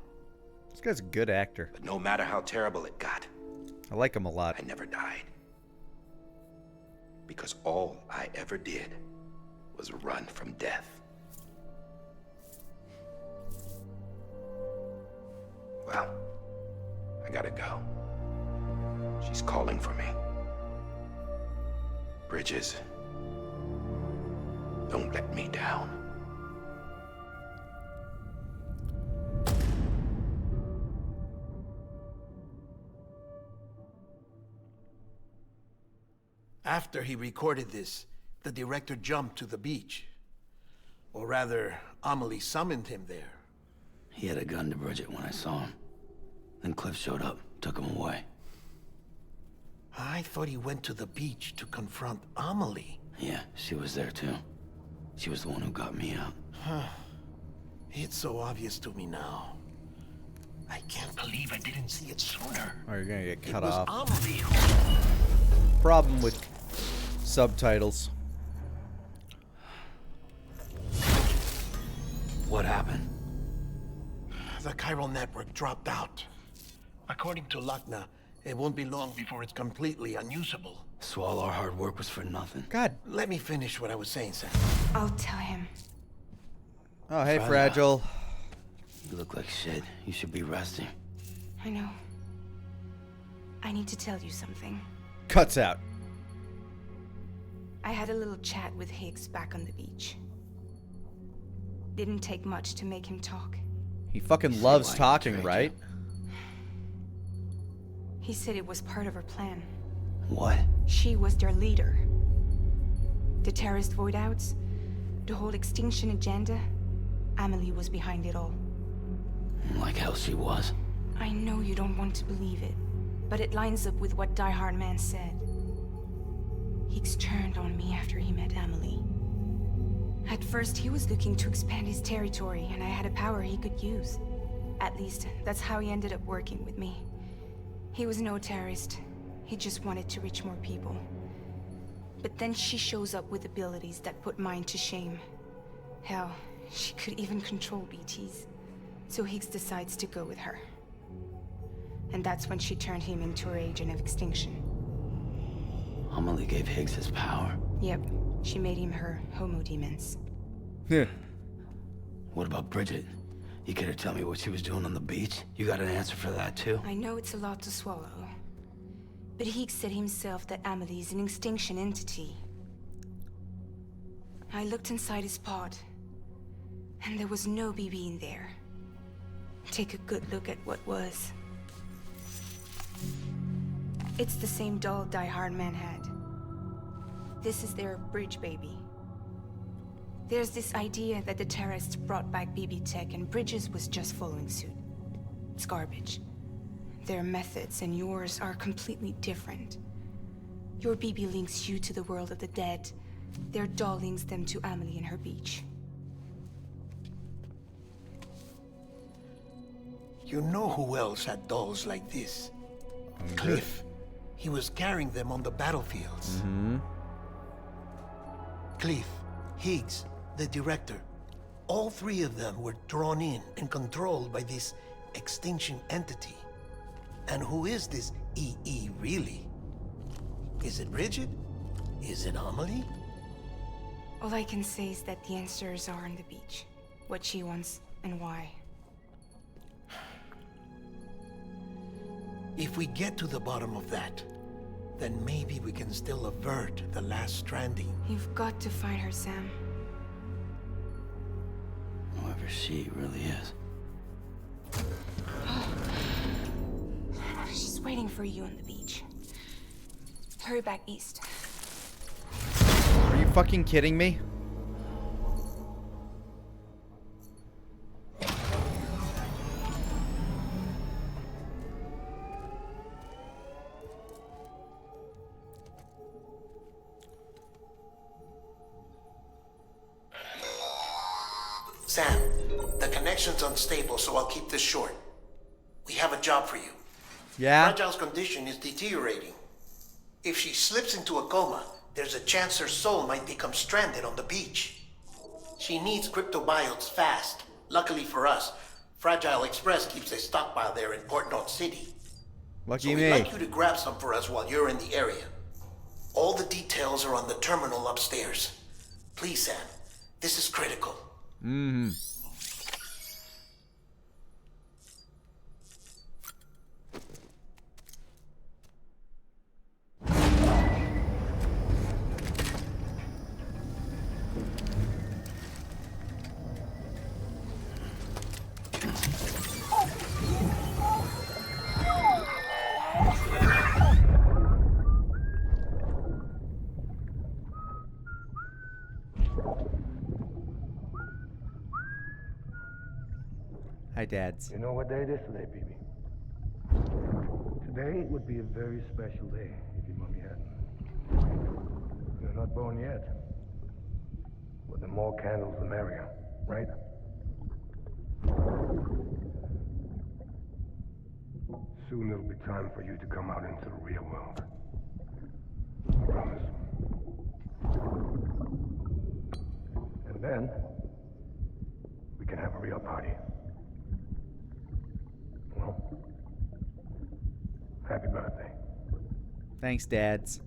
This guy's a good actor. But no matter how terrible it got, I like him a lot. I never died. Because all I ever did was run from death. Well, I gotta go. She's calling for me. Bridges, don't let me down. After he recorded this, the director jumped to the beach. Or rather, Amelie summoned him there. He had a gun to Bridget when I saw him. Then Cliff showed up, took him away. I thought he went to the beach to confront Amelie. Yeah, she was there too. She was the one who got me out. It's so obvious to me now. I can't believe I didn't see it sooner. Oh, you're gonna get cut it was off. Amelie. Problem with subtitles. What happened? The chiral network dropped out. According to Lachna, it won't be long before it's completely unusable. So all our hard work was for nothing. God. Let me finish what I was saying, Sam. I'll tell him. Oh, hey, Fragile. You look like shit. You should be resting. I know. I need to tell you something. Cuts out. I had a little chat with Higgs back on the beach. Didn't take much to make him talk. He fucking loves talking, right? He said it was part of her plan. What? She was their leader. The terrorist voidouts, the whole extinction agenda, Amelie was behind it all. Like hell she was. I know you don't want to believe it, but it lines up with what Die Hard Man said. Higgs turned on me after he met Amelie. At first, he was looking to expand his territory, and I had a power he could use. At least, that's how he ended up working with me. He was no terrorist. He just wanted to reach more people. But then she shows up with abilities that put mine to shame. Hell, she could even control BTs. So Higgs decides to go with her. And that's when she turned him into her agent of extinction. Amelie gave Higgs his power. Yep, she made him her homo demons. Yeah. What about Bridget? You care to tell me what she was doing on the beach? You got an answer for that too? I know it's a lot to swallow. But Higgs said himself that Amelie is an extinction entity. I looked inside his pod, and there was no BB in there. Take a good look at what was. It's the same doll Die Hard Man had. This is their bridge baby. There's this idea that the terrorists brought back BB tech and Bridges was just following suit. It's garbage. Their methods and yours are completely different. Your BB links you to the world of the dead. Their doll links them to Amelie and her beach. You know who else had dolls like this? Cliff. He was carrying them on the battlefields. Mm-hmm. Cliff, Higgs, the director. All three of them were drawn in and controlled by this extinction entity. And who is this EE really? Is it Bridget? Is it Amelie? All I can say is that the answers are on the beach. What she wants and why. If we get to the bottom of that, then maybe we can still avert the last stranding. You've got to find her, Sam. Whoever she really is. She's waiting for you on the beach. Hurry back east. Are you fucking kidding me? Sam, the connection's unstable, so I'll keep this short. We have a job for you. Yeah? Fragile's condition is deteriorating. If she slips into a coma, there's a chance her soul might become stranded on the beach. She needs cryptobiotes fast. Luckily for us, Fragile Express keeps a stockpile there in Port North City. Lucky So me. we'd like you to grab some for us while you're in the area. All the details are on the terminal upstairs. Please, Sam, this is critical. Mm-hmm. Hi, Dads. You know what day it is today, baby? Today would be a very special day if your mommy hadn't. You're not born yet. But the more candles, the merrier, right? Soon it'll be time for you to come out into the real world. I promise. And then, we can have a real party. Well, happy birthday. Thanks, Dads.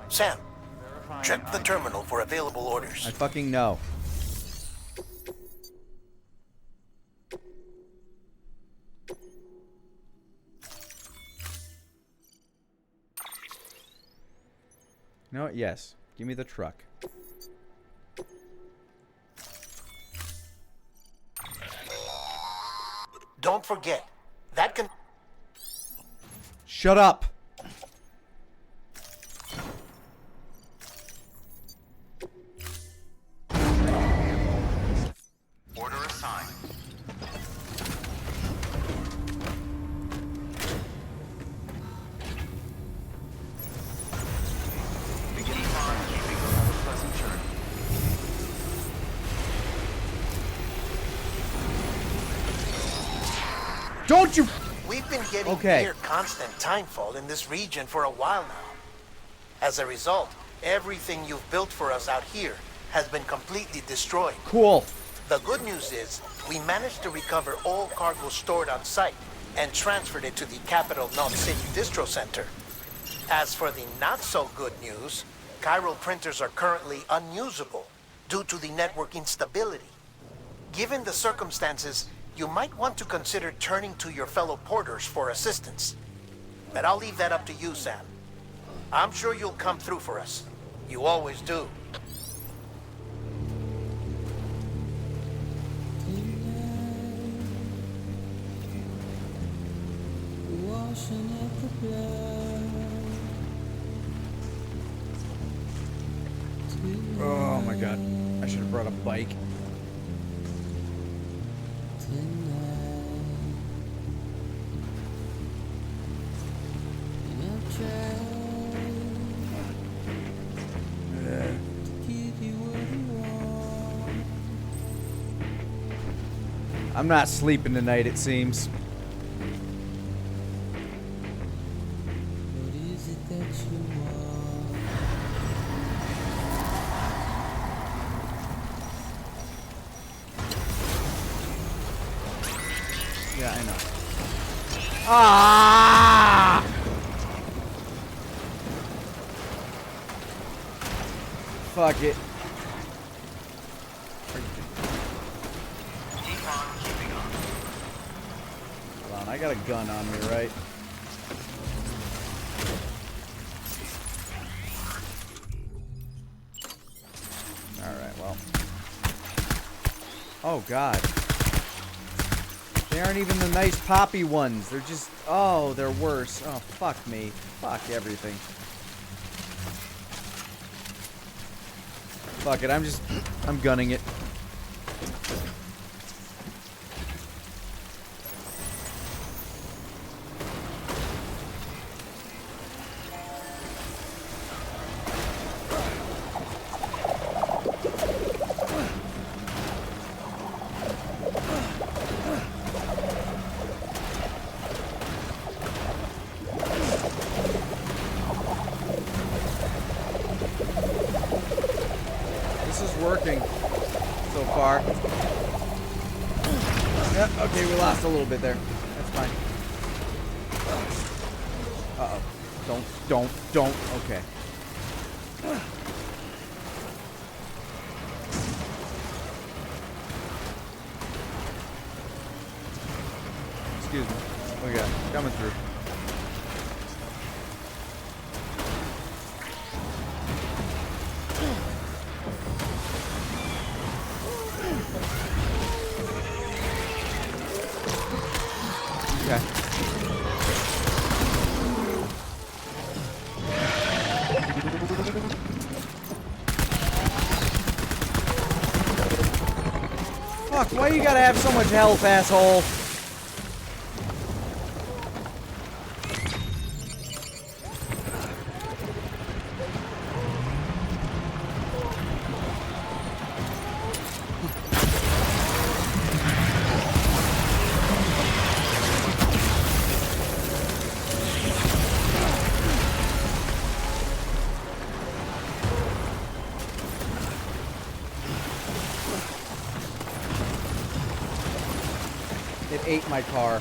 Sam, check the terminal for available orders. I fucking know. You know what? Yes. Give me the truck. Don't forget, that can... Shut up! Order assigned. Beginning timekeeping. Have a pleasant journey. Don't you... We've been getting near constant timefall in this region for a while now. As a result, everything you've built for us out here has been completely destroyed. Cool. The good news is, we managed to recover all cargo stored on site and transferred it to the Capital North City Distro Center. As for the not-so-good news, chiral printers are currently unusable due to the network instability. Given the circumstances, you might want to consider turning to your fellow porters for assistance. But I'll leave that up to you, Sam. I'm sure you'll come through for us. You always do. Oh my god. I should have brought a bike. I'm not sleeping tonight, it seems. Yeah, I know. Ah! Fuck it. Hold on, I got a gun on me, right? Alright, well. Oh, God. They aren't even the nice poppy ones. They're just... Oh, they're worse. Oh, fuck me. Fuck everything. Fuck it, I'm gunning it. Working so far. Yep, okay, we lost a little bit there. That's fine. Uh-oh. Don't. Okay. Excuse me. We got coming through. Fuck, why you gotta have so much health, asshole? It ate my car.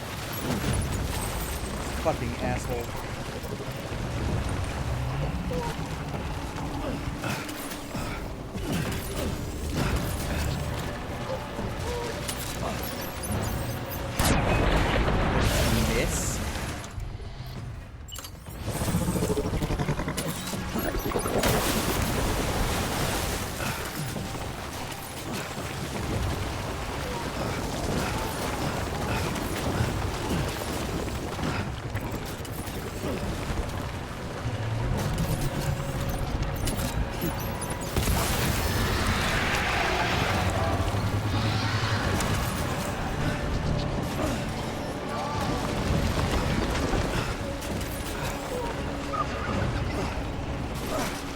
Fucking asshole. Miss?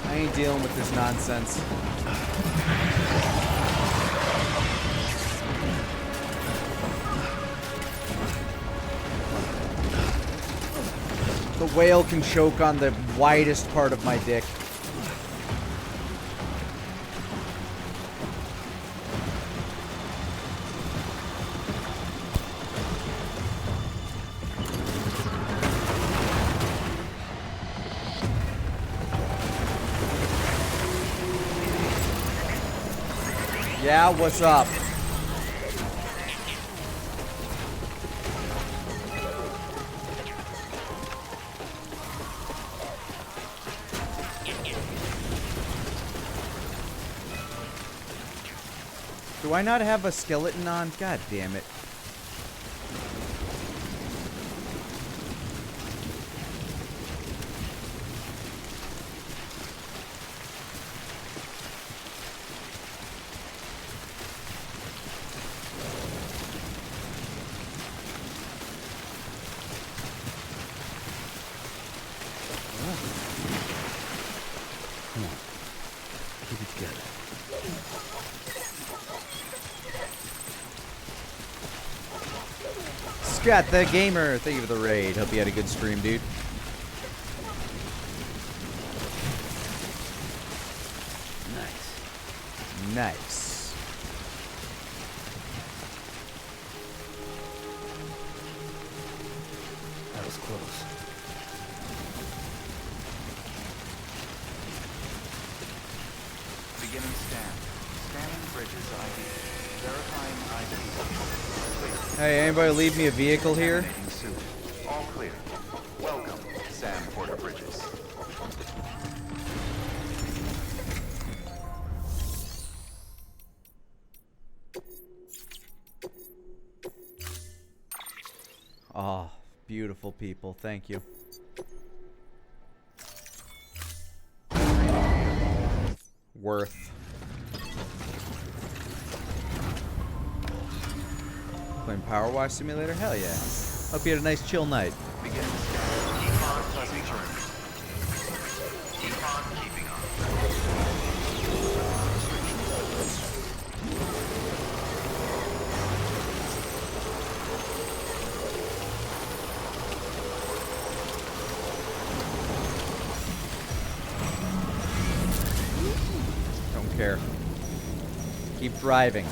I ain't dealing with this nonsense. The whale can choke on the widest part of my dick. Yeah, what's up? Do I not have a skeleton on? God damn it. Scott the Gamer, thank you for the raid. Hope you had a good stream, dude. Nice. Beginning scan. Scanning bridges ID. Verifying ID. Clear. Hey, anybody leave me a vehicle here? Contaminating suit. All clear. Welcome, Sam Porter Bridges. Oh, beautiful people. Thank you. Worth. Playing Power Wash Simulator? Hell yeah. Hope you had a nice chill night. Beginning scan. Keep on pleasant journey. Keep on keeping on. Don't care. Keep driving.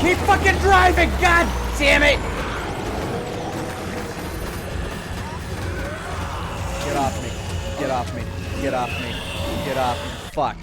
Keep fucking driving! God damn it! Get off me. Get off me. Get off me. Get off me. Fuck.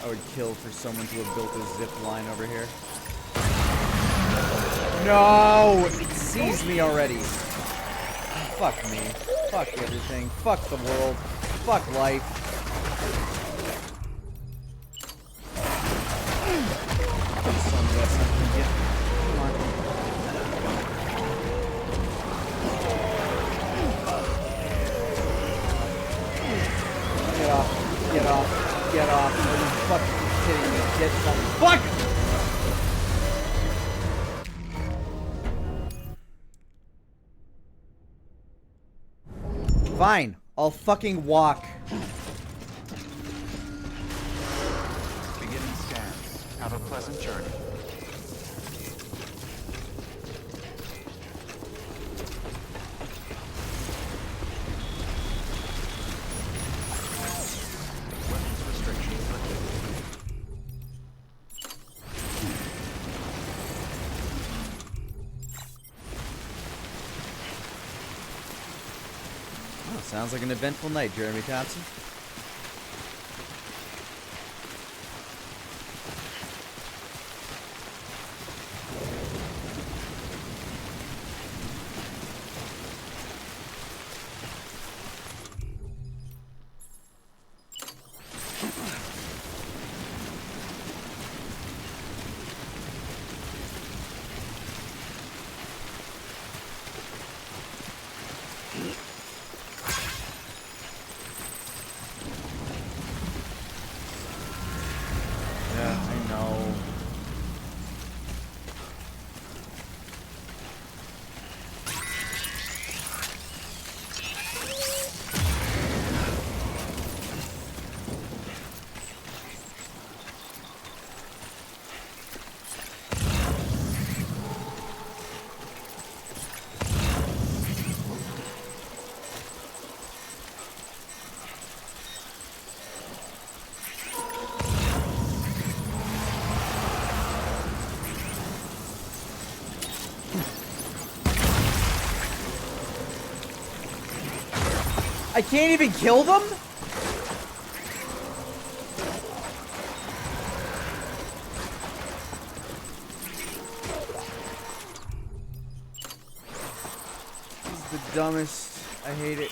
I would kill for someone to have built a zip line over here. No! It sees me already. Fuck me. Fuck everything. Fuck the world. Fuck life. Get off. Get off. Get off. Are you fucking kidding me? Get the fuck! Fine. I'll fucking walk. Beginning scan. Have a pleasant journey. Weapons restrictions lifted. Oh, sounds like an eventful night, Jeremy Thompson. Yeah, I know. I can't even kill them? This is the dumbest. I hate it.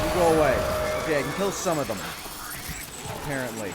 You go away. Okay, I can kill some of them. Apparently.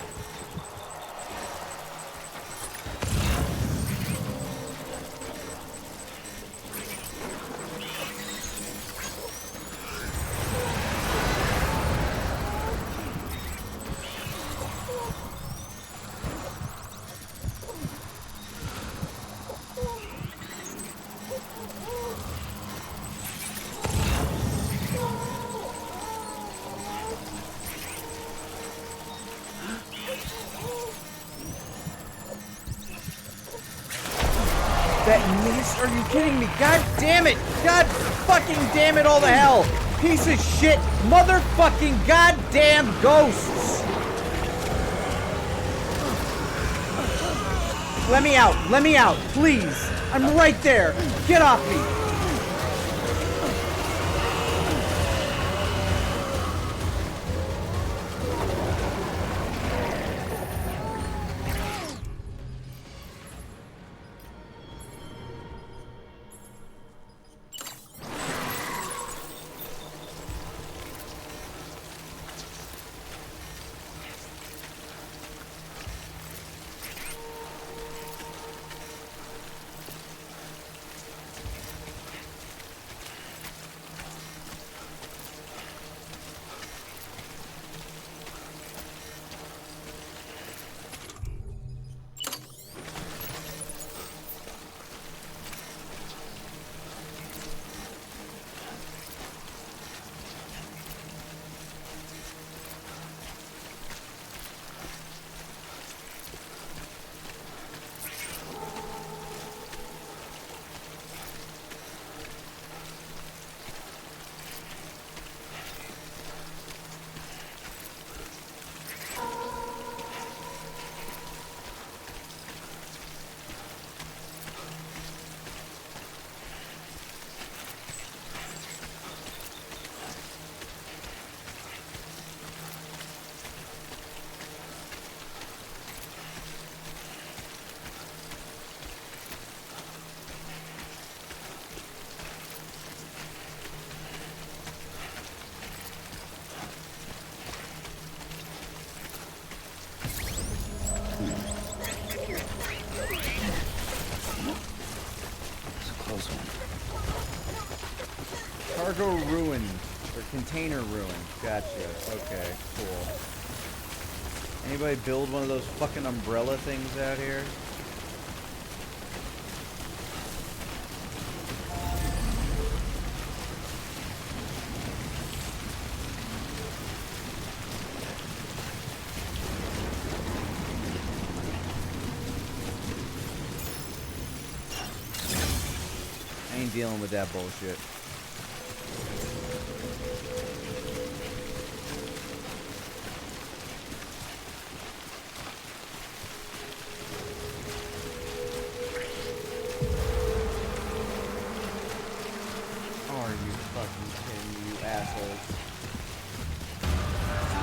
That missed? Are you kidding me? God damn it! God fucking damn it all to hell! Piece of shit! Motherfucking goddamn ghosts! Let me out! Let me out! Please! I'm right there! Get off me! Cargo ruin, or container ruin. Gotcha. Okay, cool. Anybody build one of those fucking umbrella things out here? I ain't dealing with that bullshit.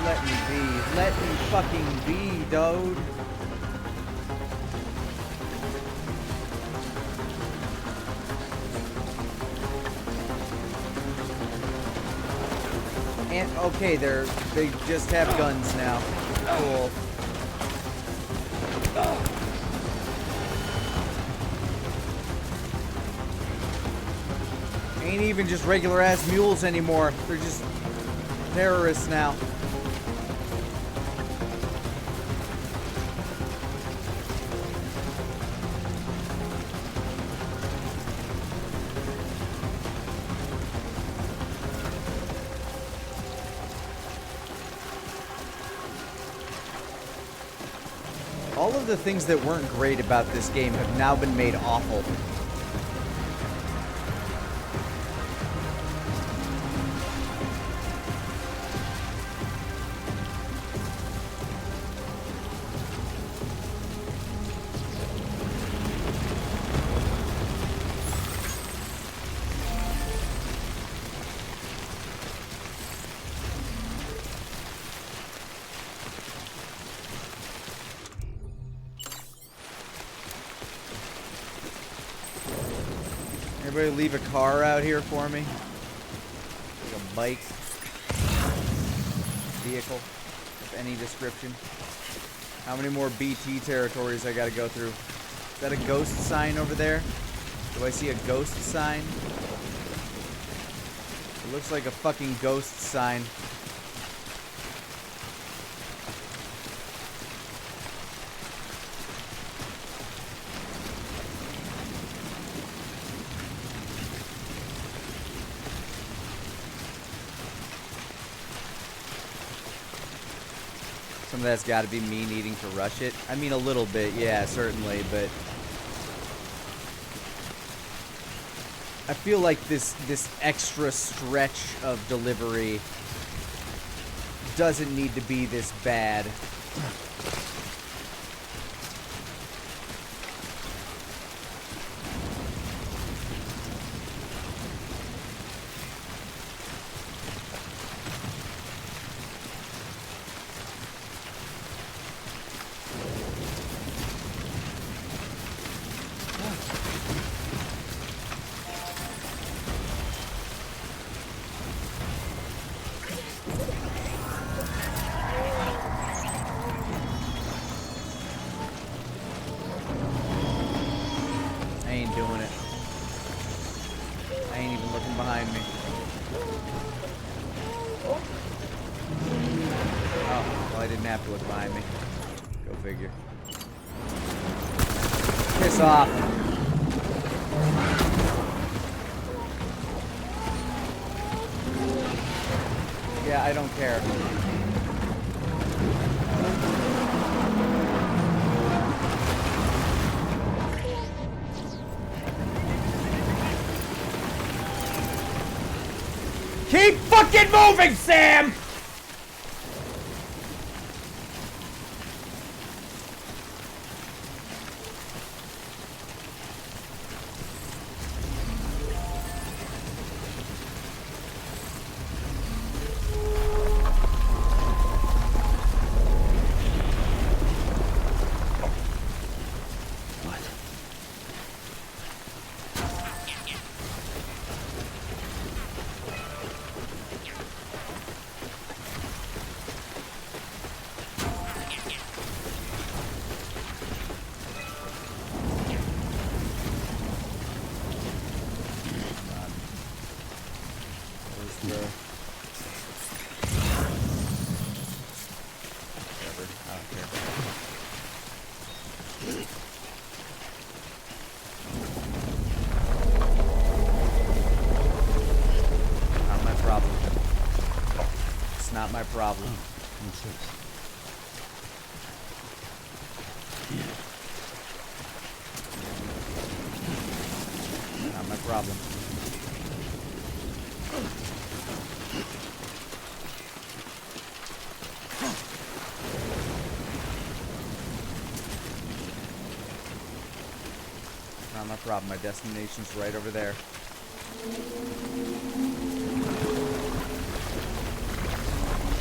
Let me be. Let me fucking be, dude. And okay, they just have guns now. Cool. Ain't even just regular ass mules anymore. They're just terrorists now. All of the things that weren't great about this game have now been made awful. Everybody leave a car out here for me. Like a bike. Vehicle of any description. How many more BT territories I gotta go through? Is that a ghost sign over there? Do I see a ghost sign? It looks like a fucking ghost sign. Some of that's got to be me needing to rush it. I mean, a little bit, yeah, certainly, but I feel like this extra stretch of delivery doesn't need to be this bad. Off. Yeah, I don't care. Keep fucking moving, Sam! My problem. What's this? Not my problem. Not my problem. My destination's right over there.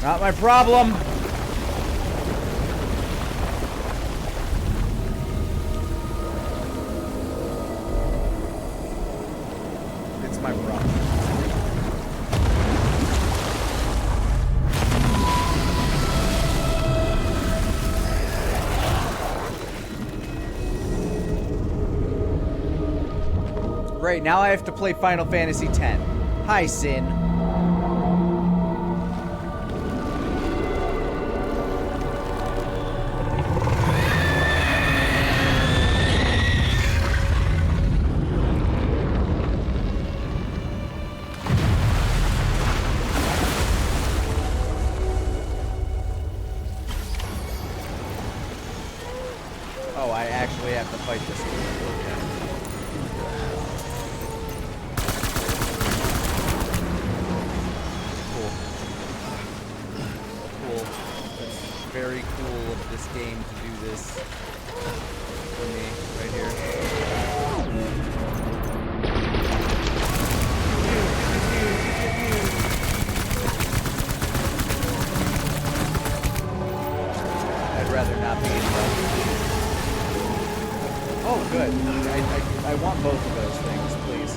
Not my problem. It's my problem. Great, now I have to play Final Fantasy X. Hi, Sin. Oh, I actually have to fight this one. Cool. It's very cool of this game to do this for me right here. I'd rather not be involved. Oh, good. I want both of those things, please.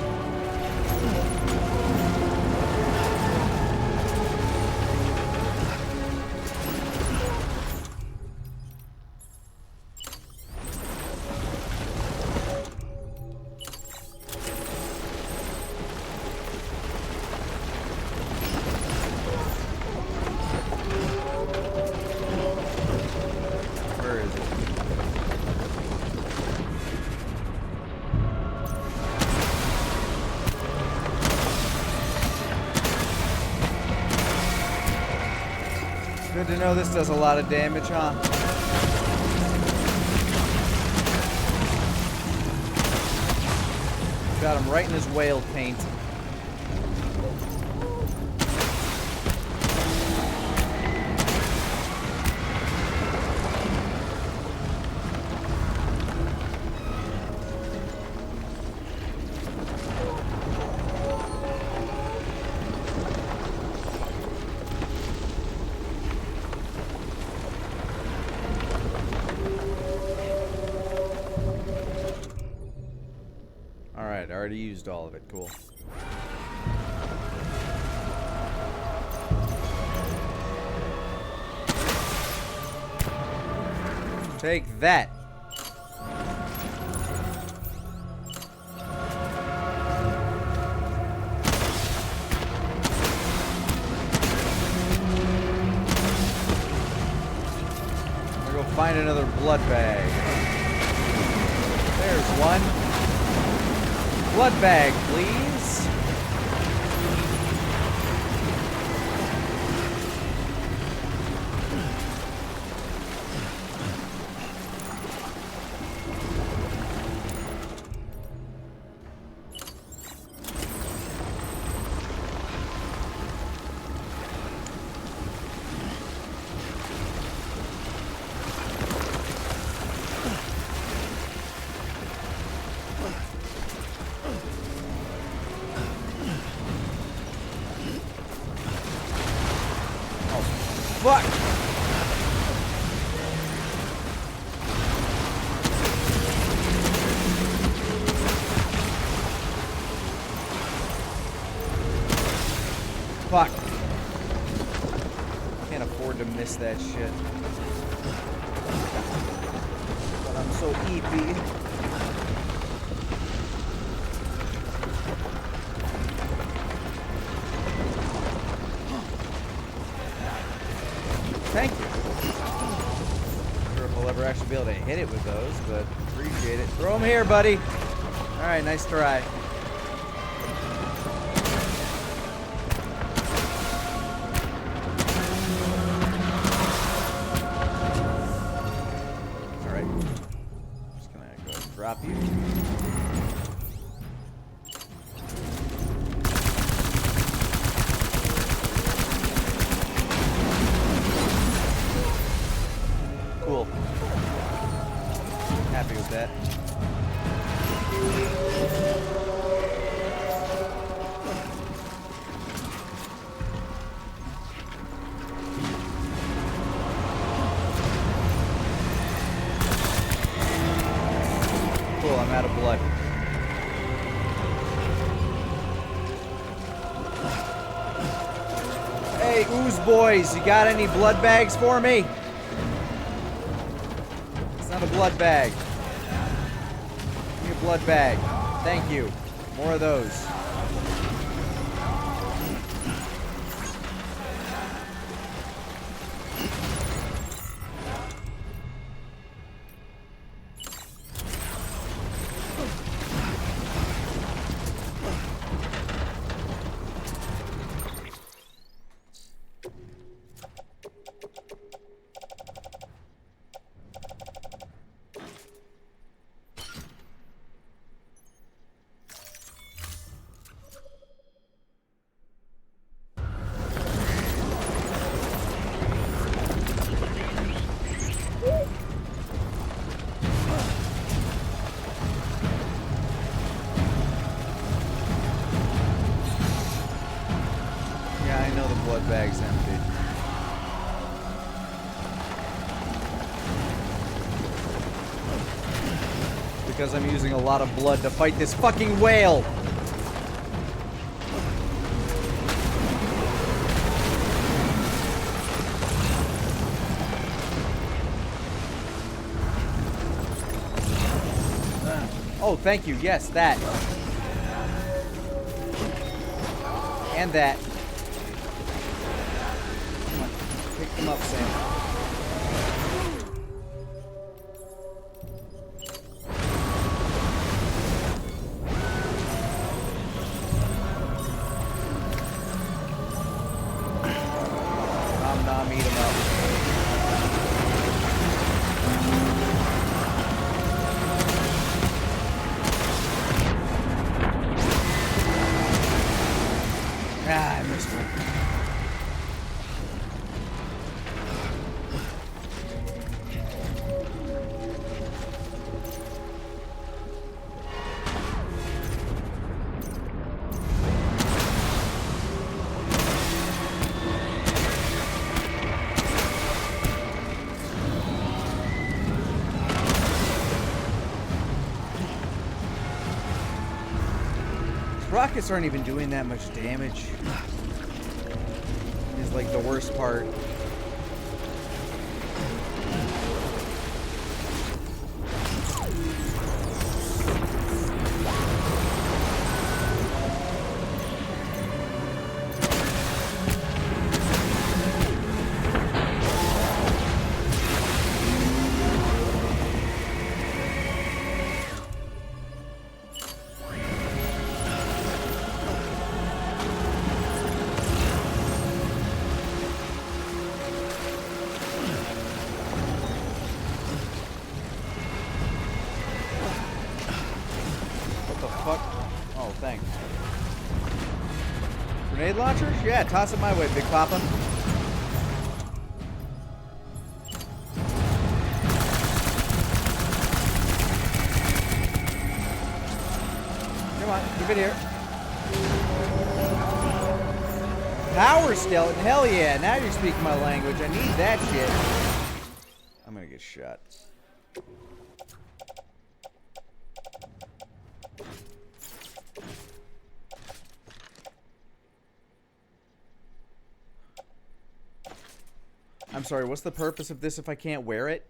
Good to know this does a lot of damage, huh? Got him right in his whale paint. Alright, I already used all of it. Cool. Take that. I'm gonna go find another blood bag. There's one. Blood bag, please. Fuck! Fuck! Can't afford to miss that shit. But I'm so EP. Thank you. Not sure if I'll ever actually be able to hit it with those, but appreciate it. Throw them here, buddy. All right, nice try. All right. Just gonna go ahead and drop you. Cool. Happy with that. Cool, I'm out of blood. Hey, Ooze boys, you got any blood bags for me? Not a blood bag. Give me a blood bag. Thank you. More of those. Blood bag's empty. Because I'm using a lot of blood to fight this fucking whale. Oh, thank you. Yes, that. And that. Come on. Pick them up, Sam. Nom nom, eat them up. rockets aren't even doing that much damage. Is like the worst part. Grenade launchers? Yeah, toss it my way, Big Papa. Come on, keep it here. Power skeleton? Hell yeah, now you're speaking my language. I need that shit. I'm gonna get shot. I'm sorry, what's the purpose of this if I can't wear it?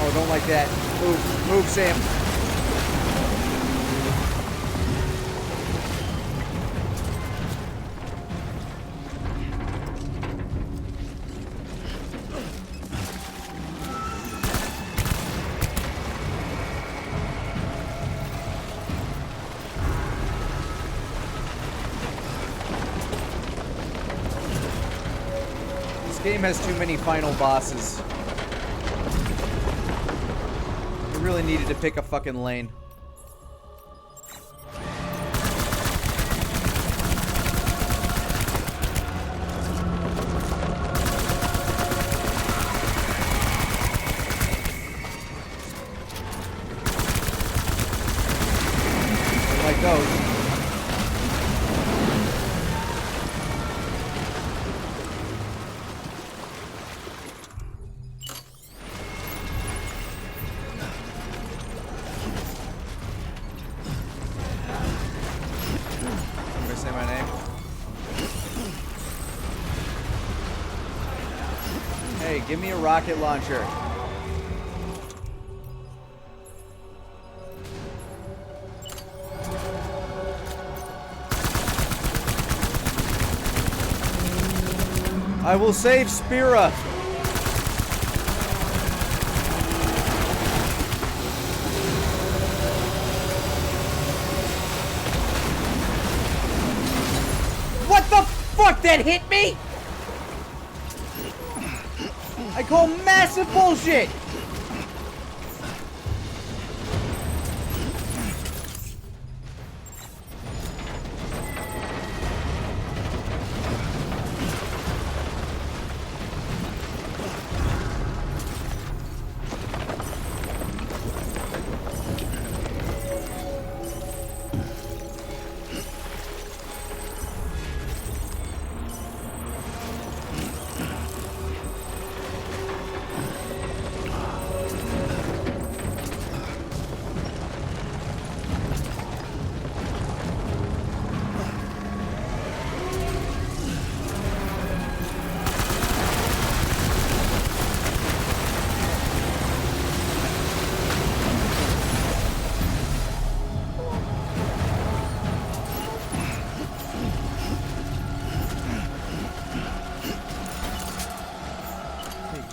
Oh, don't like that. Move, move, Sam. This game has too many final bosses. I really needed to pick a fucking lane. Like those. Say my name. Hey, give me a rocket launcher. I will save Spira. What the fuck? That hit me? I call massive bullshit.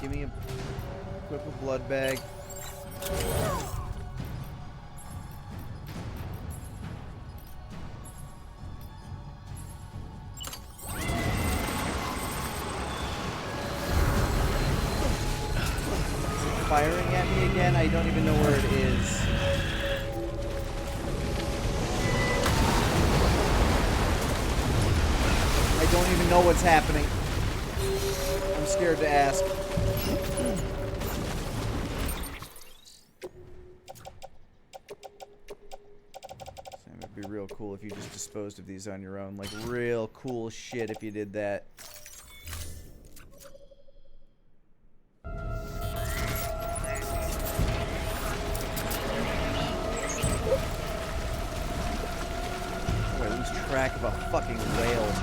Give me a equip a blood bag. Firing at me again? I don't even know where it is. I don't even know what's happening. I'm scared to ask. It'd be real cool if you just disposed of these on your own. Like, real cool shit if you did that. Oh, I lose track of a fucking whale.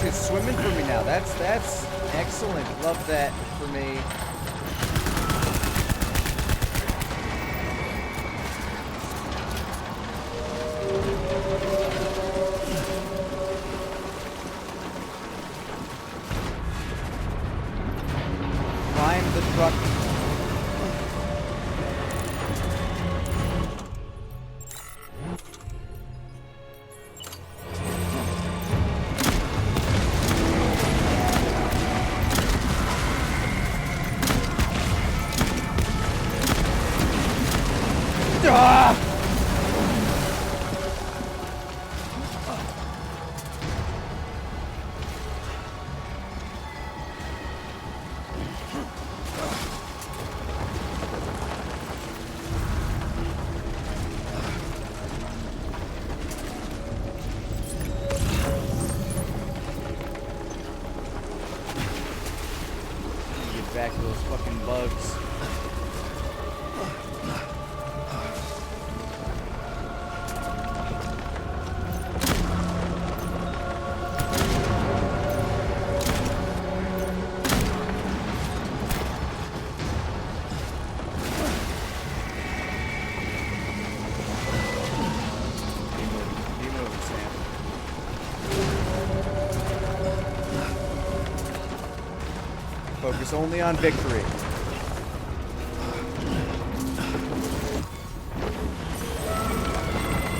It's swimming for me now. That's excellent. Love that for me. Climb the truck. Back to those fucking bugs. Focus only on victory.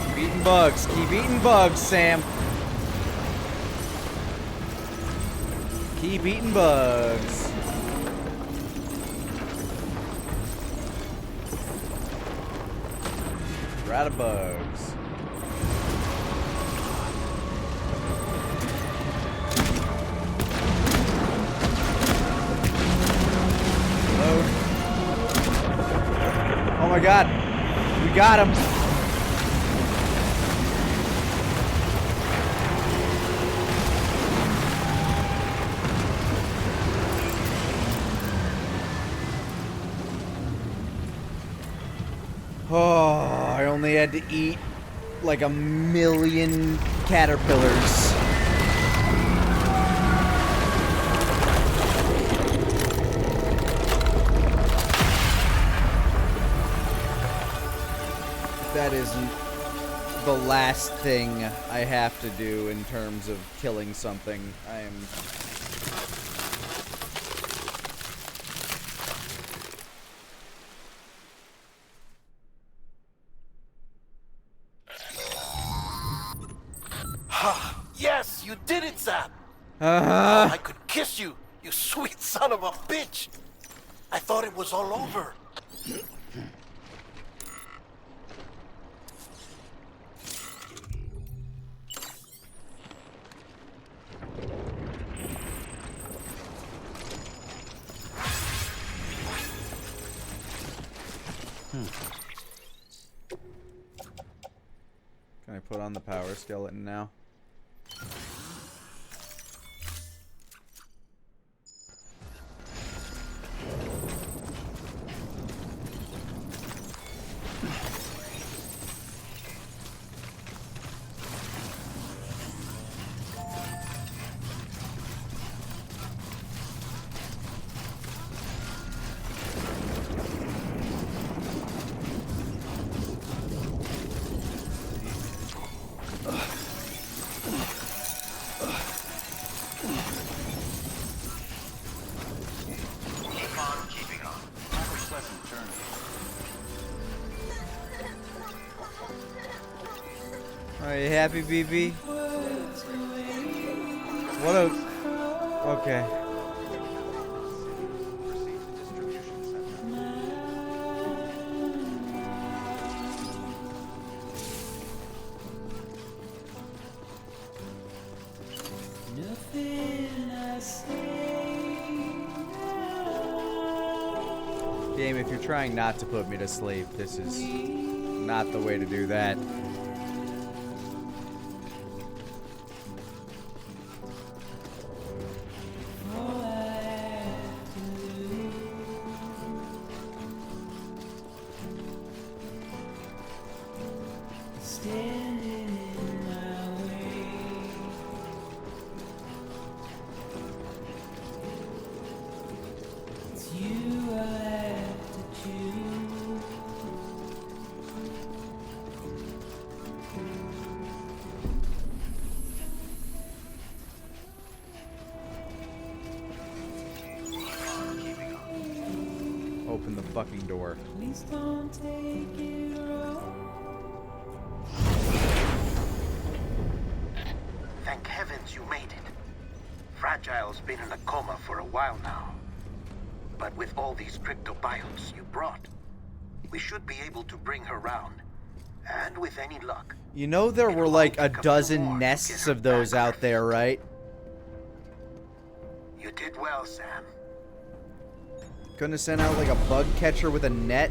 Keep eating bugs. Keep eating bugs, Sam. Keep eating bugs. We're out of bugs. Oh my god, we got him. Oh, I only had to eat like 1,000,000 caterpillars. That isn't the last thing I have to do in terms of killing something. I am... Yes, you did it, Zap! Uh-huh. I could kiss you, you sweet son of a bitch! I thought it was all over. Can I put on the power skeleton now? Are you happy, BB? What a... Okay. Game, if you're trying not to put me to sleep, this is not the way to do that. Open the fucking door. Please don't take it wrong. Thank heavens you made it. Fragile's been in a coma for a while now. But with all these cryptobiotes you brought, we should be able to bring her round. And with any luck. You know there were like a dozen nests of those out there, right? You did well, Sam. Couldn't have sent out like a bug catcher with a net.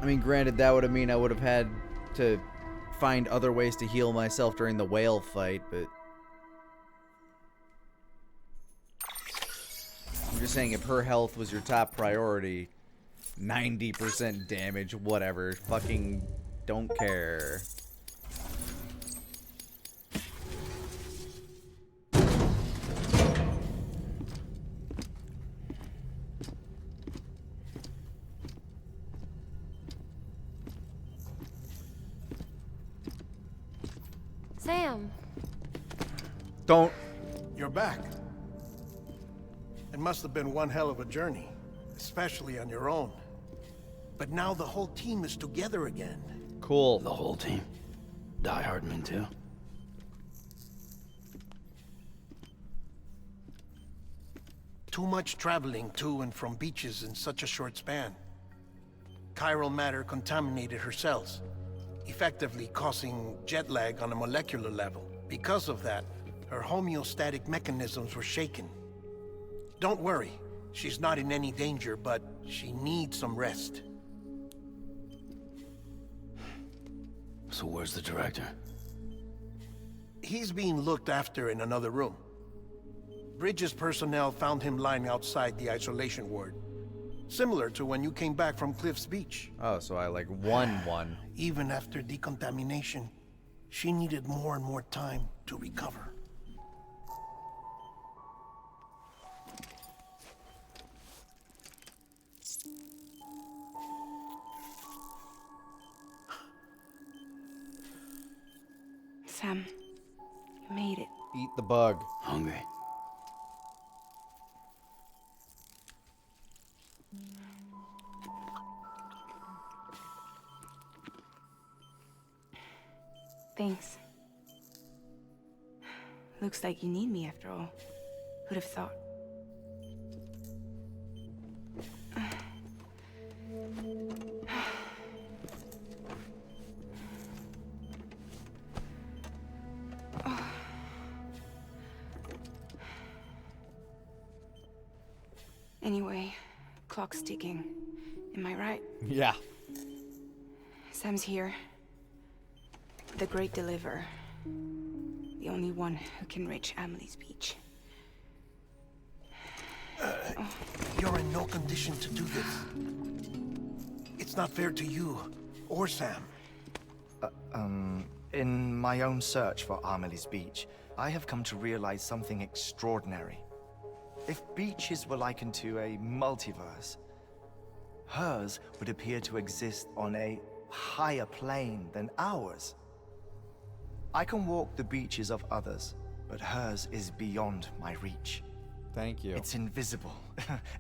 I mean, granted, that would have mean I would have had to find other ways to heal myself during the whale fight, but I'm just saying if her health was your top priority, 90% damage, whatever, fucking don't care. Sam. Don't. You're back. It must have been one hell of a journey, especially on your own. But now the whole team is together again. Cool. The whole team? Die Hardman too? Too much traveling to and from beaches in such a short span. Chiral matter contaminated her cells, effectively causing jet lag on a molecular level. Because of that, her homeostatic mechanisms were shaken. Don't worry, she's not in any danger, but she needs some rest. So where's the director? He's being looked after in another room. Bridges personnel found him lying outside the isolation ward. Similar to when you came back from Cliff's Beach. Oh, so I like won one. Even after decontamination, she needed more and more time to recover. Sam, you made it. Eat the bug. Hungry. Thanks. Looks like you need me after all. Who'd have thought? Anyway, clock's ticking. Am I right? Yeah. Sam's here. The Great Deliverer. The only one who can reach Amelie's beach. You're in no condition to do this. It's not fair to you, or Sam. In my own search for Amelie's beach, I have come to realize something extraordinary. If beaches were likened to a multiverse, hers would appear to exist on a higher plane than ours. I can walk the beaches of others, but hers is beyond my reach. Thank you. It's invisible,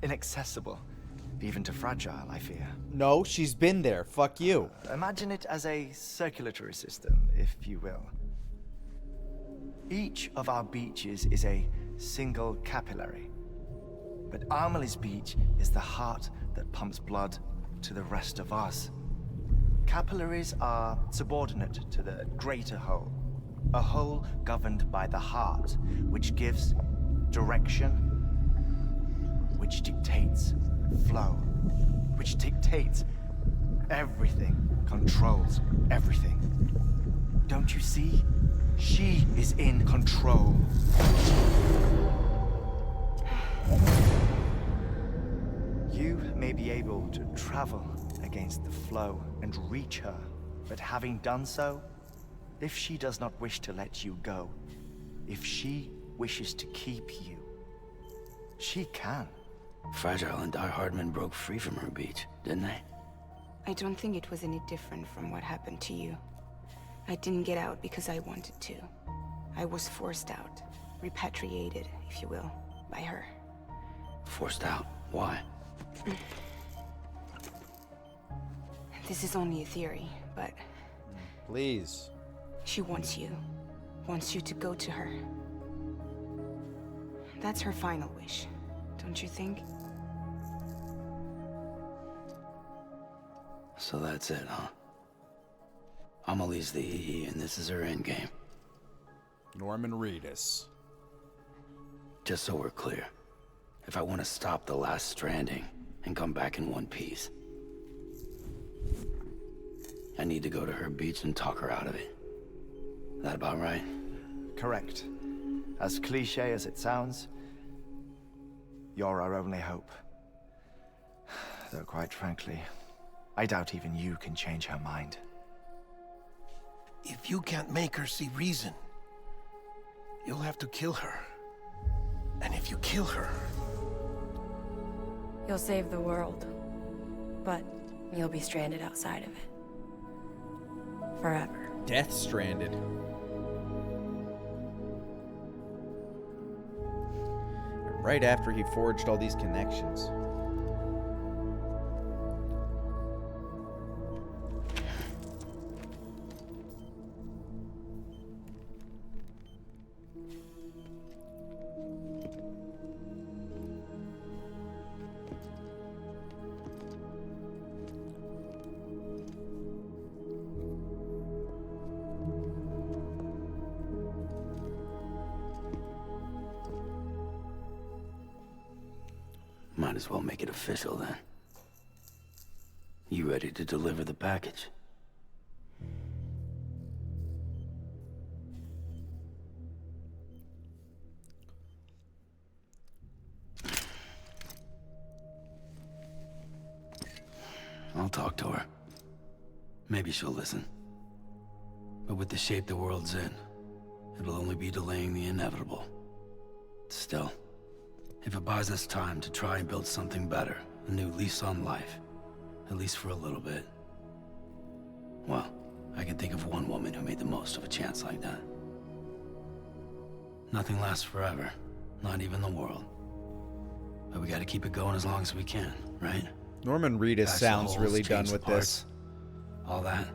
inaccessible. even too fragile, I fear. No, she's been there. Fuck you. Imagine it as a circulatory system, if you will. Each of our beaches is a single capillary. But Amelie's beach is the heart that pumps blood to the rest of us. Capillaries are subordinate to the greater whole. A whole governed by the heart, which gives direction, which dictates flow, which dictates everything, controls everything. Don't you see? She is in control. You may be able to travel against the flow and reach her, but having done so, if she does not wish to let you go, if she wishes to keep you, she can. Fragile and Die Hardman broke free from her beach, didn't they? I don't think it was any different from what happened to you. I didn't get out because I wanted to. I was forced out, repatriated, if you will, by her. Forced out? Why? This is only a theory, but... Please. She wants you to go to her. That's her final wish, don't you think? So that's it, huh? Amelie's the EE, and this is her endgame. Norman Reedus. Just so we're clear, if I want to stop the last Stranding and come back in one piece, I need to go to her beach and talk her out of it. That about right? Correct. As cliche as it sounds, you're our only hope. Though quite frankly, I doubt even you can change her mind. If you can't make her see reason, you'll have to kill her. And if you kill her... You'll save the world, but you'll be stranded outside of it. Forever. Death stranded. Right after he forged all these connections. Might as well make it official then. You ready to deliver the package? I'll talk to her. Maybe she'll listen. But with the shape the world's in, it'll only be delaying the inevitable. Still, if it buys us time to try and build something better, a new lease on life, at least for a little bit, well, I can think of one woman who made the most of a chance like that. Nothing lasts forever, not even the world. But we gotta keep it going as long as we can, right? Norman Reedus Patch the sounds holes, really change done with the parts, this. all that.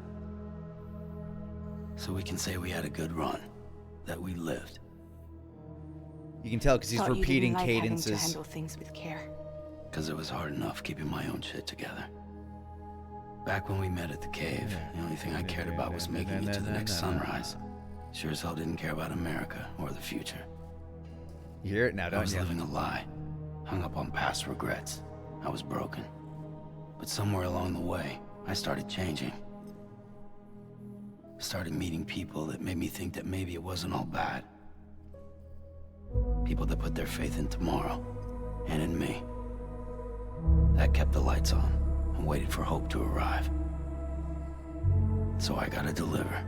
So we can say we had a good run, that we lived. You can tell because he's Thought you repeating didn't like having cadences. to handle things with care. Because it was hard enough keeping my own shit together. Back when we met at the cave, the only thing I cared about was making it to the next sunrise. Sure as hell didn't care about America or the future. You hear it now, I don't was you? living a lie, hung up on past regrets. I was broken. But somewhere along the way, I started changing. Started meeting people that made me think that maybe it wasn't all bad. People that put their faith in tomorrow, and in me. That kept the lights on, and waited for hope to arrive. So I gotta deliver,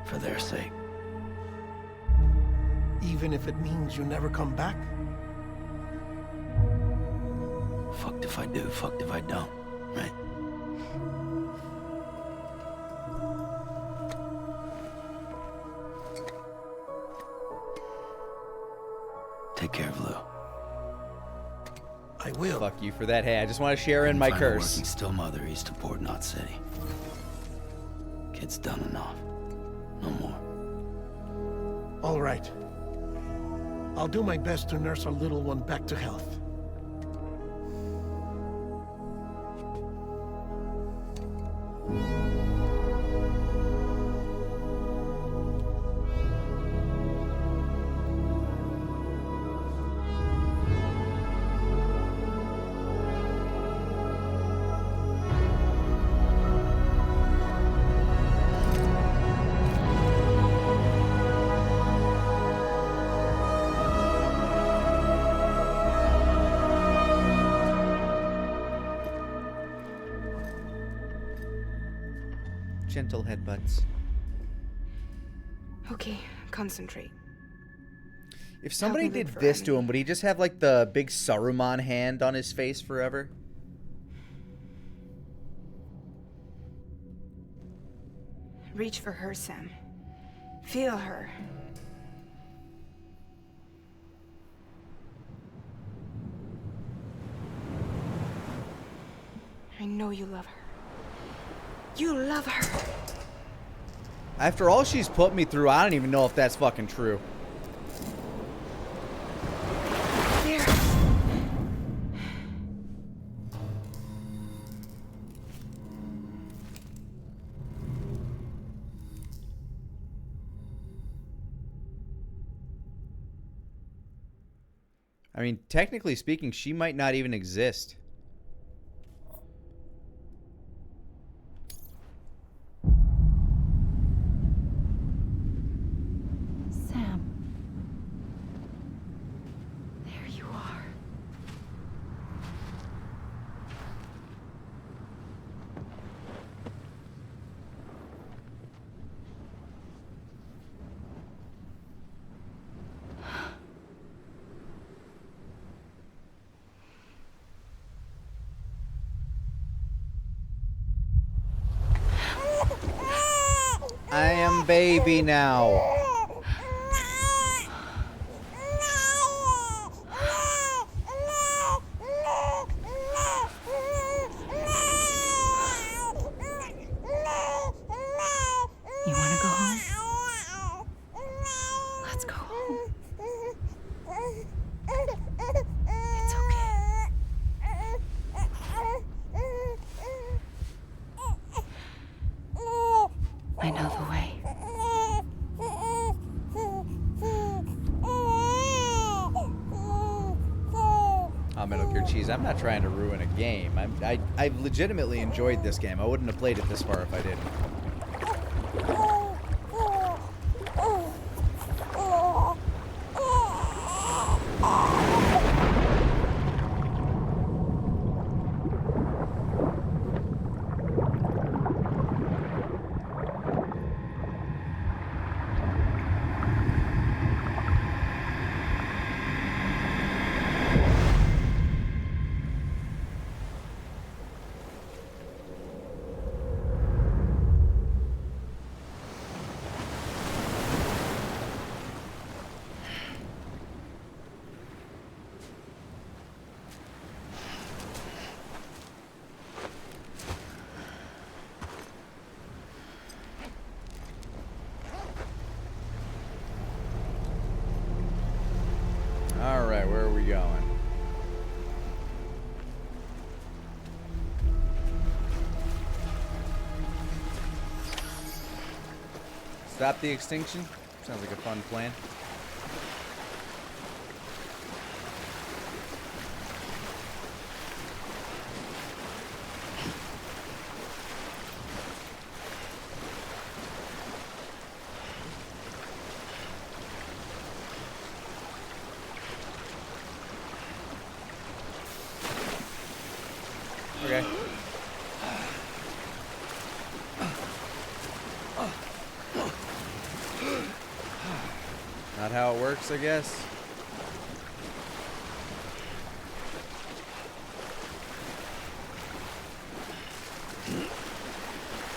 for their sake. Even if it means you never come back? Fucked if I do, fucked if I don't, right? Take care of Lou. I will. Fuck you for that. Hey, I just want to share in my Find a curse. working still mother east of Port Knot City. Kid's done enough. No more. All right. I'll do my best to nurse our little one back to health. Gentle headbutts. Okay, concentrate. If somebody Help me did look for this to Amelie. him, would he just have like the big Saruman hand on his face forever? Reach for her, Sam. Feel her. I know you love her. You love her. After all she's put me through, I don't even know if that's fucking true. There. I mean, technically speaking, she might not even exist. Sam. There you are. I am baby now. You want to go home? Let's go home. It's okay. I know the way. Oh, Metal Gear Cheese, I'm not trying to ruin a game. I've legitimately enjoyed this game. I wouldn't have played it this far if I didn't. Alright, where are we going? Stop the extinction? Sounds like a fun plan. Okay. Not how it works, I guess.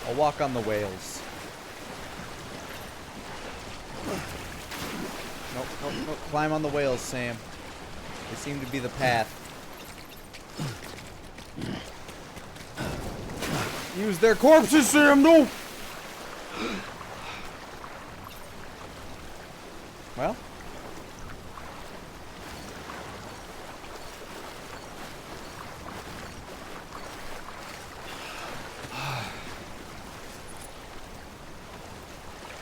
I'll walk on the whales. Nope, nope, nope. Climb on the whales, Sam. They seem to be the path. Use their corpses, Sam, no! Well.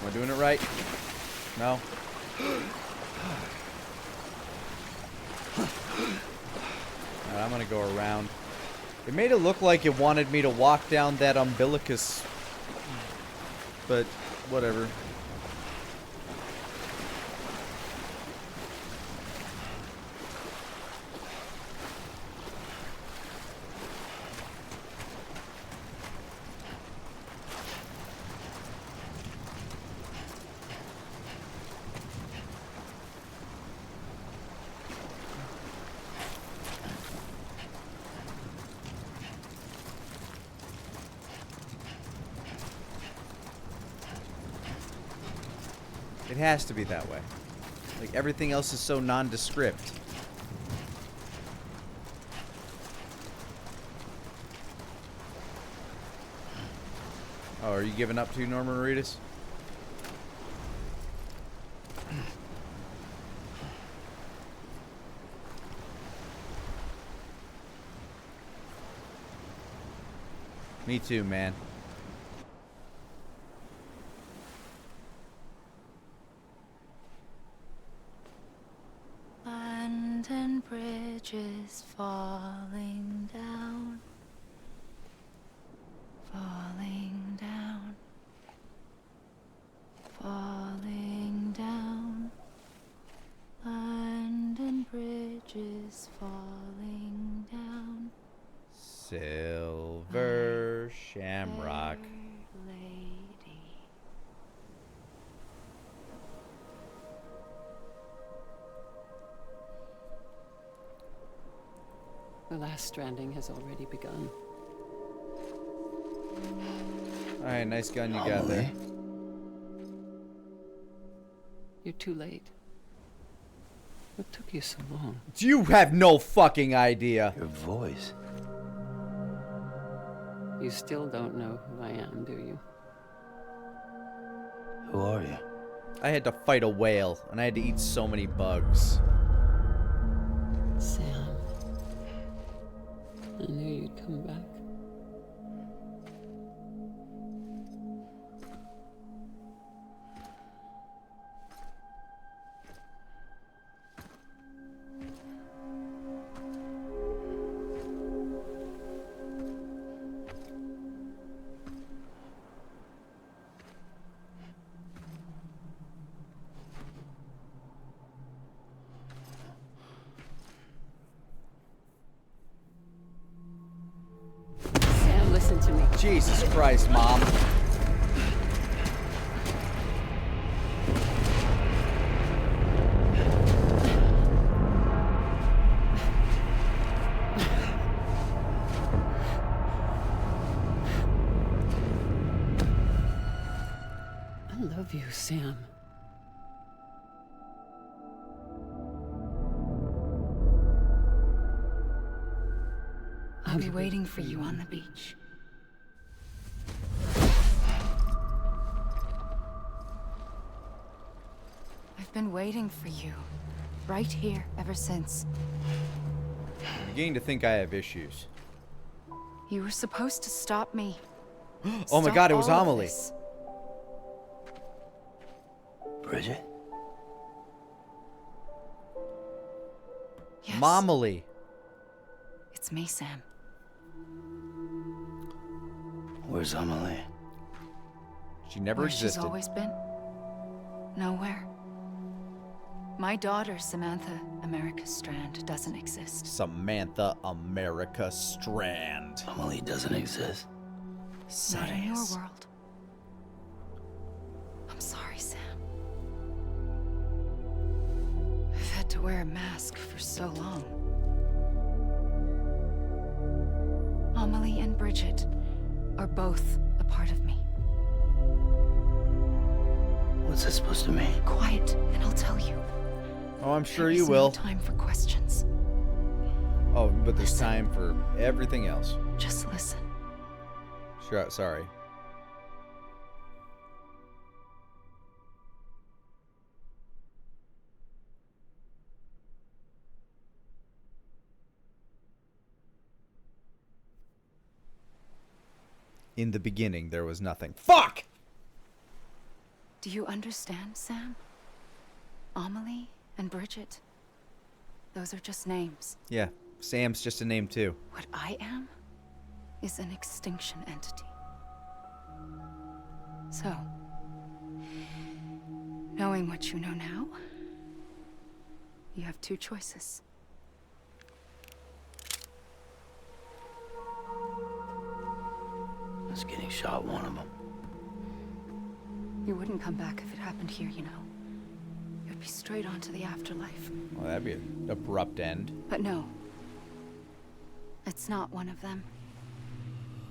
Am I doing it right? No. Alright, I'm gonna go around. It made it look like it wanted me to walk down that umbilicus. But, whatever. It has to be that way. Like, everything else is so nondescript. Oh, are you giving up to Norman Reedus? Me too, man. London Bridge is falling down. Falling down. Falling down. London Bridge is falling down. Silver Shamrock. The last stranding has already begun. Alright, nice gun you got there. You're too late. What took you so long? You have no fucking idea. Your voice. You still don't know who I am, do you? Who are you? I had to fight a whale, and I had to eat so many bugs. Sam. I knew you'd come back. Listen to me. Jesus Christ, Mom. I love you, Sam. I'll be waiting for you on the beach. I've been waiting for you, right here, ever since. I'm beginning to think I have issues. You were supposed to stop me. Oh my God, it was Amelie. Bridget? Yes. Amelie. It's me, Sam. Where's Amelie? She never Where existed. she's always been. Nowhere. My daughter, Samantha America Strand, doesn't exist. Samantha America Strand. Amelie doesn't exist. Not in your world. I'm sorry, Sam. I've had to wear a mask for so long. Amelie and Bridget are both a part of me. What's that supposed to mean? Quiet, and I'll tell you. Oh, I'm sure There you is will. No time for questions. Oh, but there's time for everything else. Just listen. Sure, sorry. In the beginning, there was nothing. Fuck! Do you understand, Sam? Amelie and Bridget. Those are just names. Yeah, Sam's just a name too. What I am is an extinction entity. So, knowing what you know now, you have two choices. Is getting shot one of them. You wouldn't come back if it happened here, you know. You'd be straight on to the afterlife. Well, that'd be an abrupt end. But no. It's not one of them.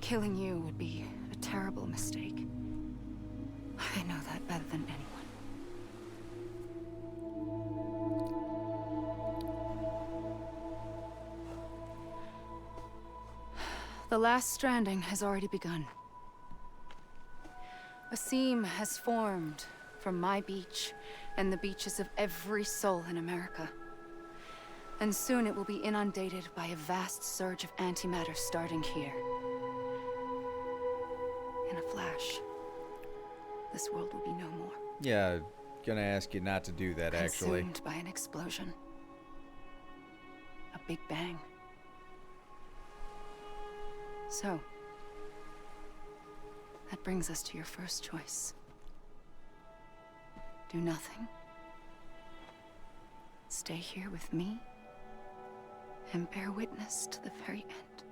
Killing you would be a terrible mistake. I know that better than anyone. The last stranding has already begun. A seam has formed from my beach and the beaches of every soul in America. And soon it will be inundated by a vast surge of antimatter starting here. In a flash, this world will be no more. Yeah, gonna ask you not to do that, actually. Consumed by an explosion. A big bang. So, that brings us to your first choice. Do nothing. Stay here with me and bear witness to the very end.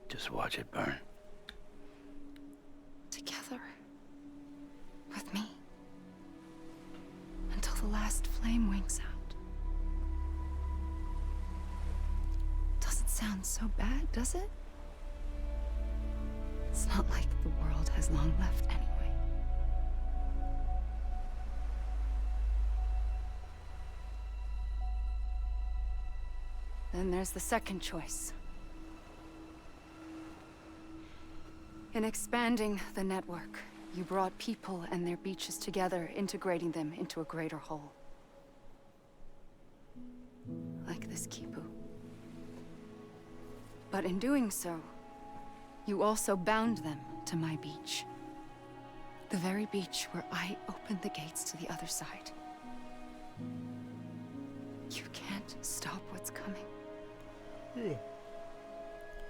Just watch it burn. Together. With me. Until the last flame winks out. Doesn't sound so bad, does it? It's not like the world has long left anyway. Then there's the second choice. In expanding the network, you brought people and their beaches together, integrating them into a greater whole. Like this Kipu. But in doing so, you also bound them to my beach. The very beach where I opened the gates to the other side. You can't stop what's coming.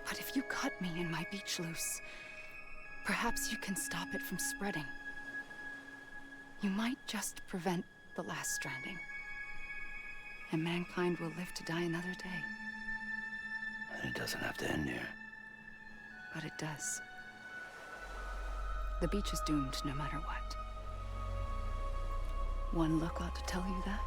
But if you cut me and my beach loose, perhaps you can stop it from spreading. You might just prevent the last stranding. And mankind will live to die another day. And it doesn't have to end here. But it does. The beach is doomed no matter what. One look ought to tell you that.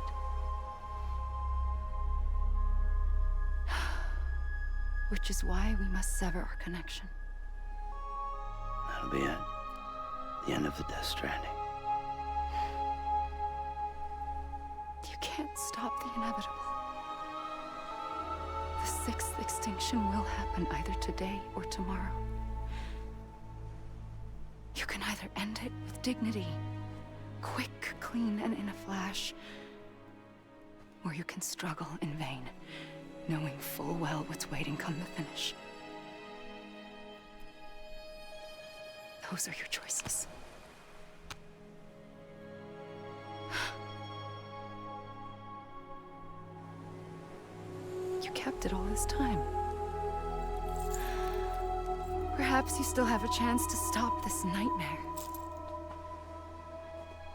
Which is why we must sever our connection. That'll be it. The end of the Death Stranding. You can't stop the inevitable. The sixth extinction will happen either today or tomorrow. You can either end it with dignity, quick, clean, and in a flash, or you can struggle in vain, knowing full well what's waiting come the finish. Those are your choices. You kept it all this time. Perhaps you still have a chance to stop this nightmare.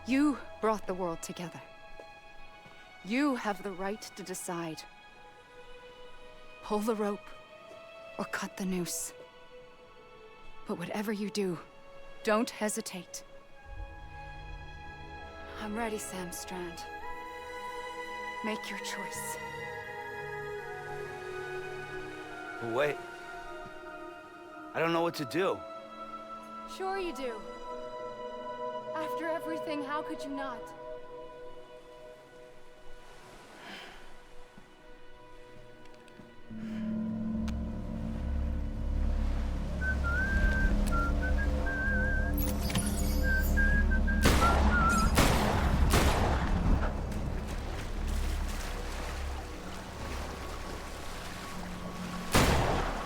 You brought the world together. You have the right to decide. Pull the rope or cut the noose. But whatever you do, don't hesitate. I'm ready, Sam Strand. Make your choice. But wait. I don't know what to do. Sure you do. After everything, how could you not?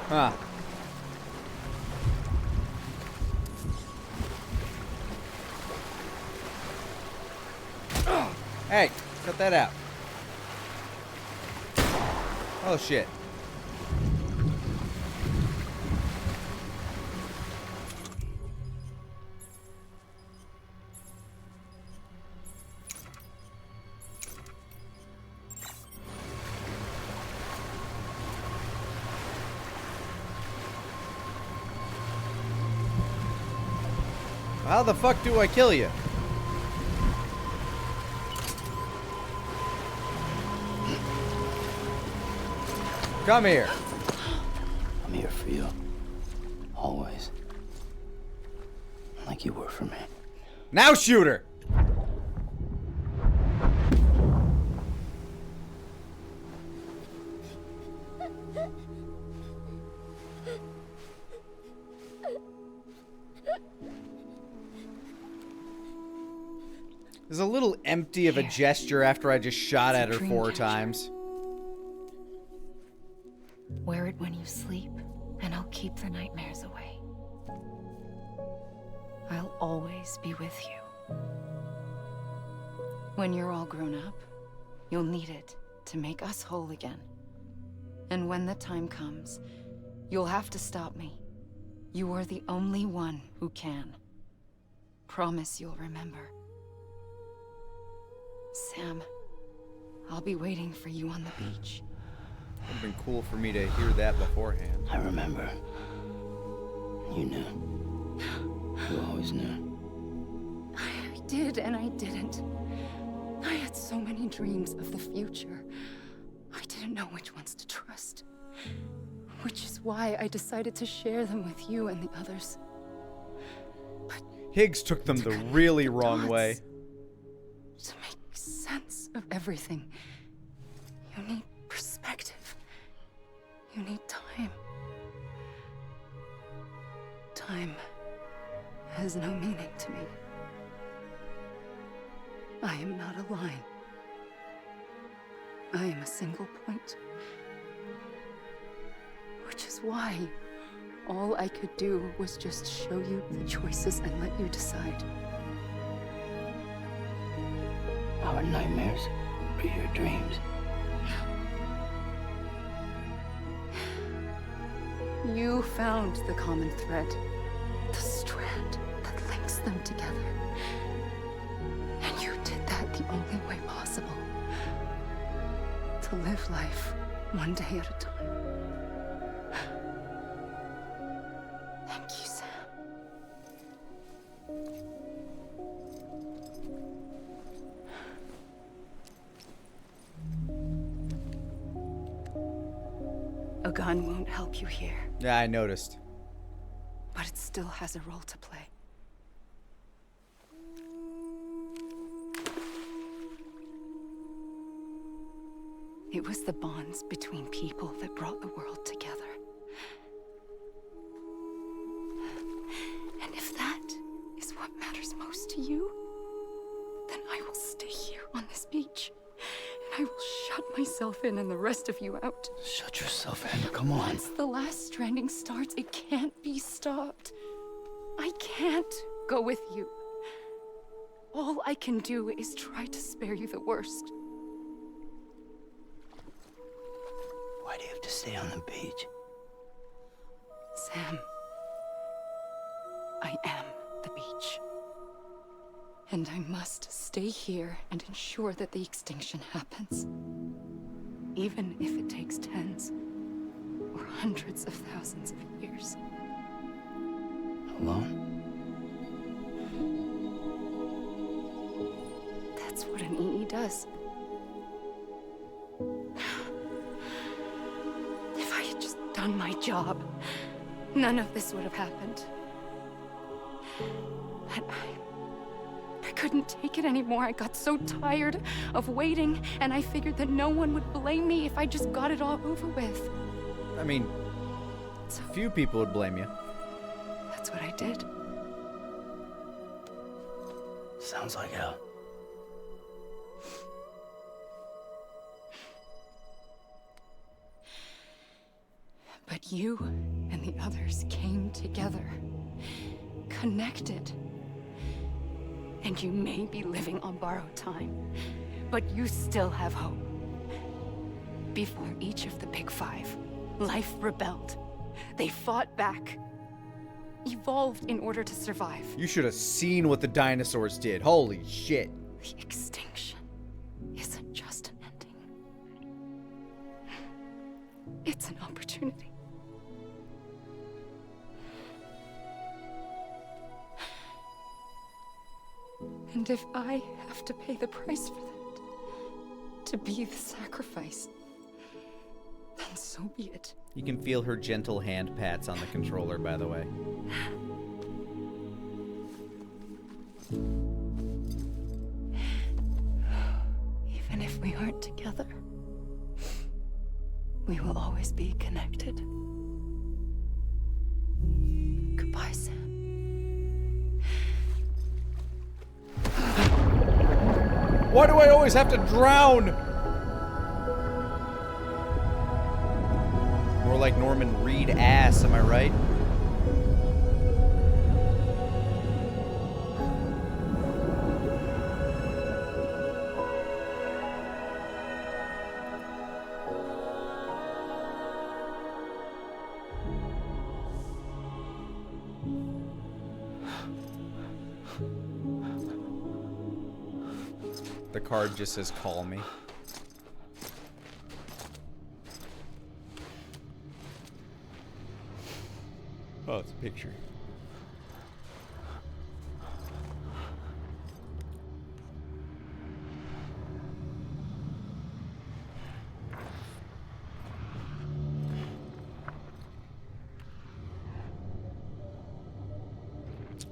Huh. Hey, cut that out. Oh shit. How the fuck do I kill you? Come here. I'm here for you. Always. Like you were for me. Now shoot her! It was a little empty of a gesture after I just shot at her 4 times. Wear it when you sleep, and I'll keep the nightmares away. I'll always be with you. When you're all grown up, you'll need it to make us whole again. And when the time comes, you'll have to stop me. You are the only one who can. Promise you'll remember. Sam, I'll be waiting for you on the beach. It would have been cool for me to hear that beforehand. I remember. You knew. You always knew. I did and I didn't. I had so many dreams of the future. I didn't know which ones to trust. Which is why I decided to share them with you and the others. Higgs took them the really wrong way. To make sense of everything, you need perspective. You need time. Time has no meaning to me. I am not a line. I am a single point. Which is why all I could do was just show you the choices and let you decide. Our nightmares are your dreams. You found the common thread, the strand that links them together. And you did that the only way possible. To live life one day at a time. Thank you, Sam. A gun won't help you here. Yeah, I noticed. But it still has a role to play. It was the bonds between people that brought the world together. And if that is what matters most to you, then I will stay here on this beach. And I will shut myself in and the rest of you out. Shut yourself in, come on. Once the last stranding starts, it can't be stopped. I can't go with you. All I can do is try to spare you the worst. Why do you have to stay on the beach? Sam, I am the beach. And I must stay here and ensure that the extinction happens. Even if it takes tens or hundreds of thousands of years. Alone? That's what an EE does. If I had just done my job, none of this would have happened. But I couldn't take it anymore. I got so tired of waiting, and I figured that no one would blame me if I just got it all over with. I mean, few people would blame you. That's what I did. Sounds like hell. But But you and the others came together, connected. And you may be living on borrowed time, but you still have hope. Before each of the Big Five, life rebelled. They fought back, evolved in order to survive. You should have seen what the dinosaurs did. Holy shit. The extinction isn't just an ending. It's an opportunity. And if I have to pay the price for that, to be the sacrifice, then so be it. You can feel her gentle hand pats on the controller, by the way. Even if we aren't together, we will always be connected. Goodbye, Sam. Why do I always have to drown? More like Norman Reed ass, am I right? The card just says, call me. Oh, it's a picture.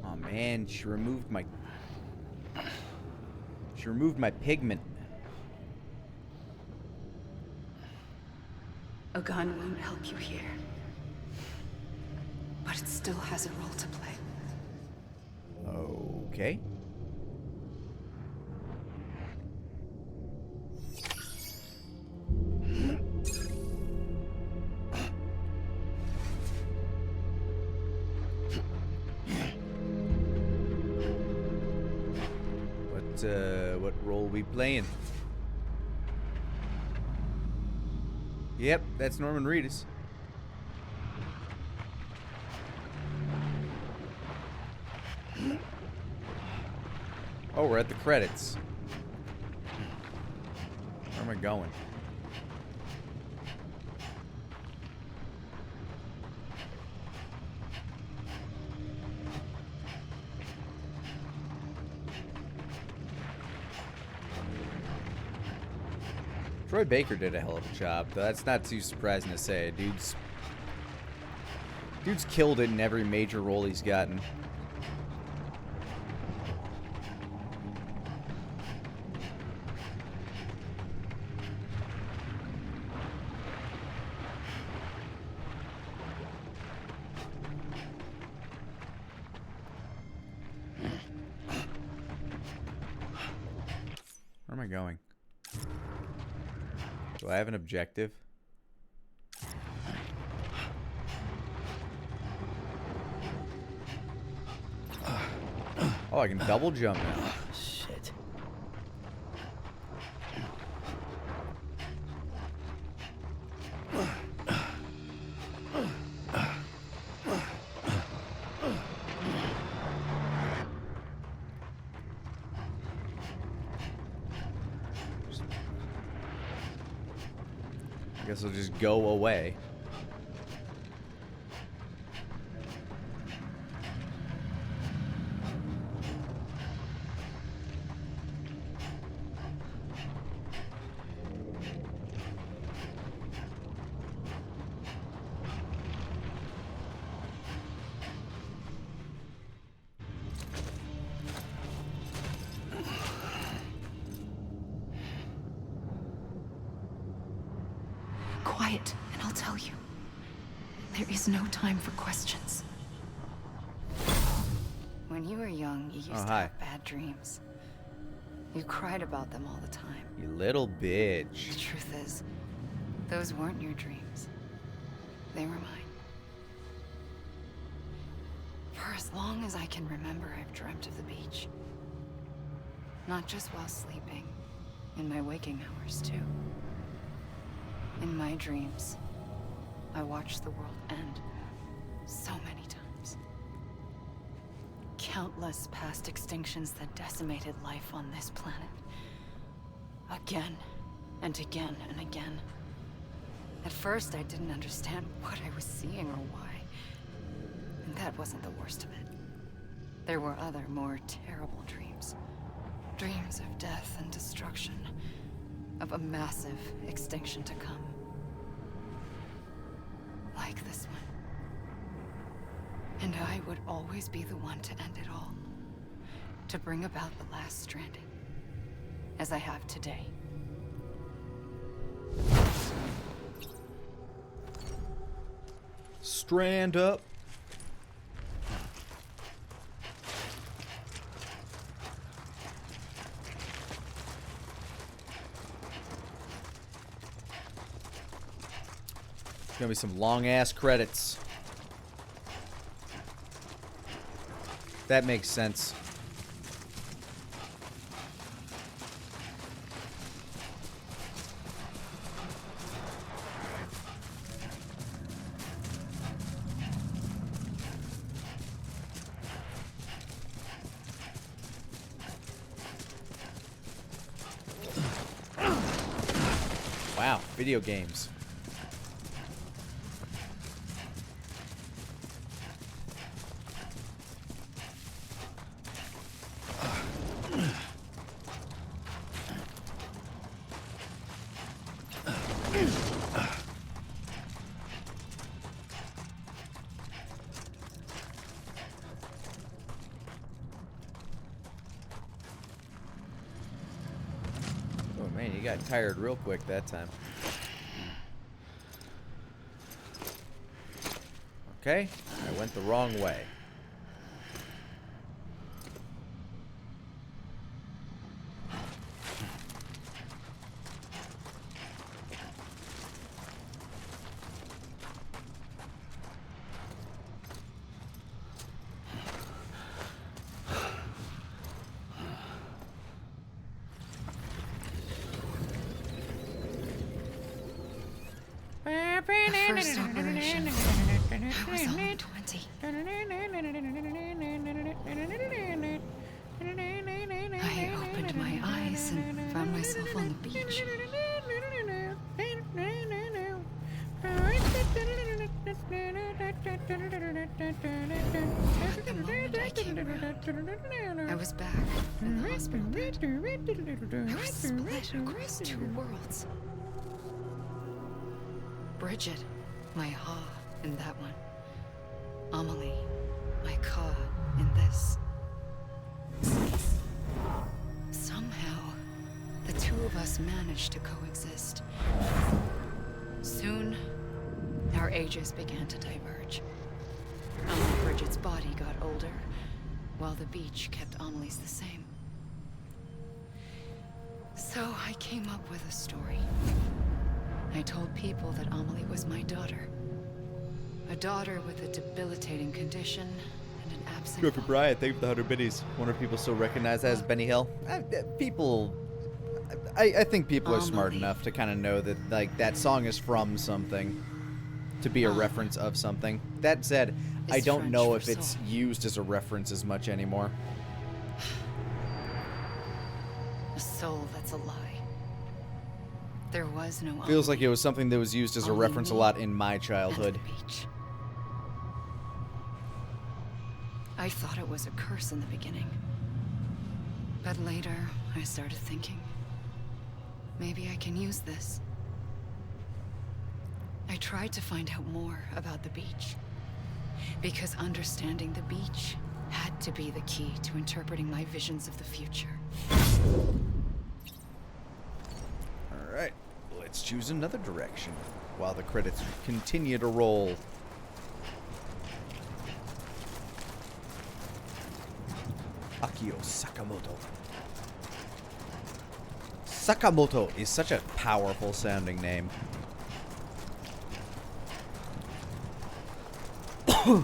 Oh man, she removed my pigment. A gun won't help you here, but it still has a role to play. Okay. What role are we playing? Yep, that's Norman Reedus. Oh, we're at the credits. Where am I going? Troy Baker did a hell of a job, though that's not too surprising to say. Dude's killed it in every major role he's gotten. Where am I going? Do I have an objective? Oh, I can double jump now. Shit. I guess I'll just go away. Quiet, and I'll tell you. There is no time for questions. When you were young, you used to have bad dreams. You cried about them all the time. You little bitch. The truth is, those weren't your dreams. They were mine. For as long as I can remember, I've dreamt of the beach. Not just while sleeping, in my waking hours too. In my dreams, I watched the world end so many times. Countless past extinctions that decimated life on this planet. Again, and again, and again. At first, I didn't understand what I was seeing or why. And that wasn't the worst of it. There were other, more terrible dreams. Dreams of death and destruction. Of a massive extinction to come. Like this one. And I would always be the one to end it all. To bring about the last stranding. As I have today. Strand up. Gonna be some long ass credits. That makes sense. Wow, video games. Oh man, you got tired real quick that time. Okay, I went the wrong way. The first operation, I was only 20. I opened my eyes and found myself on the beach. The moment I came around, I was back in the hospital bed. I was split across two worlds. Bridget, my Ha in that one. Amelie, my Ka in this. Somehow, the two of us managed to coexist. Soon, our ages began to diverge. Bridget's body got older, while the beach kept Amelie's the same. So I came up with a story. I told people that Amelie was my daughter. A daughter with a debilitating condition and an absent... Clifford Bryant, thank you for the 100 biddies. Wonder if people still recognize that as Benny Hill. I think people are smart enough to kind of know that like that song is from something, to be a reference of something. That said, I don't know if it's used as a reference as much anymore. A soul that's a lie. There was no Amelie. Feels like it was something that was used as a reference a lot in my childhood. I thought it was a curse in the beginning. But later, I started thinking, maybe I can use this. I tried to find out more about the beach. Because understanding the beach had to be the key to interpreting my visions of the future. Alright, let's choose another direction while the credits continue to roll. Akio Sakamoto. Sakamoto is such a powerful sounding name. You're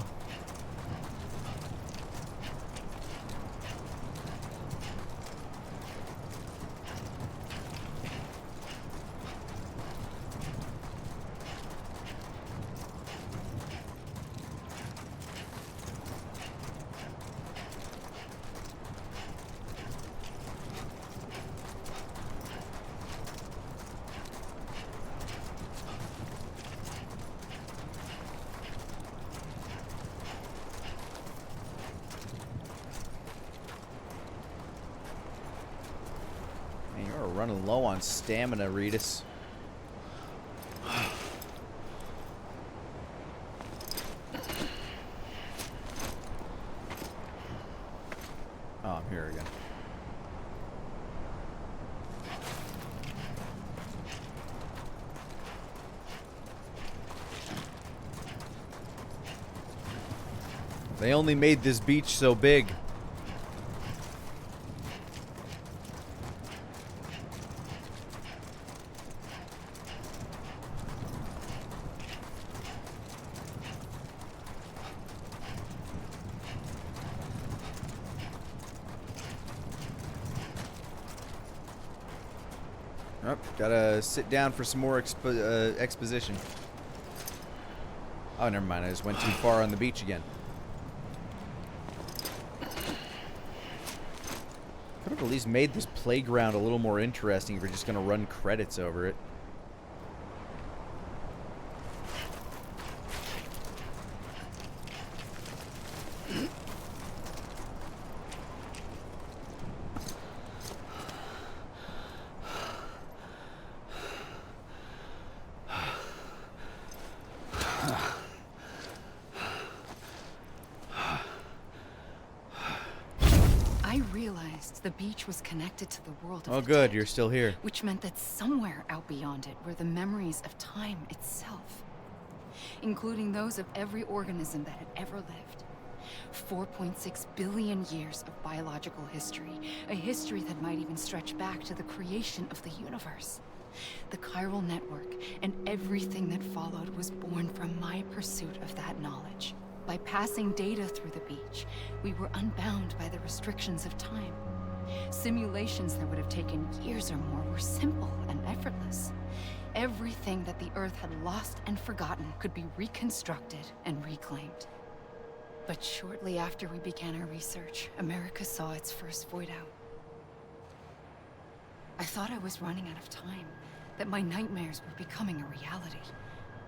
running low on stamina, Reedus. Oh, I'm here again. They only made this beach so big. Oh, gotta sit down for some more exposition. Oh, never mind. I just went too far on the beach again. Could have at least made this playground a little more interesting if we're just gonna run credits over it. The beach was connected to the world of Oh, the good, dead, you're still here. which meant that somewhere out beyond it were the memories of time itself, including those of every organism that had ever lived. 4.6 billion years of biological history, a history that might even stretch back to the creation of the universe. The chiral network and everything that followed was born from my pursuit of that knowledge. By passing data through the beach, we were unbound by the restrictions of time. Simulations that would have taken years or more were simple and effortless. Everything that the Earth had lost and forgotten could be reconstructed and reclaimed. But shortly after we began our research, America saw its first void out. I thought I was running out of time, that my nightmares were becoming a reality.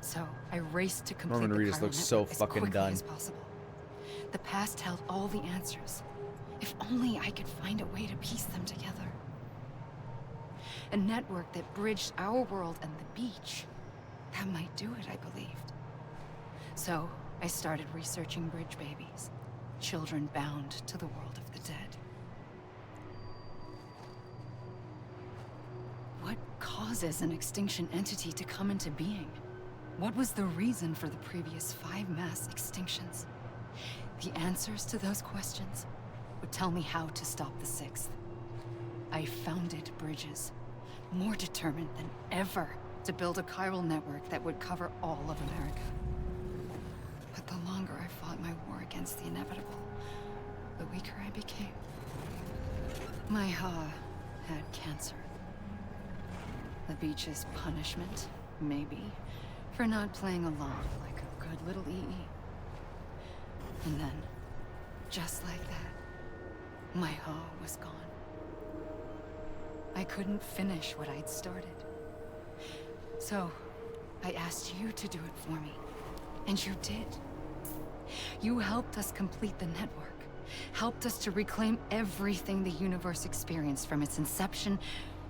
So I raced to complete Norman the Reedus chiral looks so network as fucking quickly done. as possible. The past held all the answers. If only I could find a way to piece them together. A network that bridged our world and the beach. That might do it, I believed. So I started researching bridge babies, children bound to the world of the dead. What causes an extinction entity to come into being? What was the reason for the previous 5 mass extinctions? The answers to those questions would tell me how to stop the 6th. I founded bridges, more determined than ever to build a chiral network that would cover all of America. But the longer I fought my war against the inevitable, the weaker I became. My Ha had cancer. The beach's punishment, maybe, for not playing along like a good little EE. And then, just like that, my Ha was gone. I couldn't finish what I'd started. So, I asked you to do it for me. And you did. You helped us complete the network. Helped us to reclaim everything the universe experienced from its inception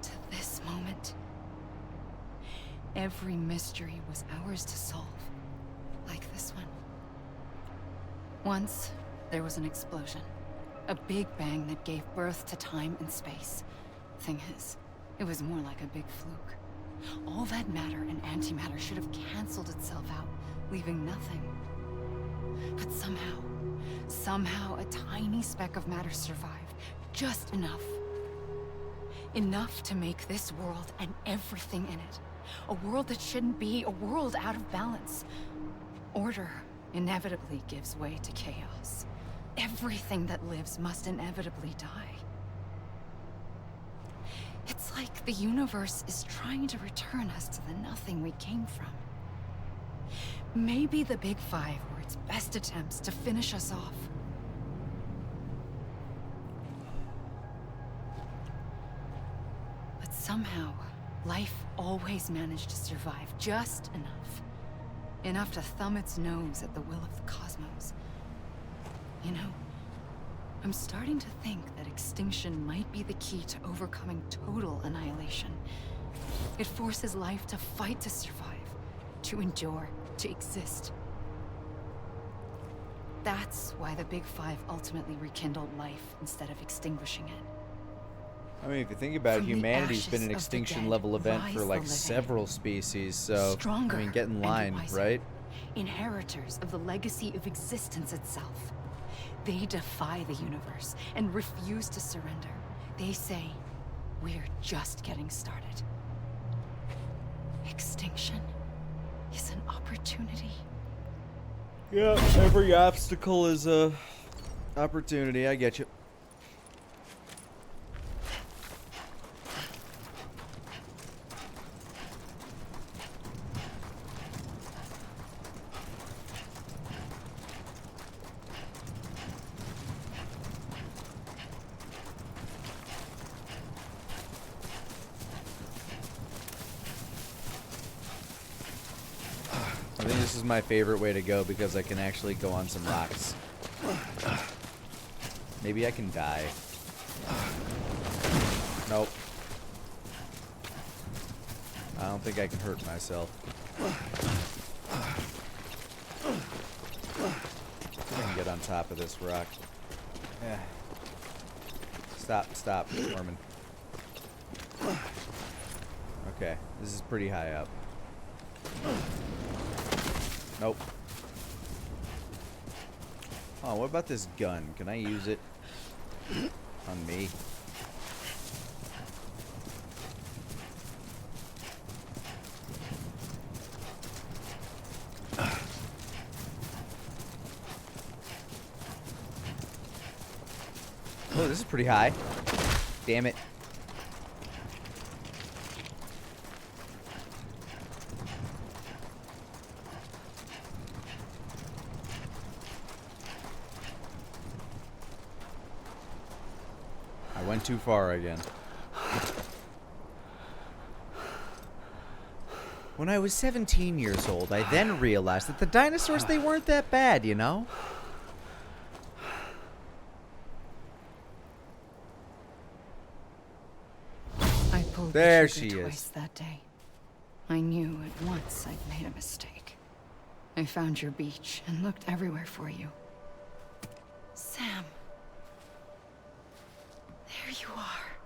to this moment. Every mystery was ours to solve. Like this one. Once, there was an explosion. A big bang that gave birth to time and space. Thing is, it was more like a big fluke. All that matter and antimatter should have canceled itself out, leaving nothing. But somehow a tiny speck of matter survived. Just enough. Enough to make this world and everything in it. A world that shouldn't be, a world out of balance. Order inevitably gives way to chaos. Everything that lives must inevitably die. It's like the universe is trying to return us to the nothing we came from. Maybe the Big Five were its best attempts to finish us off. But somehow, life always managed to survive just enough. Enough to thumb its nose at the will of the cosmos. You know, I'm starting to think that extinction might be the key to overcoming total annihilation. It forces life to fight to survive, to endure, to exist. That's why the Big Five ultimately rekindled life instead of extinguishing it. I mean, if you think about it, From the humanity's been ashes an of the extinction dead level event rise for the like living. several species, so Stronger I mean, get in and line, wiser. right? Inheritors of the legacy of existence itself. They defy the universe and refuse to surrender. They say, we're just getting started. Extinction is an opportunity. Yeah, every obstacle is a opportunity. I get you. I think this is my favorite way to go because I can actually go on some rocks. Maybe I can die. Nope. I don't think I can hurt myself. I can get on top of this rock. Yeah. Stop, Norman. Okay, this is pretty high up. Nope. Oh, what about this gun? Can I use it on me? Oh, this is pretty high. Damn it. I went too far again. When I was 17 years old, I then realized that the dinosaurs, they weren't that bad, you know? I pulled There the she trigger is. twice that day. I knew at once I'd made a mistake. I found your beach and looked everywhere for you. Sam. There you are.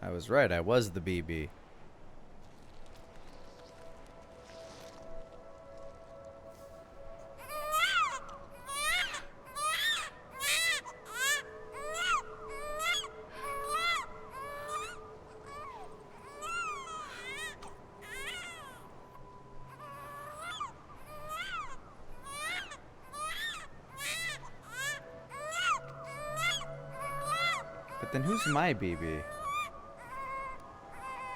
I was right, I was the BB. But then who's my BB?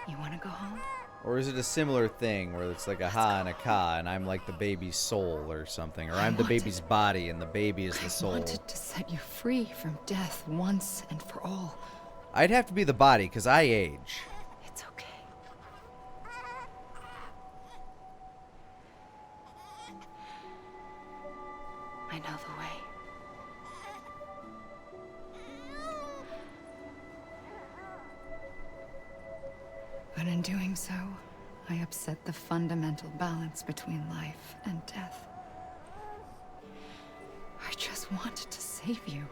You want to go home? Or is it a similar thing where it's like a ha and a ka and I'm like the baby's soul or something? Or I'm the baby's body and the baby is the soul? I wanted to set you free from death once and for all. I'd have to be the body because I age. It's okay. I know the way. But in doing so, I upset the fundamental balance between life and death. I just wanted to save you.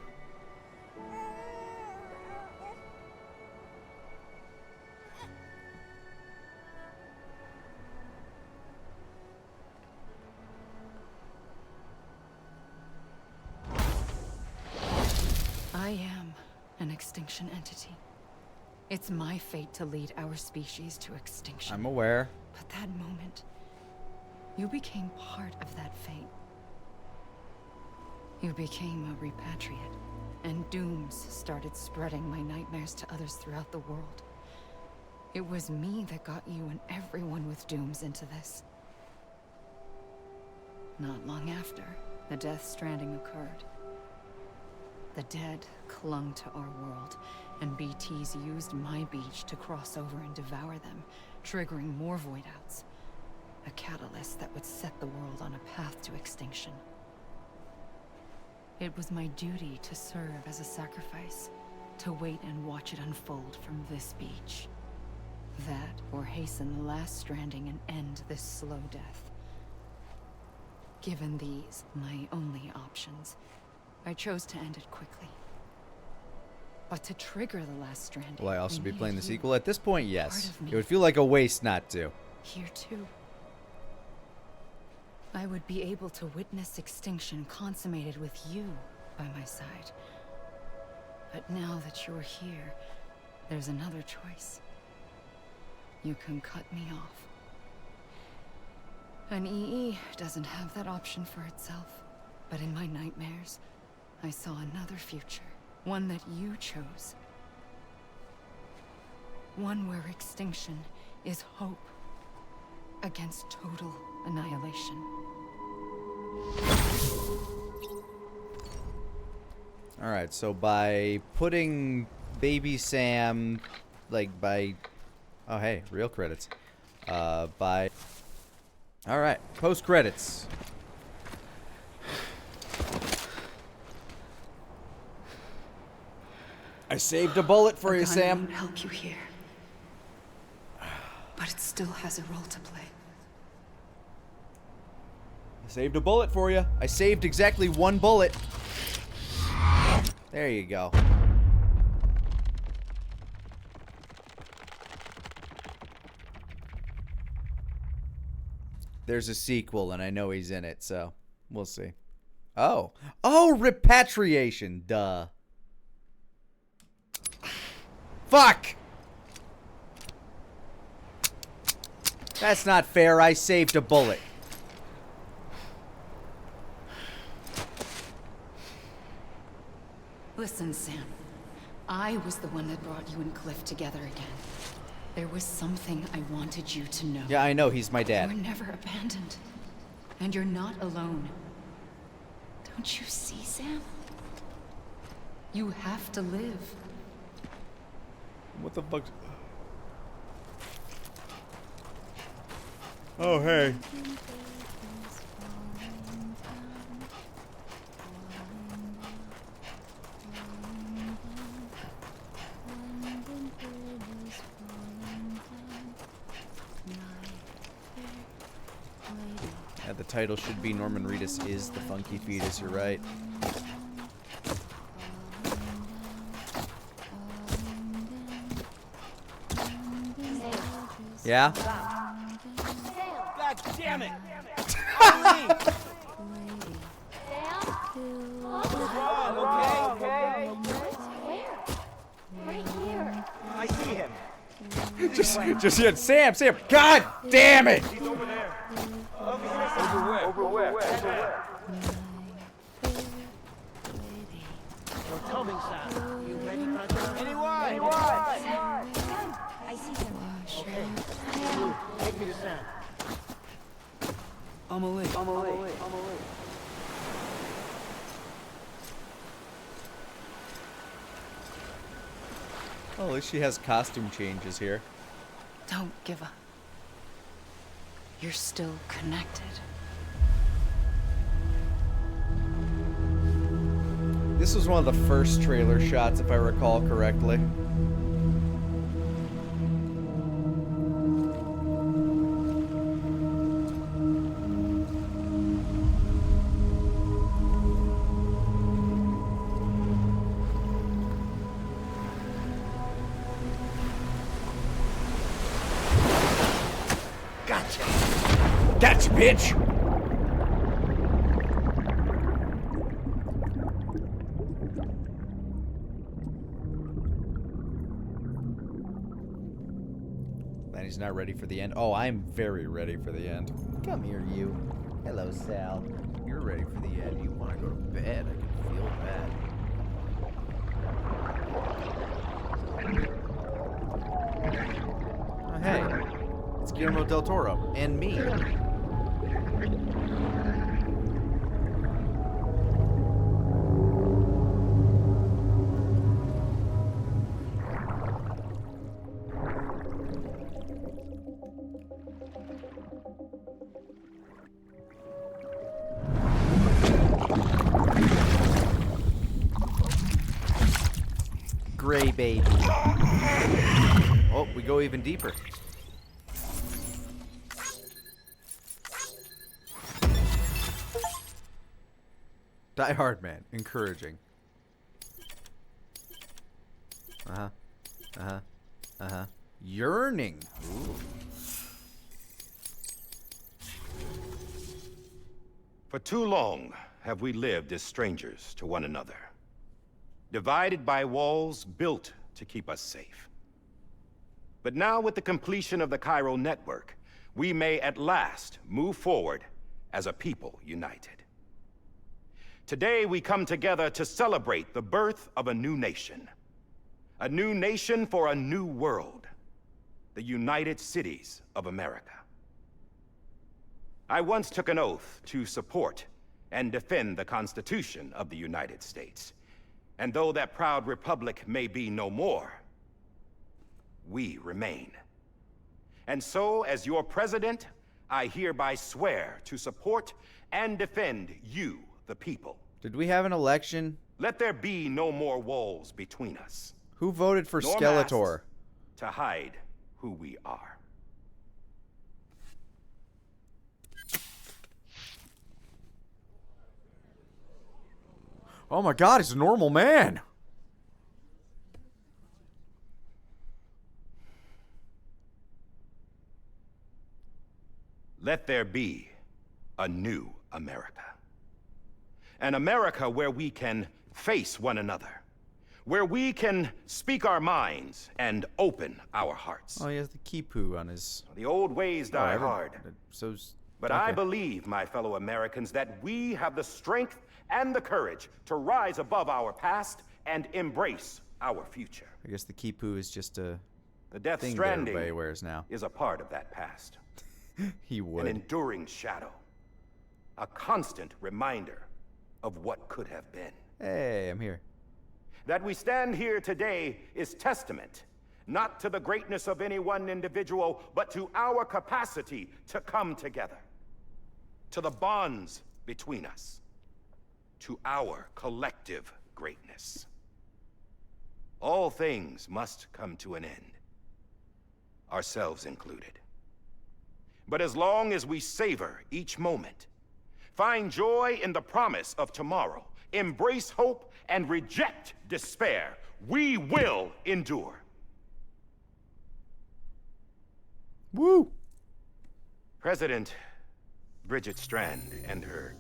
an extinction entity. It's my fate to lead our species to extinction. I'm aware. But that moment, you became part of that fate. You became a repatriate, and dooms started spreading my nightmares to others throughout the world. It was me that got you and everyone with dooms into this. Not long after, the Death Stranding occurred. The dead clung to our world, and BTs used my beach to cross over and devour them, triggering more void outs. A catalyst that would set the world on a path to extinction. It was my duty to serve as a sacrifice, to wait and watch it unfold from this beach. That, or hasten the last stranding and end this slow death. Given these, my only options, I chose to end it quickly. But to trigger the last stranding... Will I also be playing the you, sequel? At this point, yes. part of me. It would feel like a waste not to. Here too. I would be able to witness extinction consummated with you by my side. But now that you're here, there's another choice. You can cut me off. An EE doesn't have that option for itself. But in my nightmares, I saw another future. One that you chose. One where extinction is hope against total annihilation. Alright, so by putting Baby Sam, like by... Oh, hey, real credits. Alright, post-credits. I saved a bullet for you, Sam. Won't help you here. But it still has a role to play. I saved a bullet for you. I saved exactly one bullet. There you go. There's a sequel, and I know he's in it, so we'll see. Oh. Oh, repatriation. Duh. Fuck! That's not fair. I saved a bullet. Listen, Sam. I was the one that brought you and Cliff together again. There was something I wanted you to know. Yeah, I know. He's my dad. You were never abandoned. And you're not alone. Don't you see, Sam? You have to live. What the fuck? Oh, hey. Yeah, the title should be Norman Reedus is the Funky Fetus, you're right. Yeah? God damn it! Amelie! Okay? Right here. I see him. Just yet, Sam! God damn it! He's over there. Over where? Don't tell me, Sam. You ready, Contra? Anyone? I see him. Okay. Take me to Sam. Amelie. Oh, at least she has costume changes here. Don't give up. You're still connected. This was one of the first trailer shots, if I recall correctly. Gotcha, bitch! he's not ready for the end. Oh, I'm very ready for the end. Come here, you. Hello, Sal. You're ready for the end. You want to go to bed. I can feel that. Oh, hey. It's Guillermo del Toro. And me. Gray baby. Oh, we go even deeper. Die Hard Man, encouraging. Yearning. Ooh. For too long have we lived as strangers to one another, divided by walls built to keep us safe. But now, with the completion of the chiral network, we may at last move forward as a people united. Today, we come together to celebrate the birth of a new nation for a new world, the United Cities of America. I once took an oath to support and defend the Constitution of the United States. And though that proud republic may be no more, we remain. And so, as your president, I hereby swear to support and defend you, the people. Did we have an election? Let there be no more walls between us. Who voted for nor Skeletor? masks to hide who we are. Oh my God, he's a normal man. Let there be a new America. An America where we can face one another. Where we can speak our minds and open our hearts. Oh, he has the Kipu on his... The old ways die hard. But okay. I believe, my fellow Americans, that we have the strength and the courage to rise above our past and embrace our future. I guess the Kipu is just a The Death thing that Stranding everybody wears now. is a part of that past. He would. An enduring shadow. A constant reminder of what could have been. Hey, I'm here. That we stand here today is testament, not to the greatness of any one individual, but to our capacity to come together. To the bonds between us. To our collective greatness. All things must come to an end, ourselves included. But as long as we savor each moment, find joy in the promise of tomorrow, embrace hope, and reject despair, we will endure. Woo! President Bridget Strand and her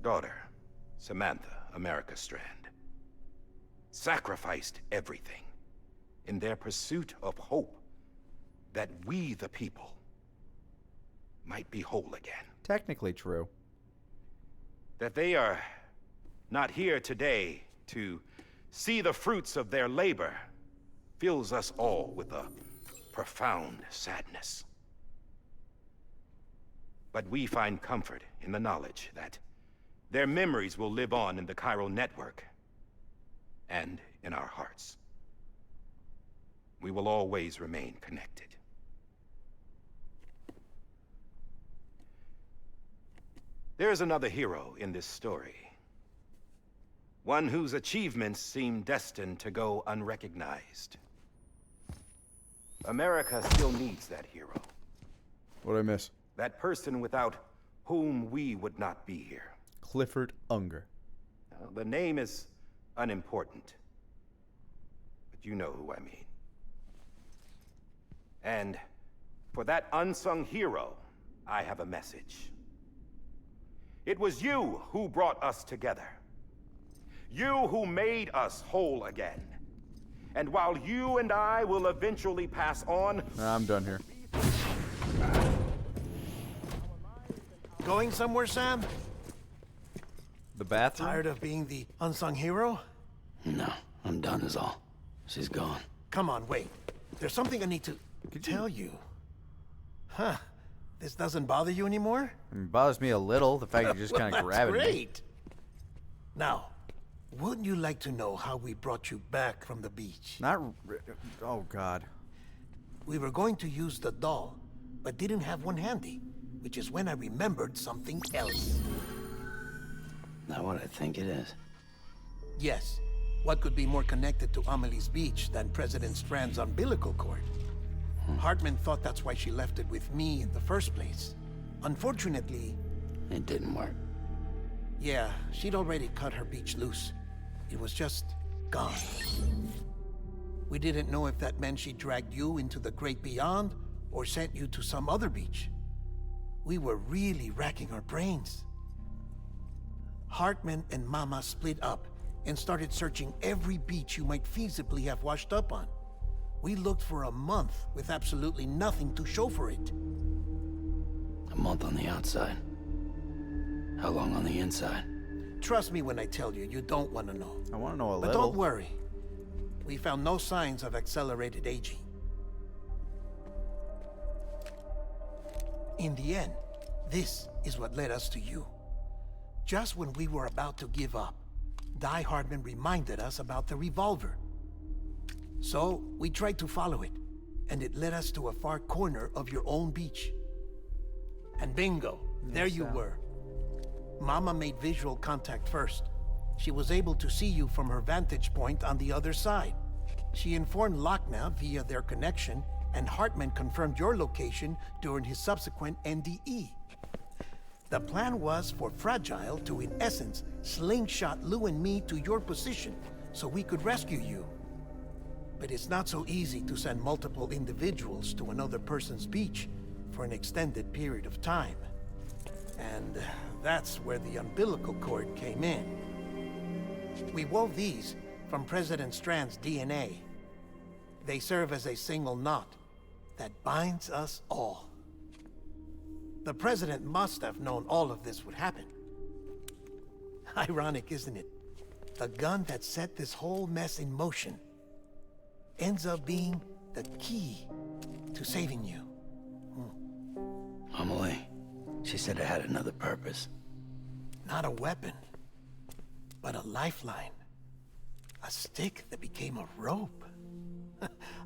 daughter, Samantha America Strand, sacrificed everything in their pursuit of hope that we, the people, might be whole again. Technically true. That they are not here today to see the fruits of their labor fills us all with a profound sadness. But we find comfort in the knowledge that their memories will live on in the chiral network and in our hearts. We will always remain connected. There's another hero in this story. One whose achievements seem destined to go unrecognized. America still needs that hero. What'd I miss? That person without whom we would not be here. Clifford Unger. The name is unimportant, but you know who I mean. And for that unsung hero, I have a message. It was you who brought us together. You who made us whole again. And while you and I will eventually pass on, I'm done here. Going somewhere, Sam? The bathroom? Tired of being the unsung hero? No, I'm done is all. She's gone. Come on, wait. There's something I need to tell you. Huh. This doesn't bother you anymore? It bothers me a little, the fact you're just kind of grabbing That's me. great. Now, wouldn't you like to know how we brought you back from the beach? Oh, God. We were going to use the doll, but didn't have one handy, which is when I remembered something else. Not what I think it is. Yes. What could be more connected to Amelie's beach than President Strand's umbilical cord? Hartman thought that's why she left it with me in the first place. Unfortunately... It didn't work. Yeah, she'd already cut her beach loose. It was just gone. We didn't know if that meant she dragged you into the great beyond or sent you to some other beach. We were really racking our brains. Hartman and Mama split up and started searching every beach you might feasibly have washed up on. We looked for a month with absolutely nothing to show for it. A month on the outside. How long on the inside? Trust me when I tell you, you don't want to know. I want to know a But little. don't worry. We found no signs of accelerated aging. In the end, this is what led us to you. Just when we were about to give up, Die Hardman reminded us about the revolver. So, we tried to follow it, and it led us to a far corner of your own beach. And bingo, there you were. Mama made visual contact first. She was able to see you from her vantage point on the other side. She informed Lochna via their connection, and Hartman confirmed your location during his subsequent NDE. The plan was for Fragile to, in essence, slingshot Lou and me to your position so we could rescue you. But it's not so easy to send multiple individuals to another person's beach for an extended period of time. And that's where the umbilical cord came in. We wove these from President Strand's DNA. They serve as a single knot that binds us all. The President must have known all of this would happen. Ironic, isn't it? The gun that set this whole mess in motion ends up being the key to saving you. Amelie, she said it had another purpose. Not a weapon, but a lifeline. A stick that became a rope.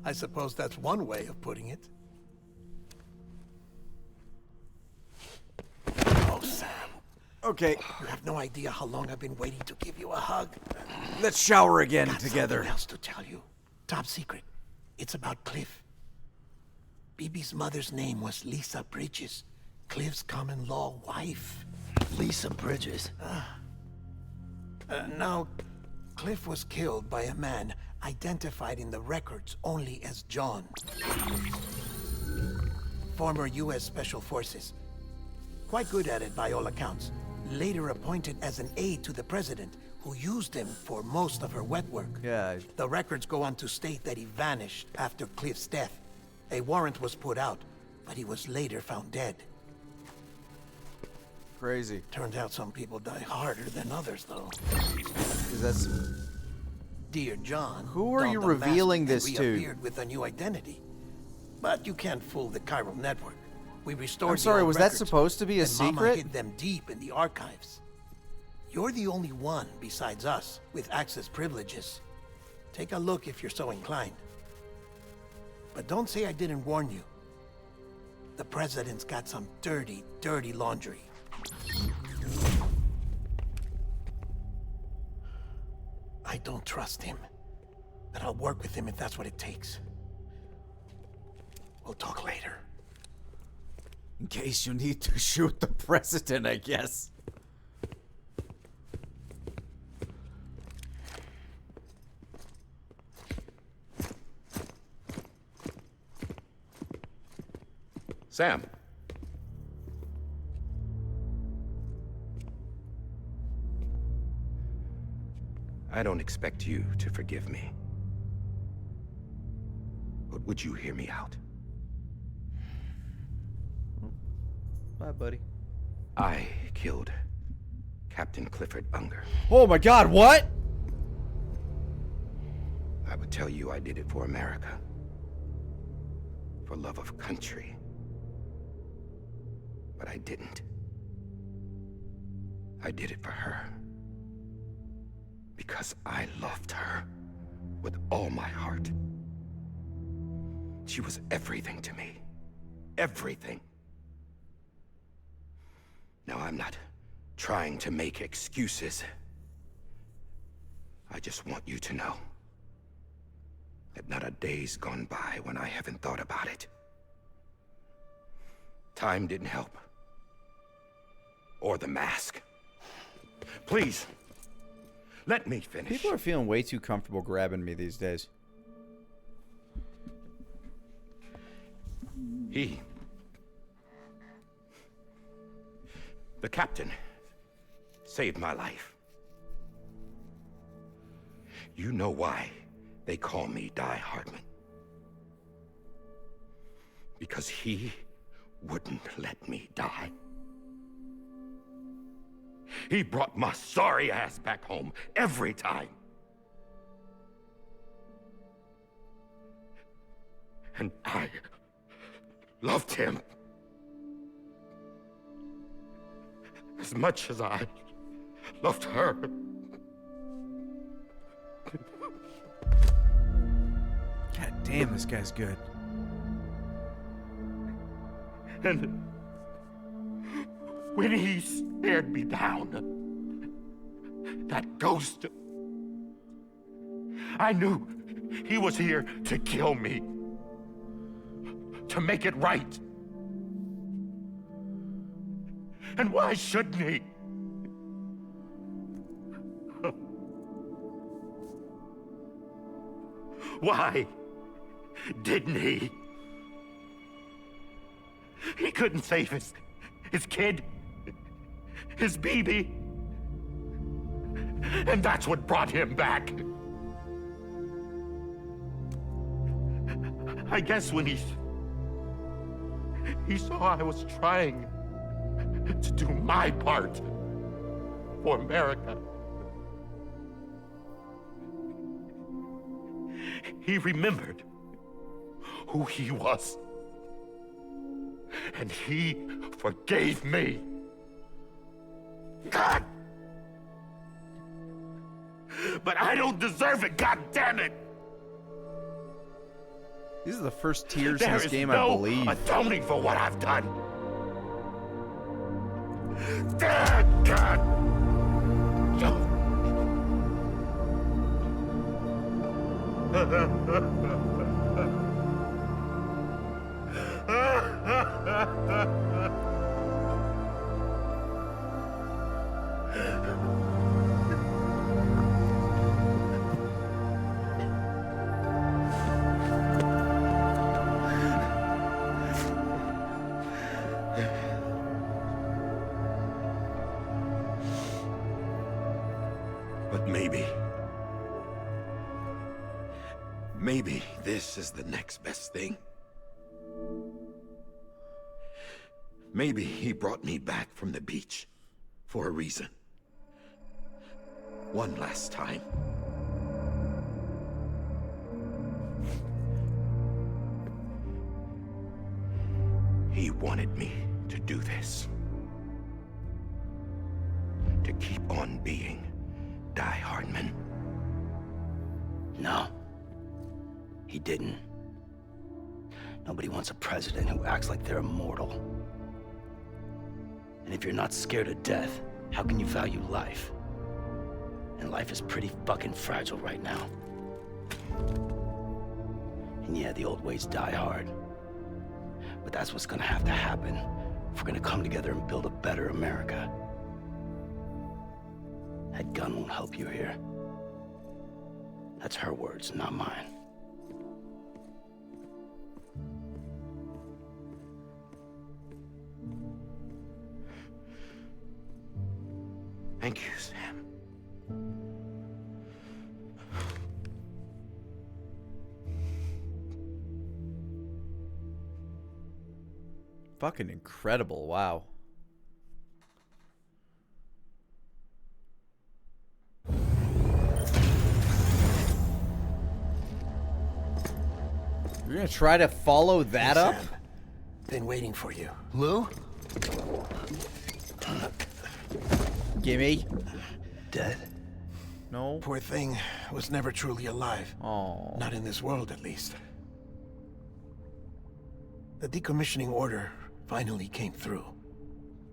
I suppose that's one way of putting it. Oh, Sam. Okay. You have no idea how long I've been waiting to give you a hug. Let's shower again Got together. Something else to tell you. Top secret. It's about Cliff. BB's mother's name was Lisa Bridges, Cliff's common-law wife. Lisa Bridges? Now, Cliff was killed by a man identified in the records only as John. Former U.S. Special Forces. Quite good at it by all accounts. Later appointed as an aide to the president, who used him for most of her wet work. Yeah. The records go on to state that he vanished after Cliff's death. A warrant was put out, but he was later found dead. Crazy. Turns out some people die harder than others, though. Because that's... Dear John, Who are donned you the mask revealing and this to? reappeared with a new identity. But you can't fool the chiral network. We restored I'm sorry, the old was that records, supposed to be a and Mama secret? hid them deep in the archives. You're the only one besides us with access privileges. Take a look if you're so inclined. But don't say I didn't warn you. The president's got some dirty, dirty laundry. I don't trust him, but I'll work with him if that's what it takes. We'll talk later. In case you need to shoot the president, I guess. Sam. I don't expect you to forgive me. But would you hear me out? Bye, buddy. I killed Captain Clifford Unger. Oh my God, what? I would tell you I did it for America. For love of country. But I didn't. I did it for her. Because I loved her with all my heart. She was everything to me. Everything. Now, I'm not trying to make excuses. I just want you to know that not a day's gone by when I haven't thought about it. Time didn't help. Or the mask. Please, let me finish. People are feeling way too comfortable grabbing me these days. The captain, saved my life. You know why they call me Die Hardman. Because he wouldn't let me die. He brought my sorry ass back home every time. And I loved him as much as I loved her. God damn, this guy's good. And when he stared me down, that ghost, I knew he was here to kill me, to make it right. And why shouldn't he? Why didn't he? He couldn't save his kid, his baby. And that's what brought him back. I guess when he saw I was trying to do my part for America, he remembered who he was. And he forgave me. God! But I don't deserve it, god damn it! These are the first tears in this game, I believe. There is no atoning for what I've done. God! But maybe this is the next best thing. Maybe he brought me back from the beach for a reason. One last time. He wanted me to do this. To keep on being Die Hardman. No. He didn't. Nobody wants a president who acts like they're immortal. And if you're not scared of death, how can you value life? And life is pretty fucking fragile right now. And yeah, the old ways die hard. But that's what's gonna have to happen if we're gonna come together and build a better America. That gun won't help you here. That's her words, not mine. Thank you, Sam. Fucking incredible. Wow. You're gonna try to follow that up? Sam, been waiting for you. Lou? Gimme. Dead? No. Poor thing was never truly alive. Oh. Not in this world, at least. The decommissioning order finally came through.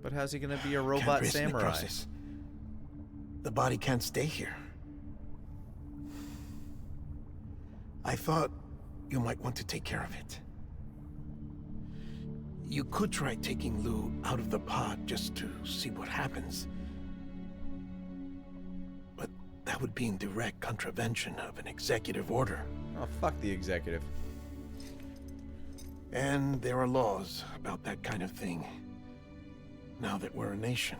But how's he gonna be a Can't robot risk the samurai? process. The body can't stay here. I thought you might want to take care of it. You could try taking Lou out of the pod just to see what happens. But that would be in direct contravention of an executive order. Oh, fuck the executive. And there are laws about that kind of thing, now that we're a nation.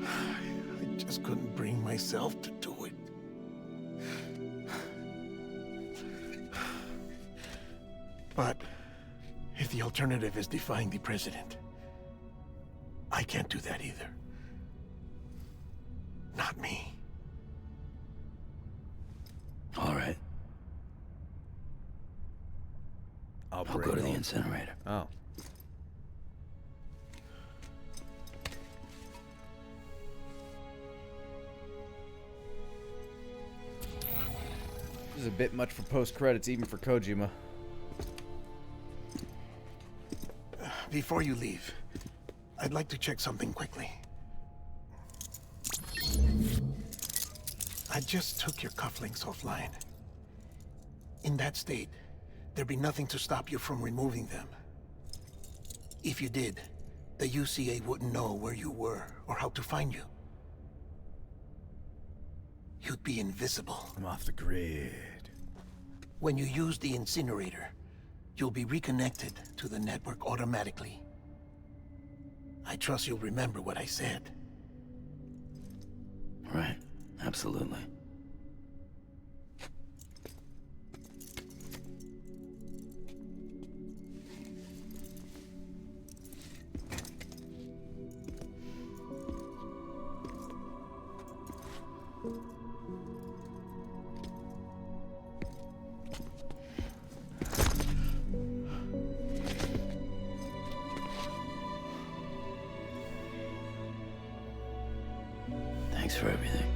I just couldn't bring myself to do it. But if the alternative is defying the president, I can't do that either. Not me. All right. I'll go to the incinerator. Oh. This is a bit much for post-credits, even for Kojima. Before you leave, I'd like to check something quickly. I just took your cufflinks offline. In that state, there'd be nothing to stop you from removing them. If you did, the UCA wouldn't know where you were or how to find you. You'd be invisible. I'm off the grid. When you use the incinerator, you'll be reconnected to the network automatically. I trust you'll remember what I said. Right. Absolutely. Thanks for everything.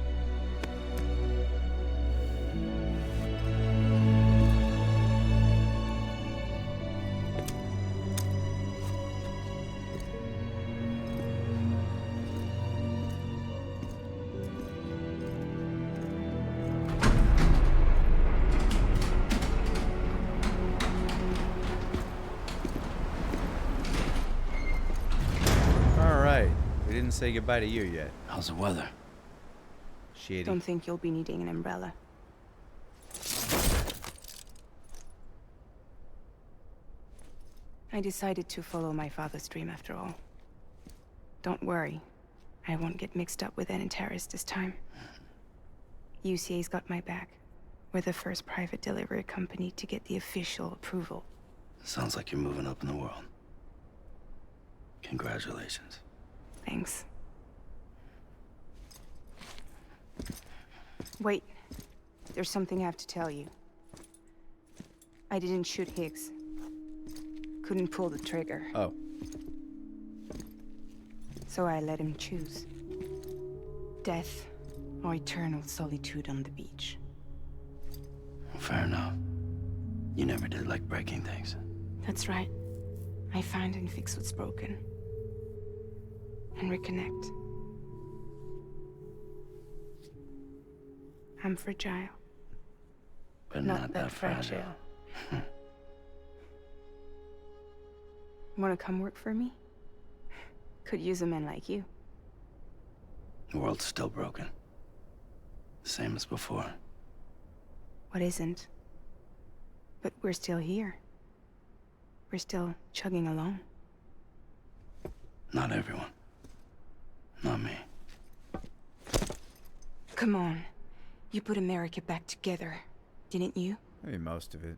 All right. We didn't say goodbye to you yet. How's the weather? Shitty. Don't think you'll be needing an umbrella. I decided to follow my father's dream after all. Don't worry. I won't get mixed up with any terrorists this time. UCA's got my back. We're the first private delivery company to get the official approval. Sounds like you're moving up in the world. Congratulations. Thanks. Wait. There's something I have to tell you. I didn't shoot Higgs. Couldn't pull the trigger. Oh. So I let him choose. Death or eternal solitude on the beach. Fair enough. You never did like breaking things. That's right. I find and fix what's broken. And reconnect. I'm fragile. But not that fragile. Wanna come work for me? Could use a man like you. The world's still broken. Same as before. What isn't? But we're still here. We're still chugging along. Not everyone. Not me. Come on. You put America back together, didn't you? Maybe most of it.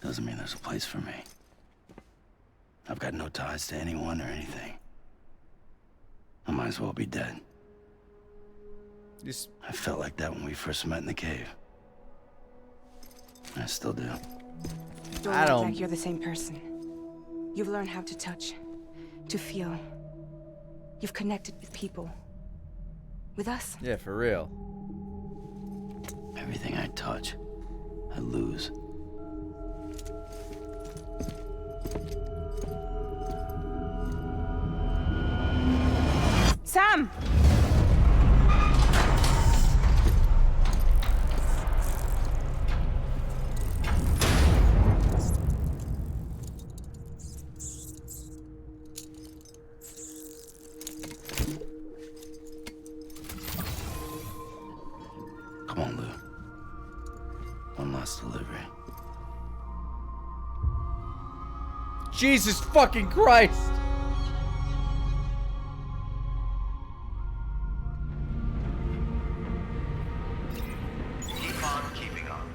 doesn't mean there's a place for me. I've got no ties to anyone or anything. I might as well be dead. I felt like that when we first met in the cave. I still do. Don't act like you're the same person. You've learned how to touch, to feel. You've connected with people. With us. Yeah, for real. Everything I touch, I lose. Sam! Come on, Lou. One last delivery. Jesus fucking Christ! Keep on keeping on.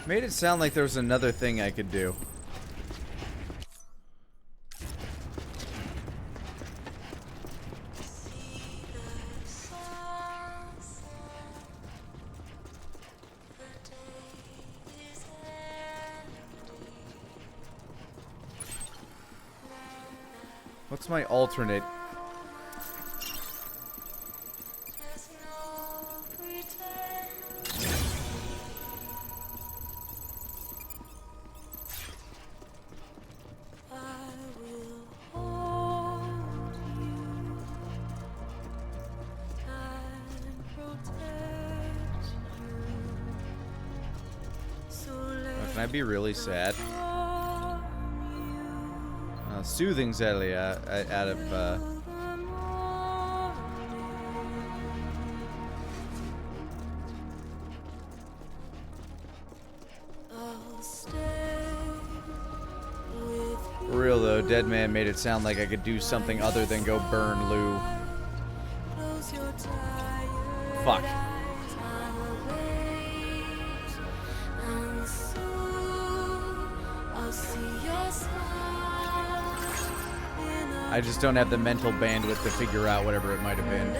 Made it sound like there was another thing I could do. What's my alternate? Can I be really sad? Soothing Zelia out of For real though, Dead Man made it sound like I could do something other than go burn Lou. Fuck. I just don't have the mental bandwidth to figure out whatever it might have been.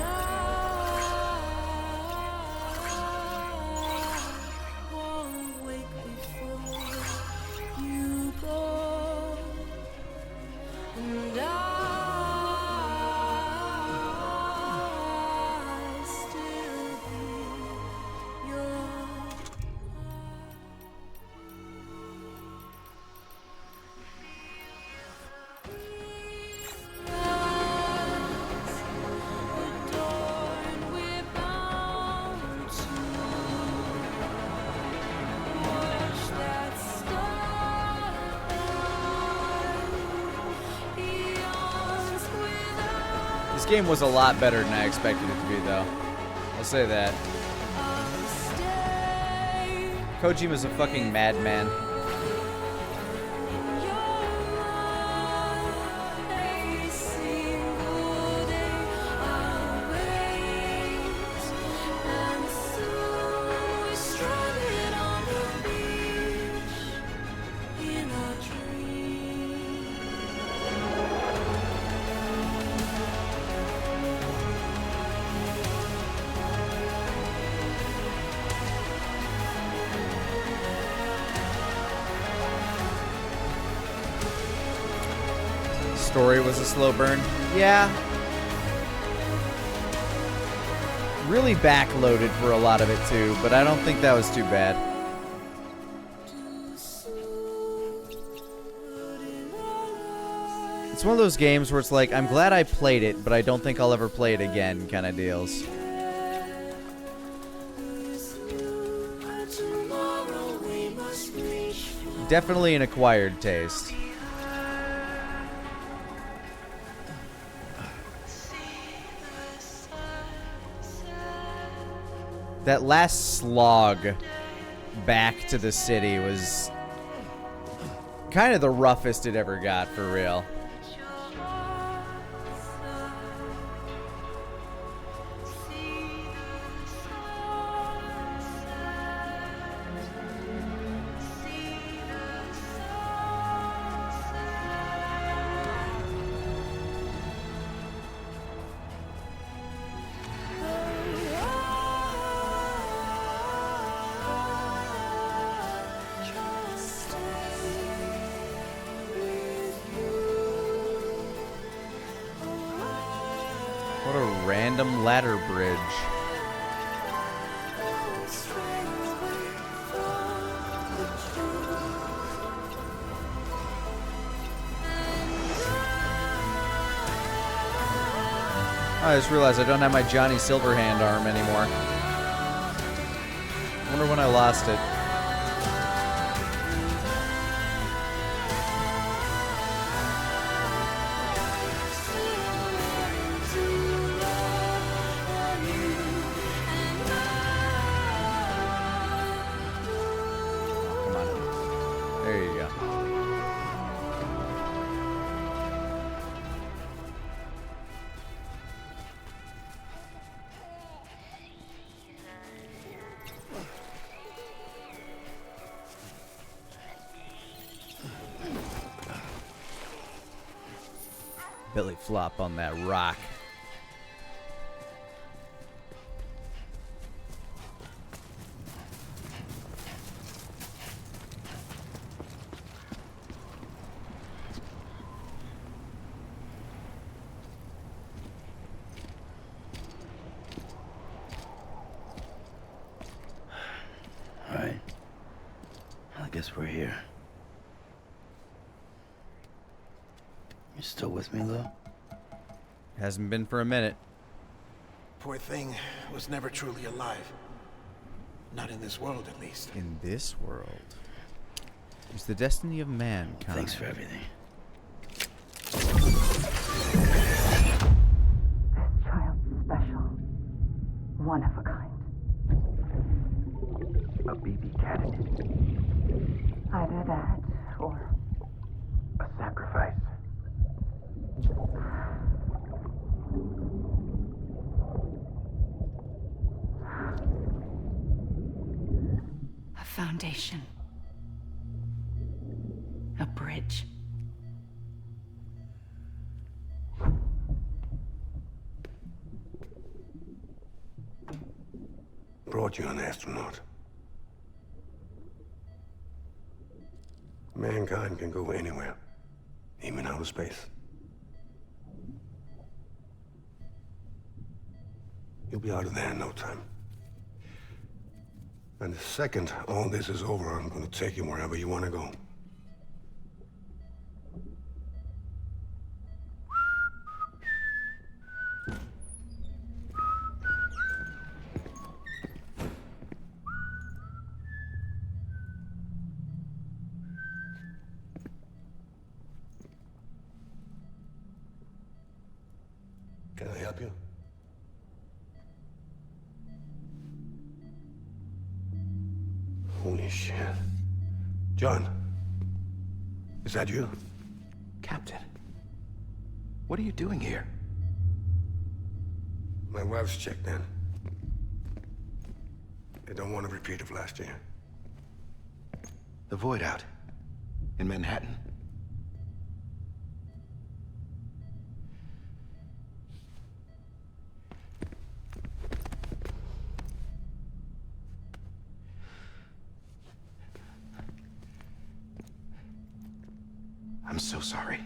This game was a lot better than I expected it to be, though. I'll say that. Kojima's a fucking madman. Story was a slow burn. Yeah. Really backloaded for a lot of it too, but I don't think that was too bad. It's one of those games where it's like, I'm glad I played it, but I don't think I'll ever play it again kind of deals. Definitely an acquired taste. That last slog back to the city was kind of the roughest it ever got, for real. What a random ladder bridge. I just realized I don't have my Johnny Silverhand arm anymore. I wonder when I lost it. Oh, come on. There you go. Belly flop on that rock. All right. I guess we're here. You still with me, Lou? Hasn't been for a minute. Poor thing was never truly alive. Not in this world, at least. In this world. It's the destiny of mankind. Thanks for everything. This child's special. One of a kind. A BB candidate. Either that, or A sacrifice. A foundation. A bridge. Brought you an astronaut. Mankind can go anywhere, even outer space. You'll be out of there in no time. And the second all this is over, I'm gonna take you wherever you wanna go. Can I help you? Holy shit. John, is that you? Captain, what are you doing here? My wife's checked in. They don't want a repeat of last year. The void out in Manhattan. I'm so sorry.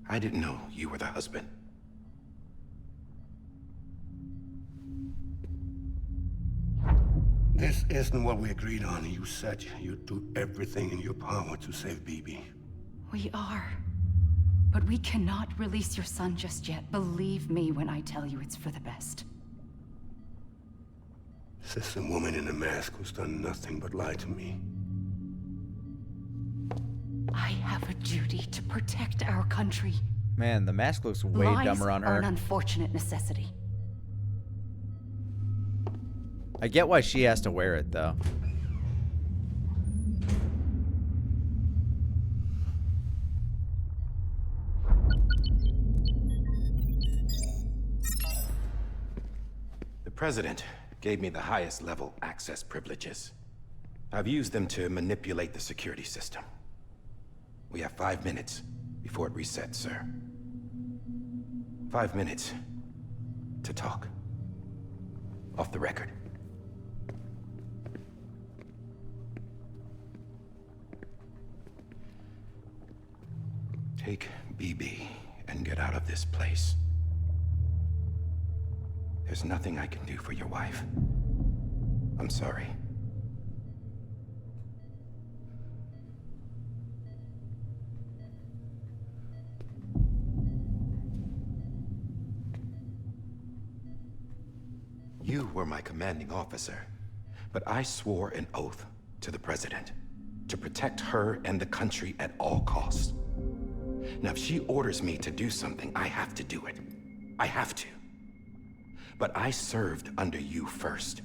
I didn't know you were the husband. This isn't what we agreed on. You said you'd do everything in your power to save BB. We are. But we cannot release your son just yet. Believe me when I tell you it's for the best. This is a woman in a mask who's done nothing but lie to me. I have a duty to protect our country. Man, the mask looks way dumber on Lies are her. an unfortunate necessity. I get why she has to wear it, though. The President gave me the highest level access privileges. I've used them to manipulate the security system. We have 5 minutes before it resets, sir. 5 minutes to talk. Off the record. Take BB and get out of this place. There's nothing I can do for your wife. I'm sorry. You were my commanding officer, but I swore an oath to the President to protect her and the country at all costs. Now, if she orders me to do something, I have to do it. I have to. But I served under you first.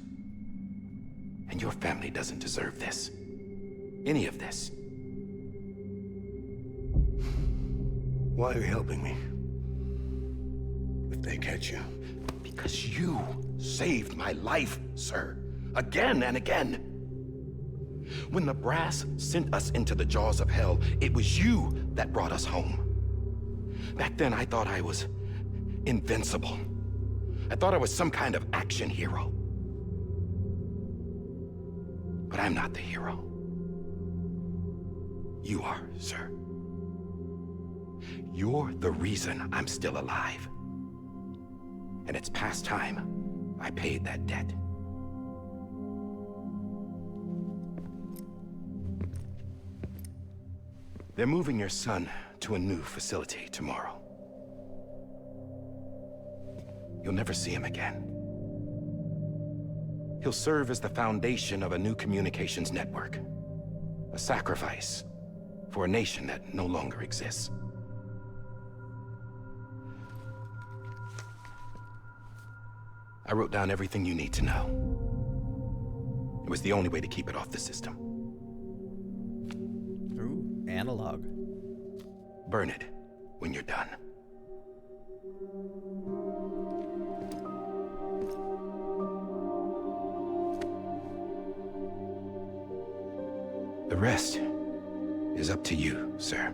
And your family doesn't deserve this. Any of this. Why are you helping me? If they catch you. Because you saved my life, sir. Again and again. When the brass sent us into the jaws of hell, it was you that brought us home. Back then, I thought I was invincible. I thought I was some kind of action hero. But I'm not the hero. You are, sir. You're the reason I'm still alive. And it's past time I paid that debt. They're moving your son to a new facility tomorrow. You'll never see him again. He'll serve as the foundation of a new communications network. A sacrifice for a nation that no longer exists. I wrote down everything you need to know. It was the only way to keep it off the system. Ooh, analog. Burn it when you're done. The rest is up to you, sir.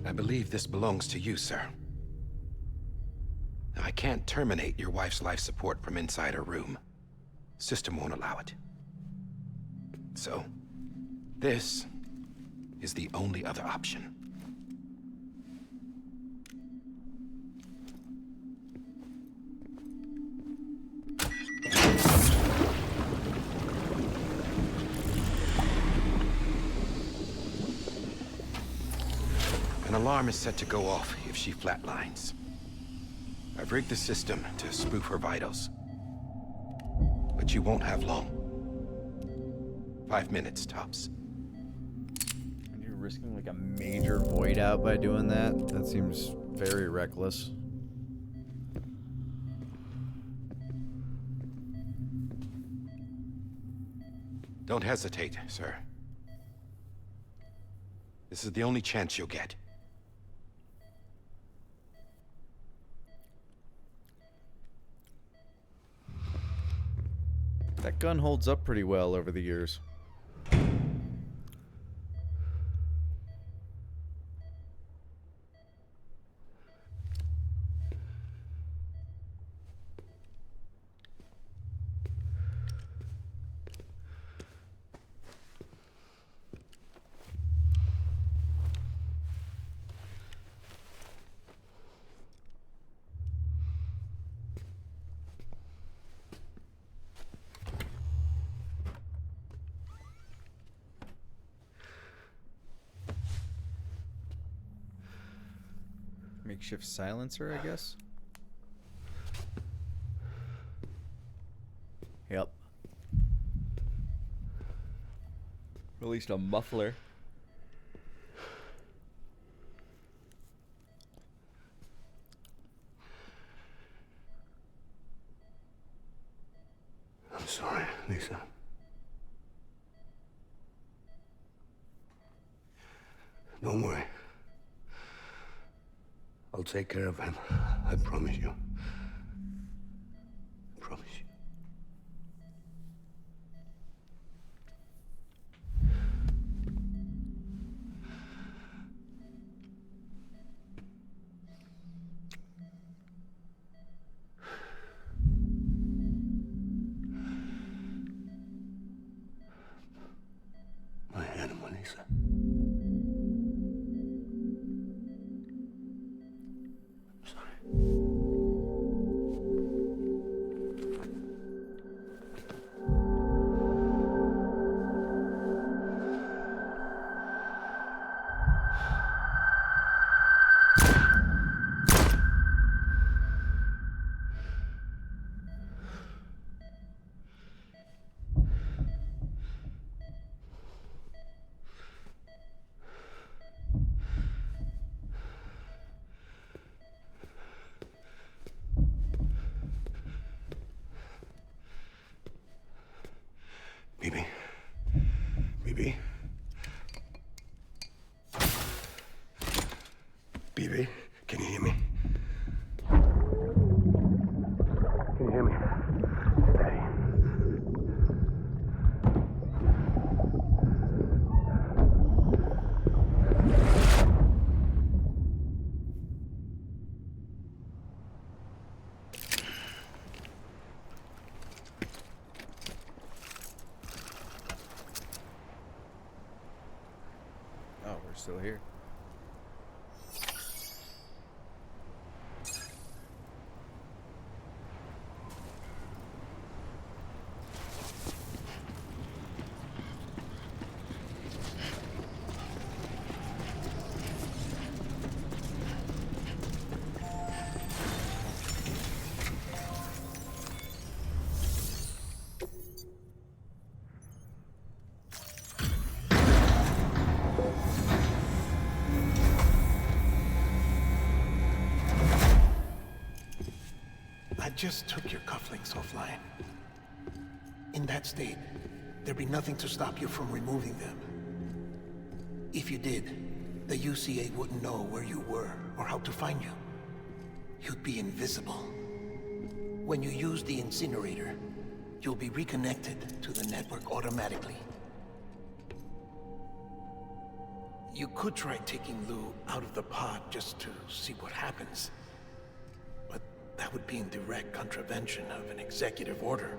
I believe this belongs to you, sir. Now, I can't terminate your wife's life support from inside her room. System won't allow it. So, this is the only other option. An alarm is set to go off if she flatlines. I've rigged the system to spoof her vitals. But you won't have long. 5 minutes, tops. And you're risking like a major void out by doing that? That seems very reckless. Don't hesitate, sir. This is the only chance you'll get. That gun holds up pretty well over the years. Makeshift silencer, I guess. Yep. At least a muffler. I'm sorry, Lisa. Don't worry. I'll take care of him. I promise you. I promise you. My hand, Melissa. BB. BB. BB, can you hear me? Can you hear me? Steady. Oh, we're still here. I just took your cufflinks offline. In that state, there'd be nothing to stop you from removing them. If you did, the UCA wouldn't know where you were or how to find you. You'd be invisible. When you use the incinerator, you'll be reconnected to the network automatically. You could try taking Lou out of the pod just to see what happens. But that would be in direct contravention of an executive order.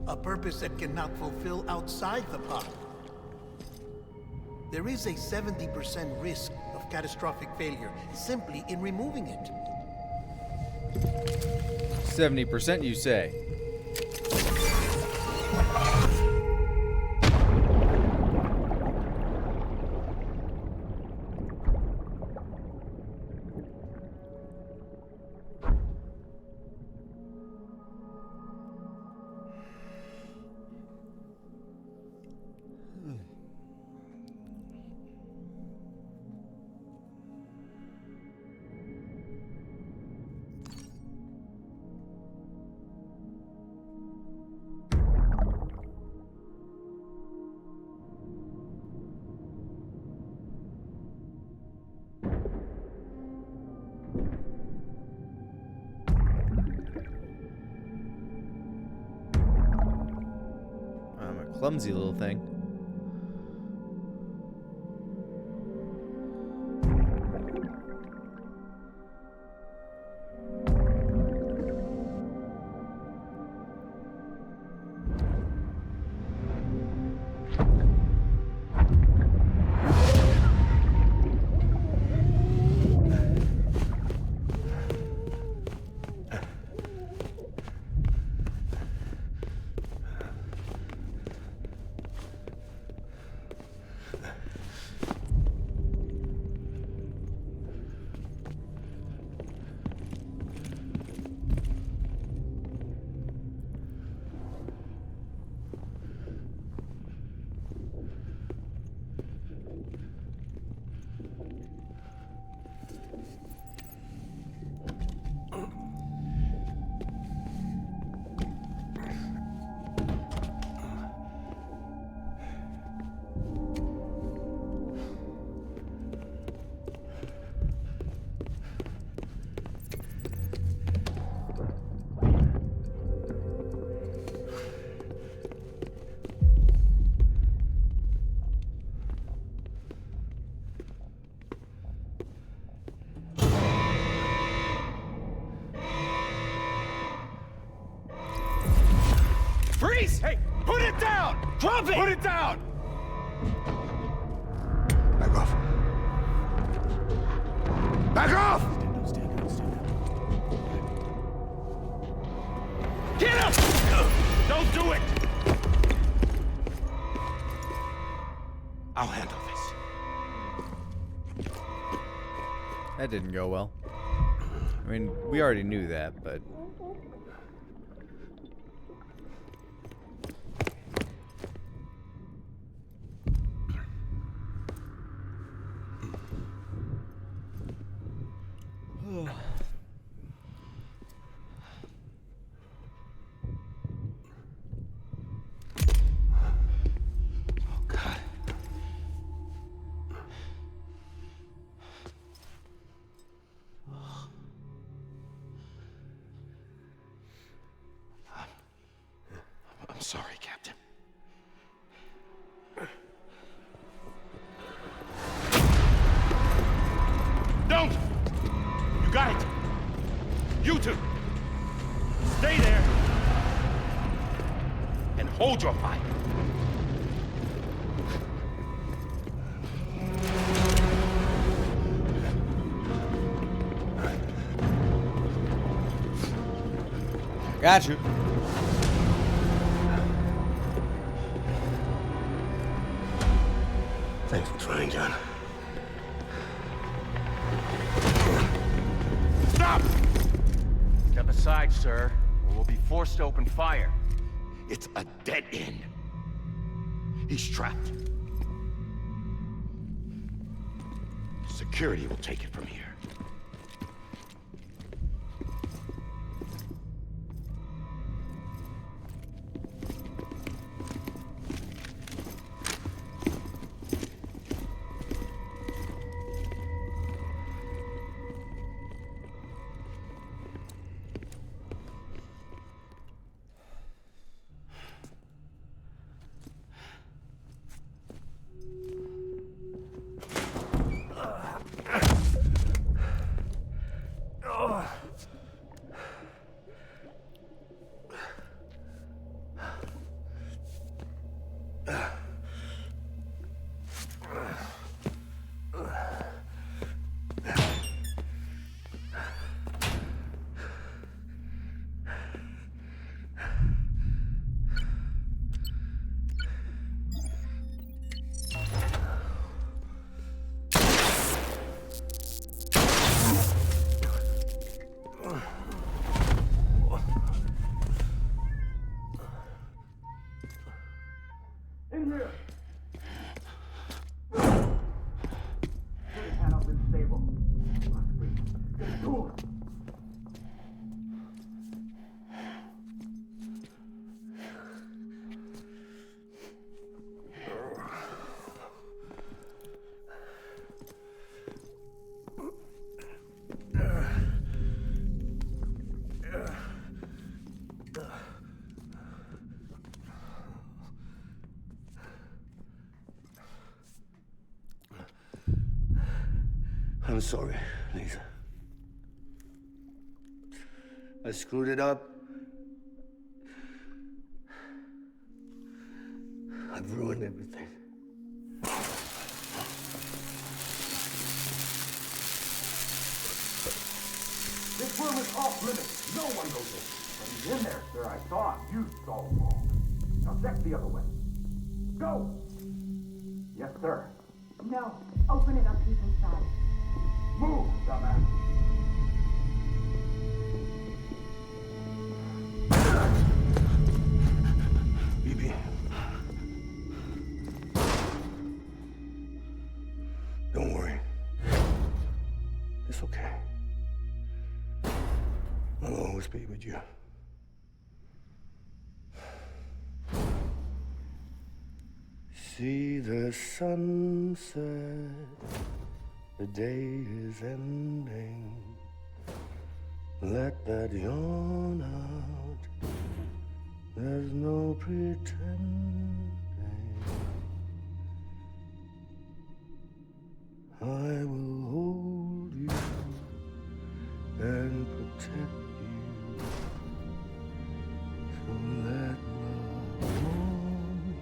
A purpose that cannot fulfill outside the pod. There is a 70% risk of catastrophic failure simply in removing it. 70%, you say? Clumsy little thing. Drop it! Put it down! Back off. Back off! Get him! Don't do it! I'll handle this. That didn't go well. I mean, we already knew that, but... I'm sorry, Captain. Don't! You got it! You two! Stay there! And hold your fire! Got you. Thanks for trying, John. Stop! Step aside, sir, or we'll be forced to open fire. It's a dead end. He's trapped. Security will take it from here. I'm sorry, Lisa. I screwed it up. I've ruined everything. This room is off limits. No one goes in. But he's in there, sir. I saw him. You saw him all. Now check the other way. Go! Yes, sir. No. Open it up. He's inside. Move, dumbass. BB. Don't worry. It's okay. I'll always be with you. See the sunset, the day is ending. Let that yawn out, there's no pretending. I will hold you and protect you. So let love warm you.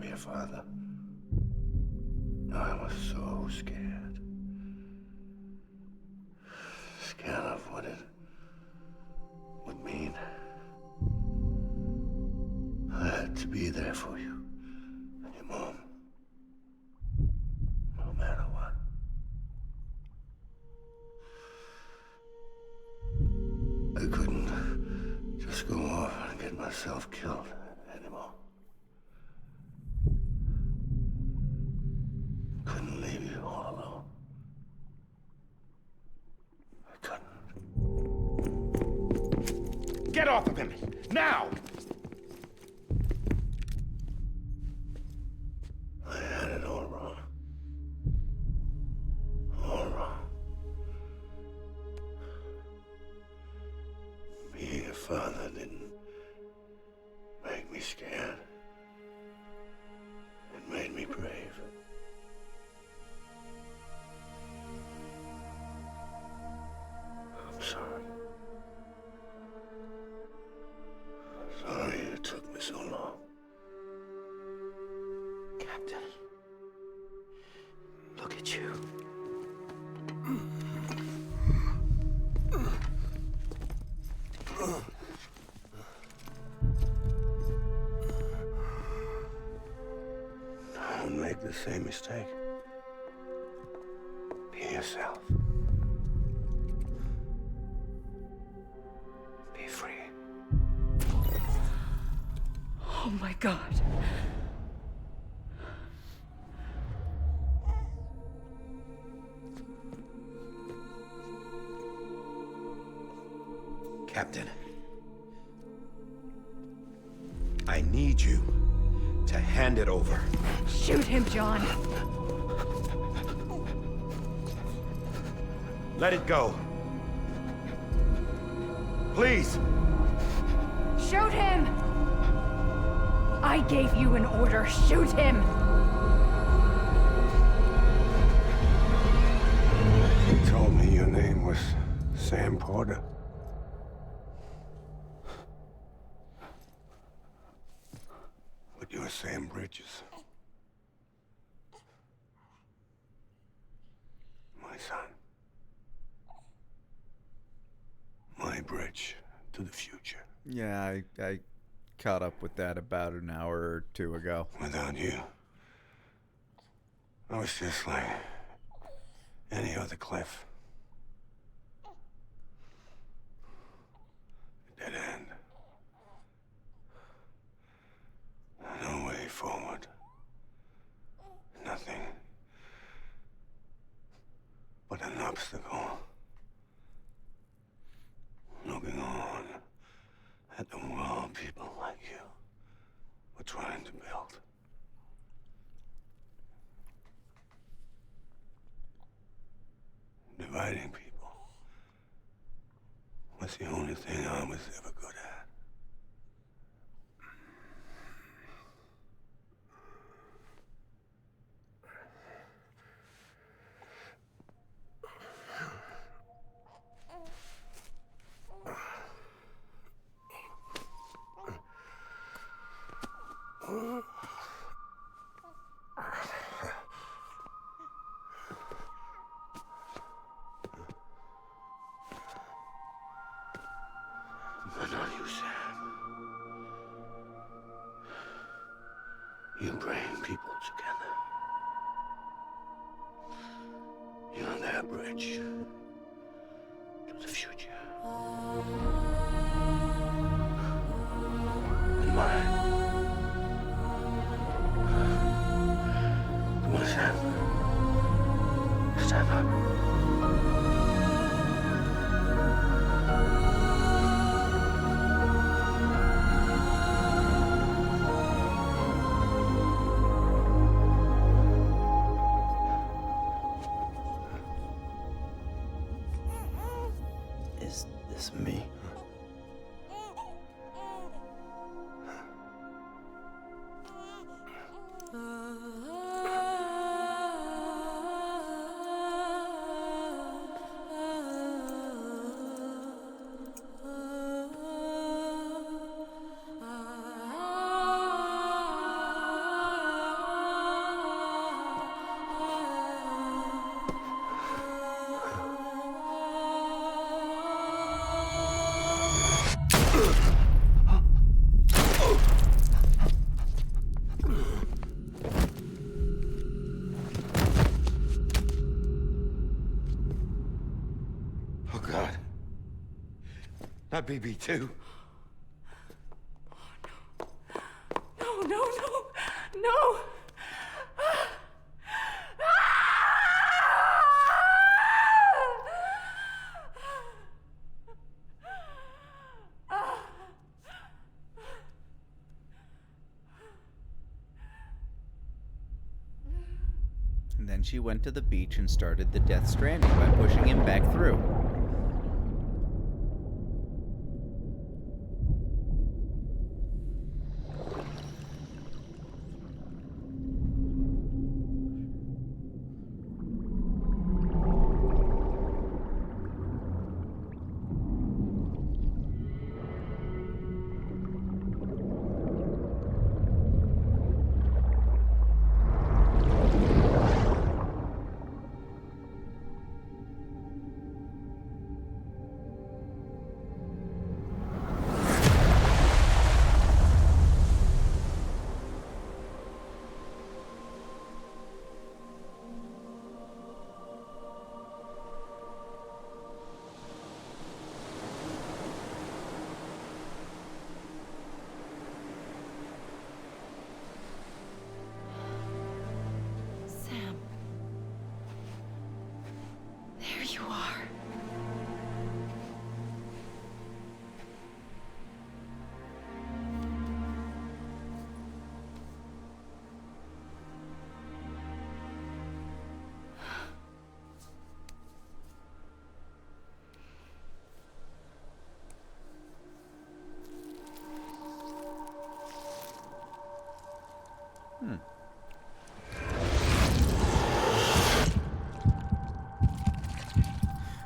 be a father. I was so scared. Scared of what it would mean. I had to be there for you and your mom. No matter what. I couldn't just go off and get myself killed anymore. Couldn't leave you all alone. I couldn't. Get off of him! Now! I had it all wrong. All wrong. Being a father didn't make me scared. It made me brave. I'm sorry. Sorry it took me so long. Captain, look at you. Don't make the same mistake. Be yourself. Be free. Oh my God. Captain, I need you to hand it over. Shoot him, John. Let it go. Please. Shoot him! I gave you an order. Shoot him! You told me your name was Sam Porter. But you're Sam Bridges. My son. My bridge to the future. Yeah, I caught up with that about an hour or two ago. Without you, I was just like any other Cliff. A dead end. No way forward. Nothing but an obstacle. Looking on at the world people like you were trying to build. Dividing people was the only thing I was ever good at. But not you, Sam. You bring people together. You're their bridge to the future. And mine. Come on, Sam. Stand up. Is this me? God. Not BB2. No, no, no, no! And then she went to the beach and started the Death Stranding by pushing him back through. Sam. There you are.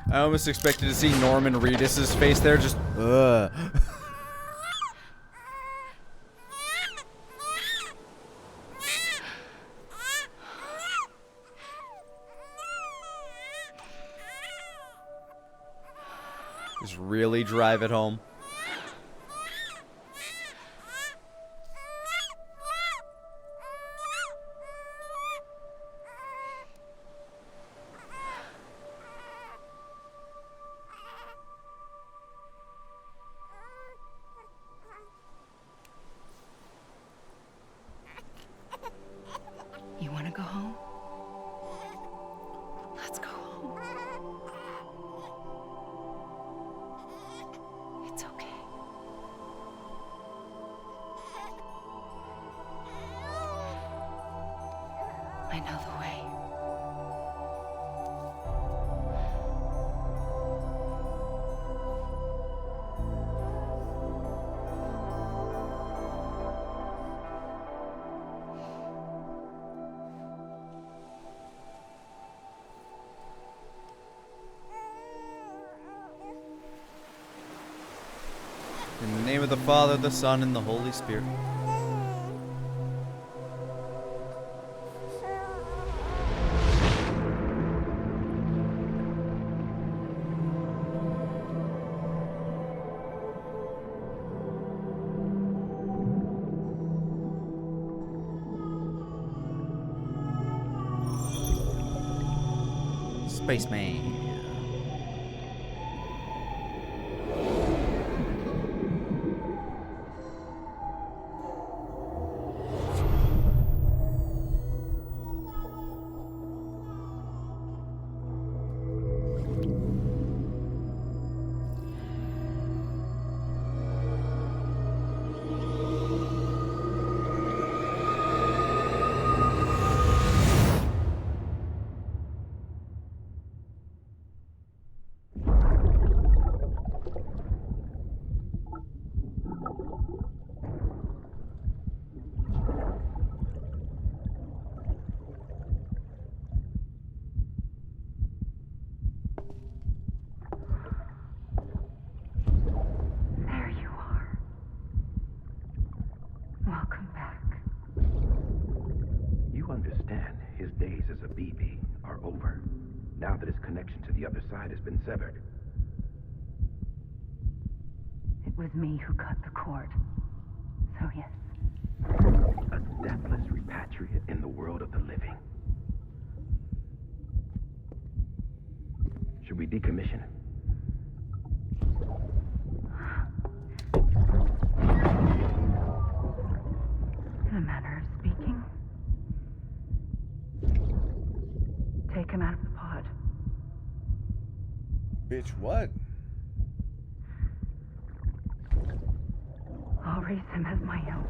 I almost expected to see Norman Reedus' face there, just ugh. Just really drive it home. You want to go home? Let's go home. It's okay. I know the way. In the name of the Father, the Son, and the Holy Spirit. Spaceman. There you are. Welcome back. You understand his days as a BB are over, now that his connection to the other side has been severed. It was me who cut the cord. So yes. A deathless repatriate in the world of the living. Should we decommission him? him out of the pod. Bitch, what? I'll raise him as my own.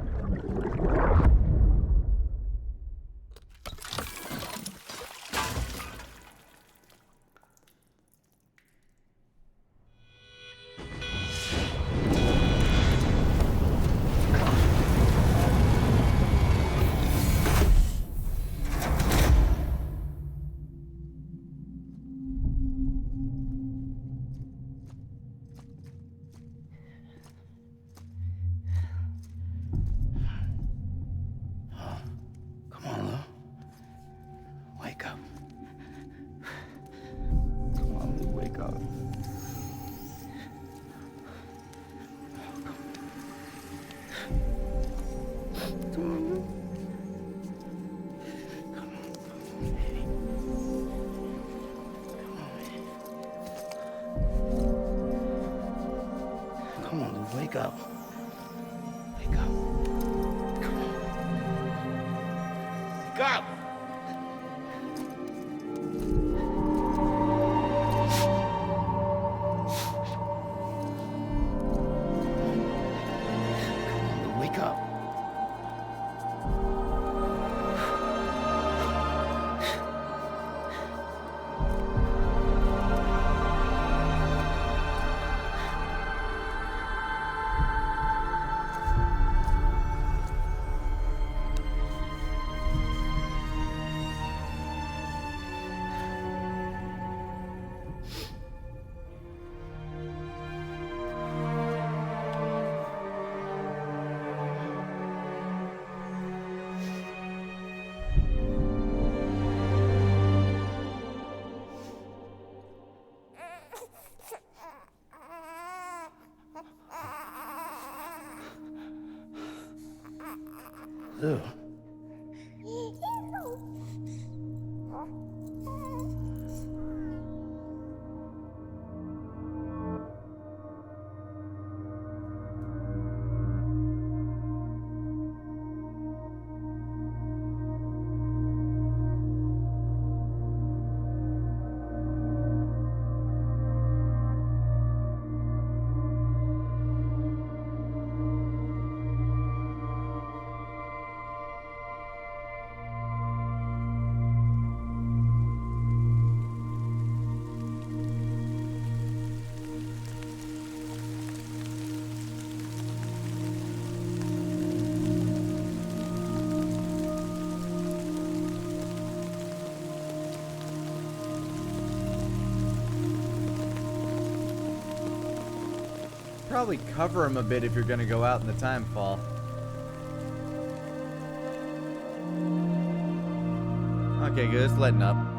Come on, Lou. Wake up. Come on, Lou, wake up. Come on, Lou. Come on, Lou, wake up. Wake up. Come on. Wake up! Wake up. Lou. Probably cover him a bit if you're gonna go out in the time fall. Okay, good. It's letting up.